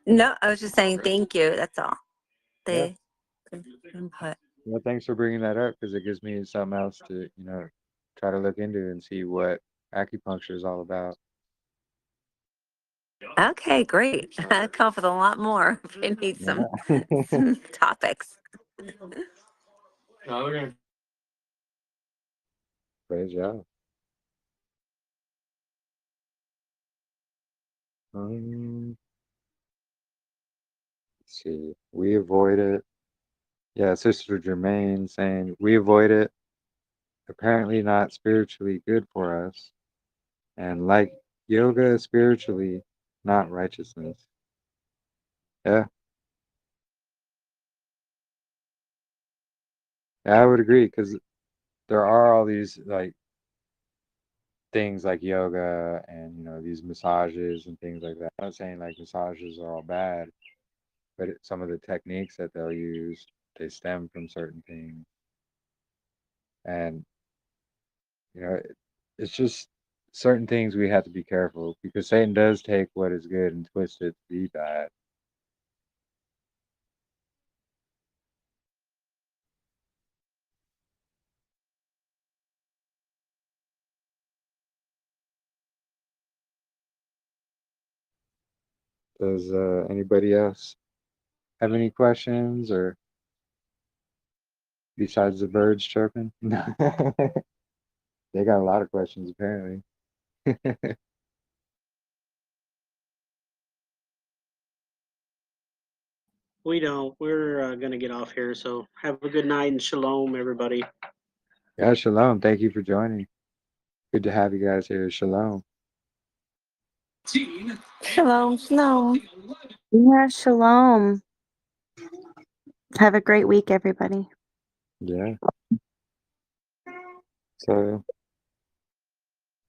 No, I was just saying thank you. That's all. Yeah. They good input. Well, thanks for bringing that up because it gives me something else to, try to look into and see what acupuncture is all about. Okay, great. I'll come up with a lot more if we need some, Yeah. some topics. No, they're gonna. Great job. Let's see. We avoid it. Yeah, Sister Germaine saying we avoid it. Apparently not spiritually good for us. And like yoga is spiritually, not righteousness. Yeah, yeah, I would agree because there are all these like things like yoga and these massages and things like that. I'm not saying like massages are all bad, but some of the techniques that they'll use they stem from certain things, and it's just certain things we have to be careful because Satan does take what is good and twist it to be bad. Does anybody else have any questions or besides the birds chirping? They got a lot of questions apparently. We don't. We're going to get off here. So have a good night and shalom, everybody. Yeah, shalom. Thank you for joining. Good to have you guys here. Shalom. Shalom, shalom. Yeah, shalom. Have a great week, everybody. Yeah. So,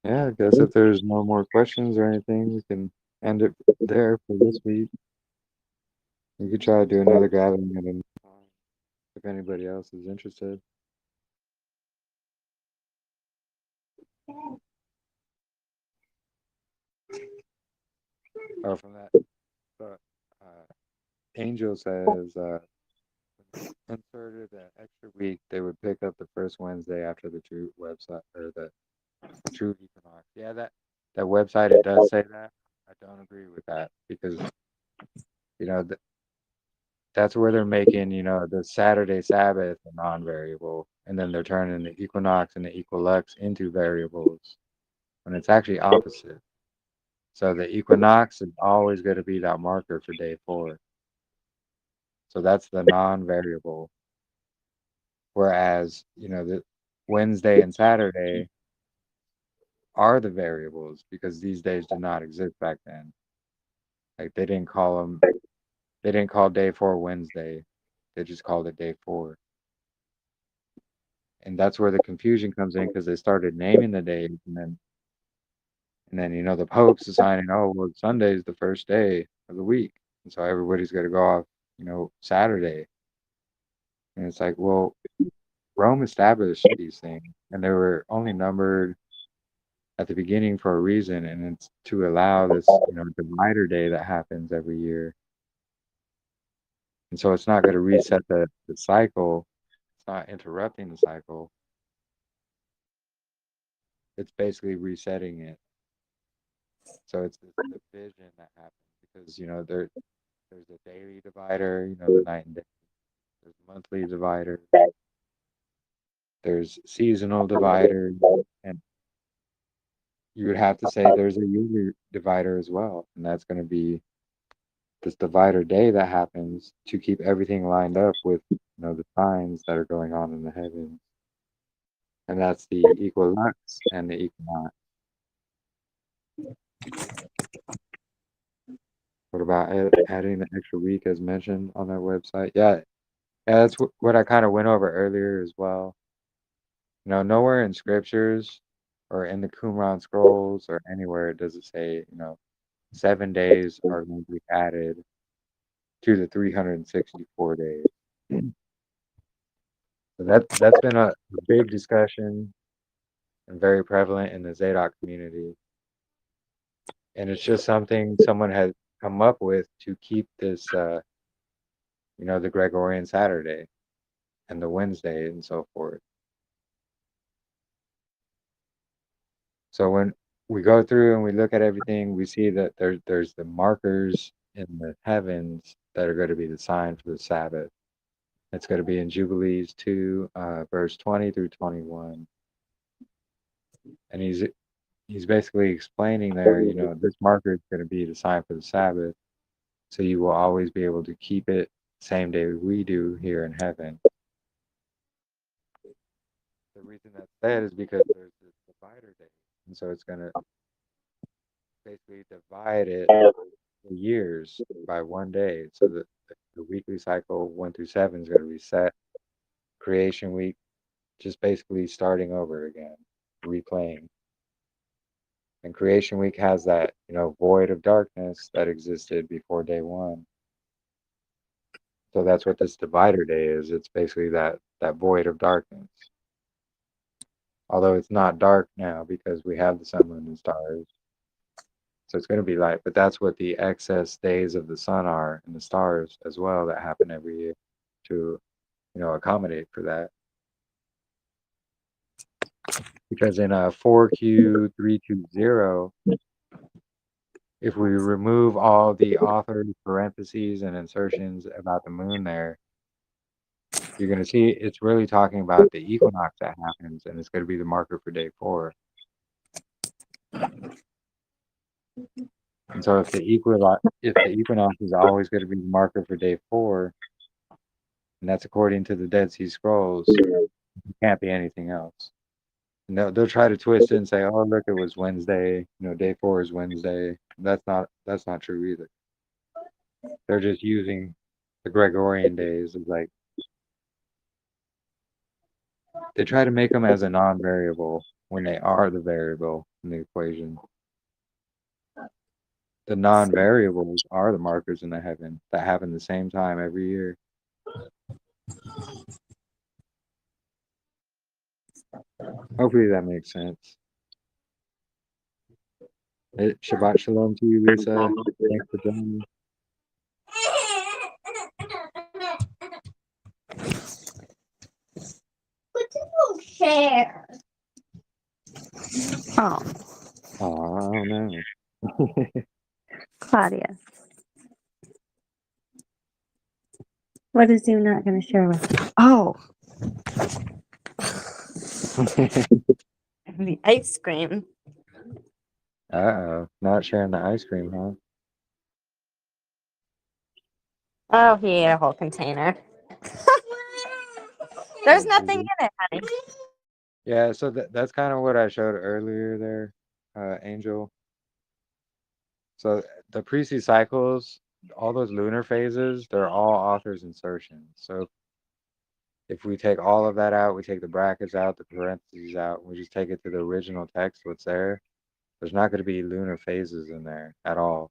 yeah, I guess if there's no more questions or anything, we can end it there for this week. We could try to do another gathering at another time. if anybody else is interested. Oh, from that, but Angel says inserted an extra week. They would pick up the first Wednesday after the true website or the true equinox. Yeah, that website it does say that. I don't agree with that because you know that's where they're making the Saturday Sabbath a non-variable, and then they're turning the equinox and the equilux into variables when it's actually opposite. So the equinox is always going to be that marker for day 4. So that's the non-variable. Whereas, the Wednesday and Saturday are the variables because these days did not exist back then. Like they didn't call day 4 Wednesday. They just called it day 4. And that's where the confusion comes in because they started naming the days and then the Pope's deciding, oh well, Sunday is the first day of the week. And so everybody's gonna go off, Saturday. And it's like, well, Rome established these things and they were only numbered at the beginning for a reason, and it's to allow this, divider day that happens every year. And so it's not going to reset the cycle. It's not interrupting the cycle. It's basically resetting it. So it's this division that happens because, there's a daily divider, the night and day. There's monthly divider. There's seasonal divider. And you would have to say there's a yearly divider as well. And that's going to be this divider day that happens to keep everything lined up with the signs that are going on in the heavens, and that's the equilux and the equinox. What about adding the extra week as mentioned on their website? Yeah, that's what I kind of went over earlier as well. Nowhere in scriptures or in the Qumran scrolls or anywhere does it say 7 days are going to be added to the 364 days. So that's been a big discussion and very prevalent in the Zadok community. And it's just something someone has come up with to keep this, the Gregorian Saturday and the Wednesday and so forth. So when we go through and we look at everything, we see that there's the markers in the heavens that are going to be the sign for the Sabbath. It's going to be in Jubilees 2, verse 20 through 21. And he's basically explaining there, this marker is going to be the sign for the Sabbath. So you will always be able to keep it same day we do here in heaven. The reason that's said is because there's this divider day. And so it's going to basically divide it in years by one day. So the weekly cycle 1 through 7 is going to reset. Creation week, just basically starting over again, replaying. And creation week has that, void of darkness that existed before day 1. So that's what this divider day is. It's basically that void of darkness. Although it's not dark now because we have the sun, moon, and stars. So it's going to be light. But that's what the excess days of the sun are and the stars as well that happen every year to, accommodate for that. Because in a 4Q320, if we remove all the authors, parentheses, and insertions about the moon there, you're going to see it's really talking about the equinox that happens, and it's going to be the marker for day 4. And so if the equinox is always going to be the marker for day 4, and that's according to the Dead Sea Scrolls, it can't be anything else. And they'll try to twist it and say, "Oh, look, it was Wednesday. Day 4 is Wednesday." That's not true either. They're just using the Gregorian days as like they try to make them as a non-variable when they are the variable in the equation. The non-variables are the markers in the heaven that happen the same time every year. Hopefully that makes sense. Shabbat shalom to you, Lisa. Thanks for joining. Share. Oh, Oh, I don't know. Claudia. What is you not going to share with me? Oh, the ice cream. Uh-oh. Not sharing the ice cream, huh? Oh, he ate a whole container. There's Oh, nothing geez. in it, honey. Yeah, so that's kind of what I showed earlier there, Angel. So the priestly cycles, all those lunar phases, they're all author's insertions. So if we take all of that out, we take the brackets out, the parentheses out, we just take it to the original text, what's there, there's not going to be lunar phases in there at all.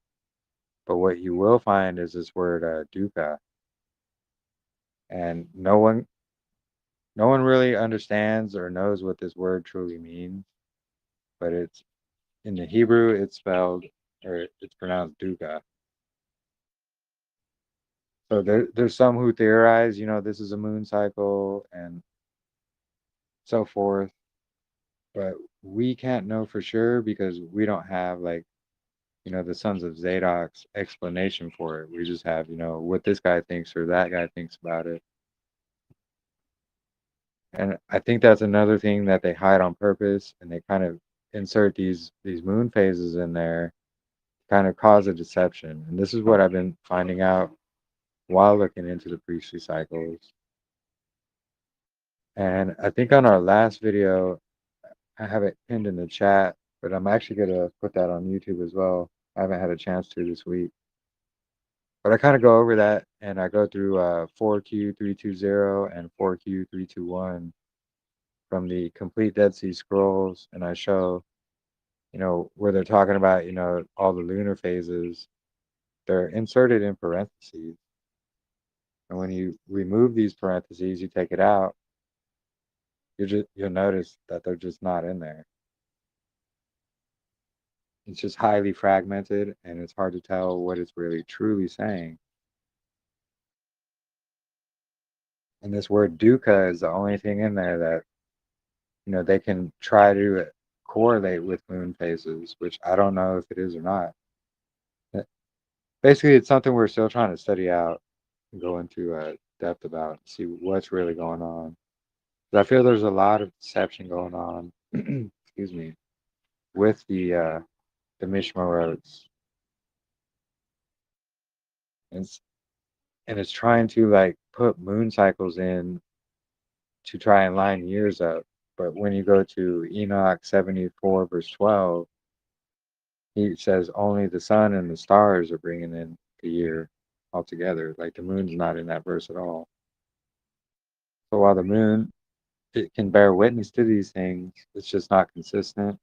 But what you will find is this word dukkha, and no one really understands or knows what this word truly means. But it's in the Hebrew, it's spelled or it's pronounced dukkha. So there's some who theorize, this is a moon cycle and so forth, but we can't know for sure because we don't have the Sons of Zadok's explanation for it. We just have, what this guy thinks or that guy thinks about it. And I think that's another thing that they hide on purpose, and they kind of insert these moon phases in there, to kind of cause a deception. And this is what I've been finding out while looking into the priestly cycles. And I think on our last video, I have it pinned in the chat, but I'm actually going to put that on YouTube as well. I haven't had a chance to this week. But I kind of go over that, and I go through 4Q320 and 4Q321 from the complete Dead Sea Scrolls, and I show, where they're talking about, all the lunar phases, they're inserted in parentheses. And when you remove these parentheses, you take it out, you'll notice that they're just not in there. It's just highly fragmented, and it's hard to tell what it's really truly saying. And this word dukkha is the only thing in there that, they can try to correlate with moon phases, which I don't know if it is or not. Basically, it's something we're still trying to study out and go into depth about, see what's really going on. But I feel there's a lot of deception going on, excuse me, with the Mishmarotes. And it's trying to put moon cycles in to try and line years up. But when you go to Enoch 74 verse 12, he says only the sun and the stars are bringing in the year altogether. Like the moon's not in that verse at all. So while the moon, it can bear witness to these things, it's just not consistent,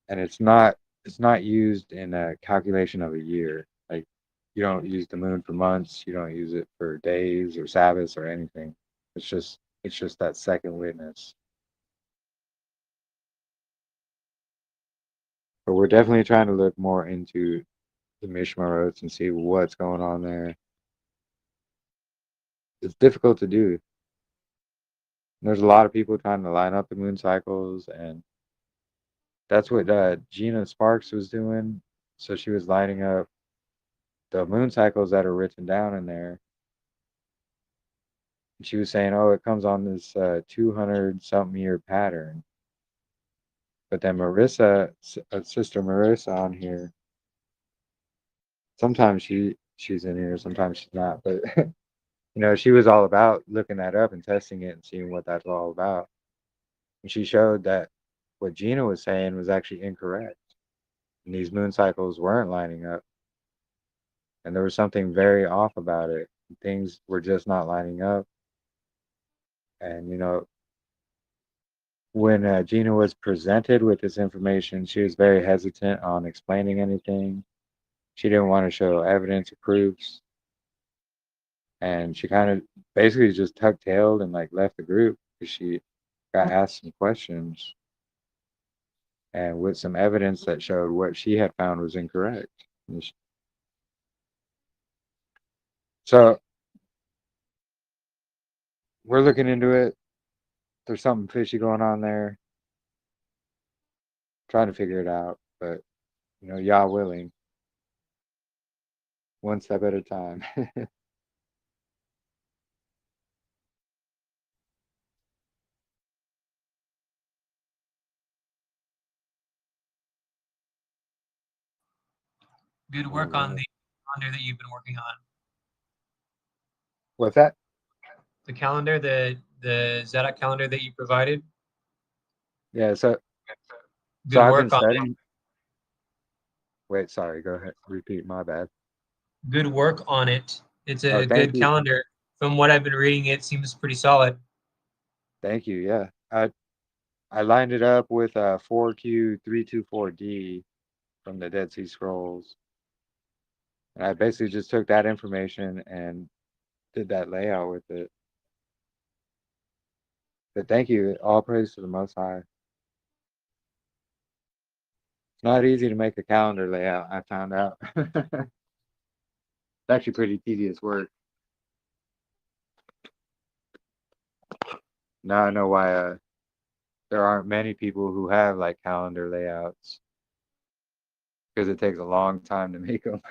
and it's not used in a calculation of a year. Like you don't use the moon for months, you don't use it for days or Sabbaths or anything. It's just that second witness. But we're definitely trying to look more into the Mishmarotes and see what's going on there. It's difficult to do. There's a lot of people trying to line up the moon cycles, and that's what Gina Sparks was doing. So she was lining up the moon cycles that are written down in there. And she was saying, oh, it comes on this 200 something year pattern. But then Marissa, Sister Marissa on here, sometimes she's in here, sometimes she's not. But she was all about looking that up and testing it and seeing what that's all about. And she showed that what Gina was saying was actually incorrect. And these moon cycles weren't lining up. And there was something very off about it. Things were just not lining up. And, when Gina was presented with this information, she was very hesitant on explaining anything. She didn't want to show evidence or proofs. and she kind of basically just tucked tailed and like left the group because she got asked some questions and with some evidence that showed what she had found was incorrect. So we're looking into it. There's something fishy going on there. Trying to figure it out, but Yah willing, one step at a time. Good work on the calendar that you've been working on. What's that? The calendar, the Zadok calendar that you provided. Yeah, so Good I've been work on it. studying. Wait, sorry, go ahead. Repeat, my bad. Good work on it. It's a Thank good you. calendar. From what I've been reading, it seems pretty solid. Thank you. Yeah. I lined it up with 4Q324D from the Dead Sea Scrolls. And I basically just took that information and did that layout with it. But thank you. All praise to the Most High. It's not easy to make a calendar layout, I found out. It's actually pretty tedious work. Now I know why there aren't many people who have like calendar layouts, because it takes a long time to make them.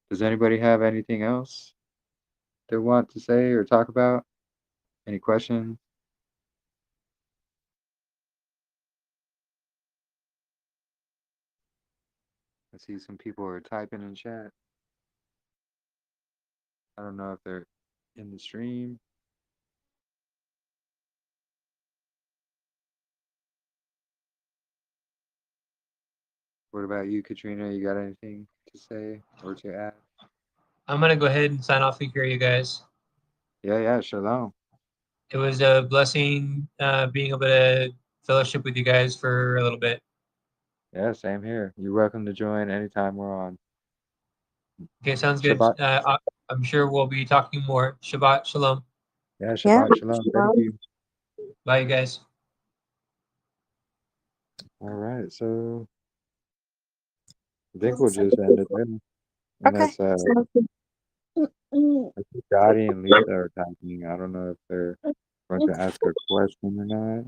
Does anybody have anything else they want to say or talk about? Any questions? I see some people are typing in chat. I don't know if they're in the stream. What about you, Katrina? You got anything to say or to add? I'm gonna go ahead and sign off here, you guys. Yeah, shalom. It was a blessing being able to fellowship with you guys for a little bit. Yeah, same here. You're welcome to join anytime we're on. Okay, sounds good. Shabbat. I'm sure we'll be talking more. Shabbat shalom. Yeah, Shabbat shalom. Thank you. Bye, you guys. All right, so I think we'll just end it there. Unless I think Dottie and Lisa are typing. I don't know if they're going to ask a question or not.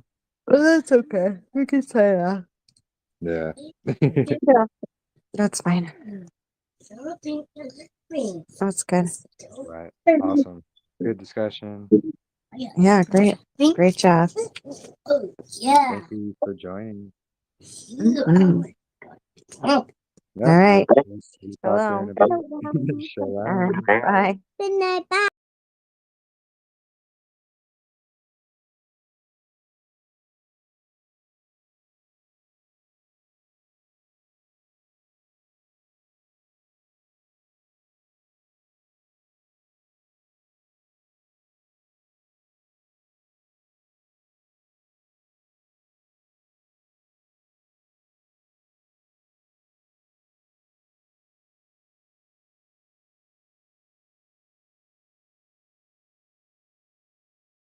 Well, that's okay. We can say that. Yeah. Yeah, that's fine. That's good. Right. Awesome. Good discussion. Yeah, great. Great job. Thank you for joining. Mm. Yep. All right. We'll talk to you in a bit. Shalom. Bye. Good night. Bye.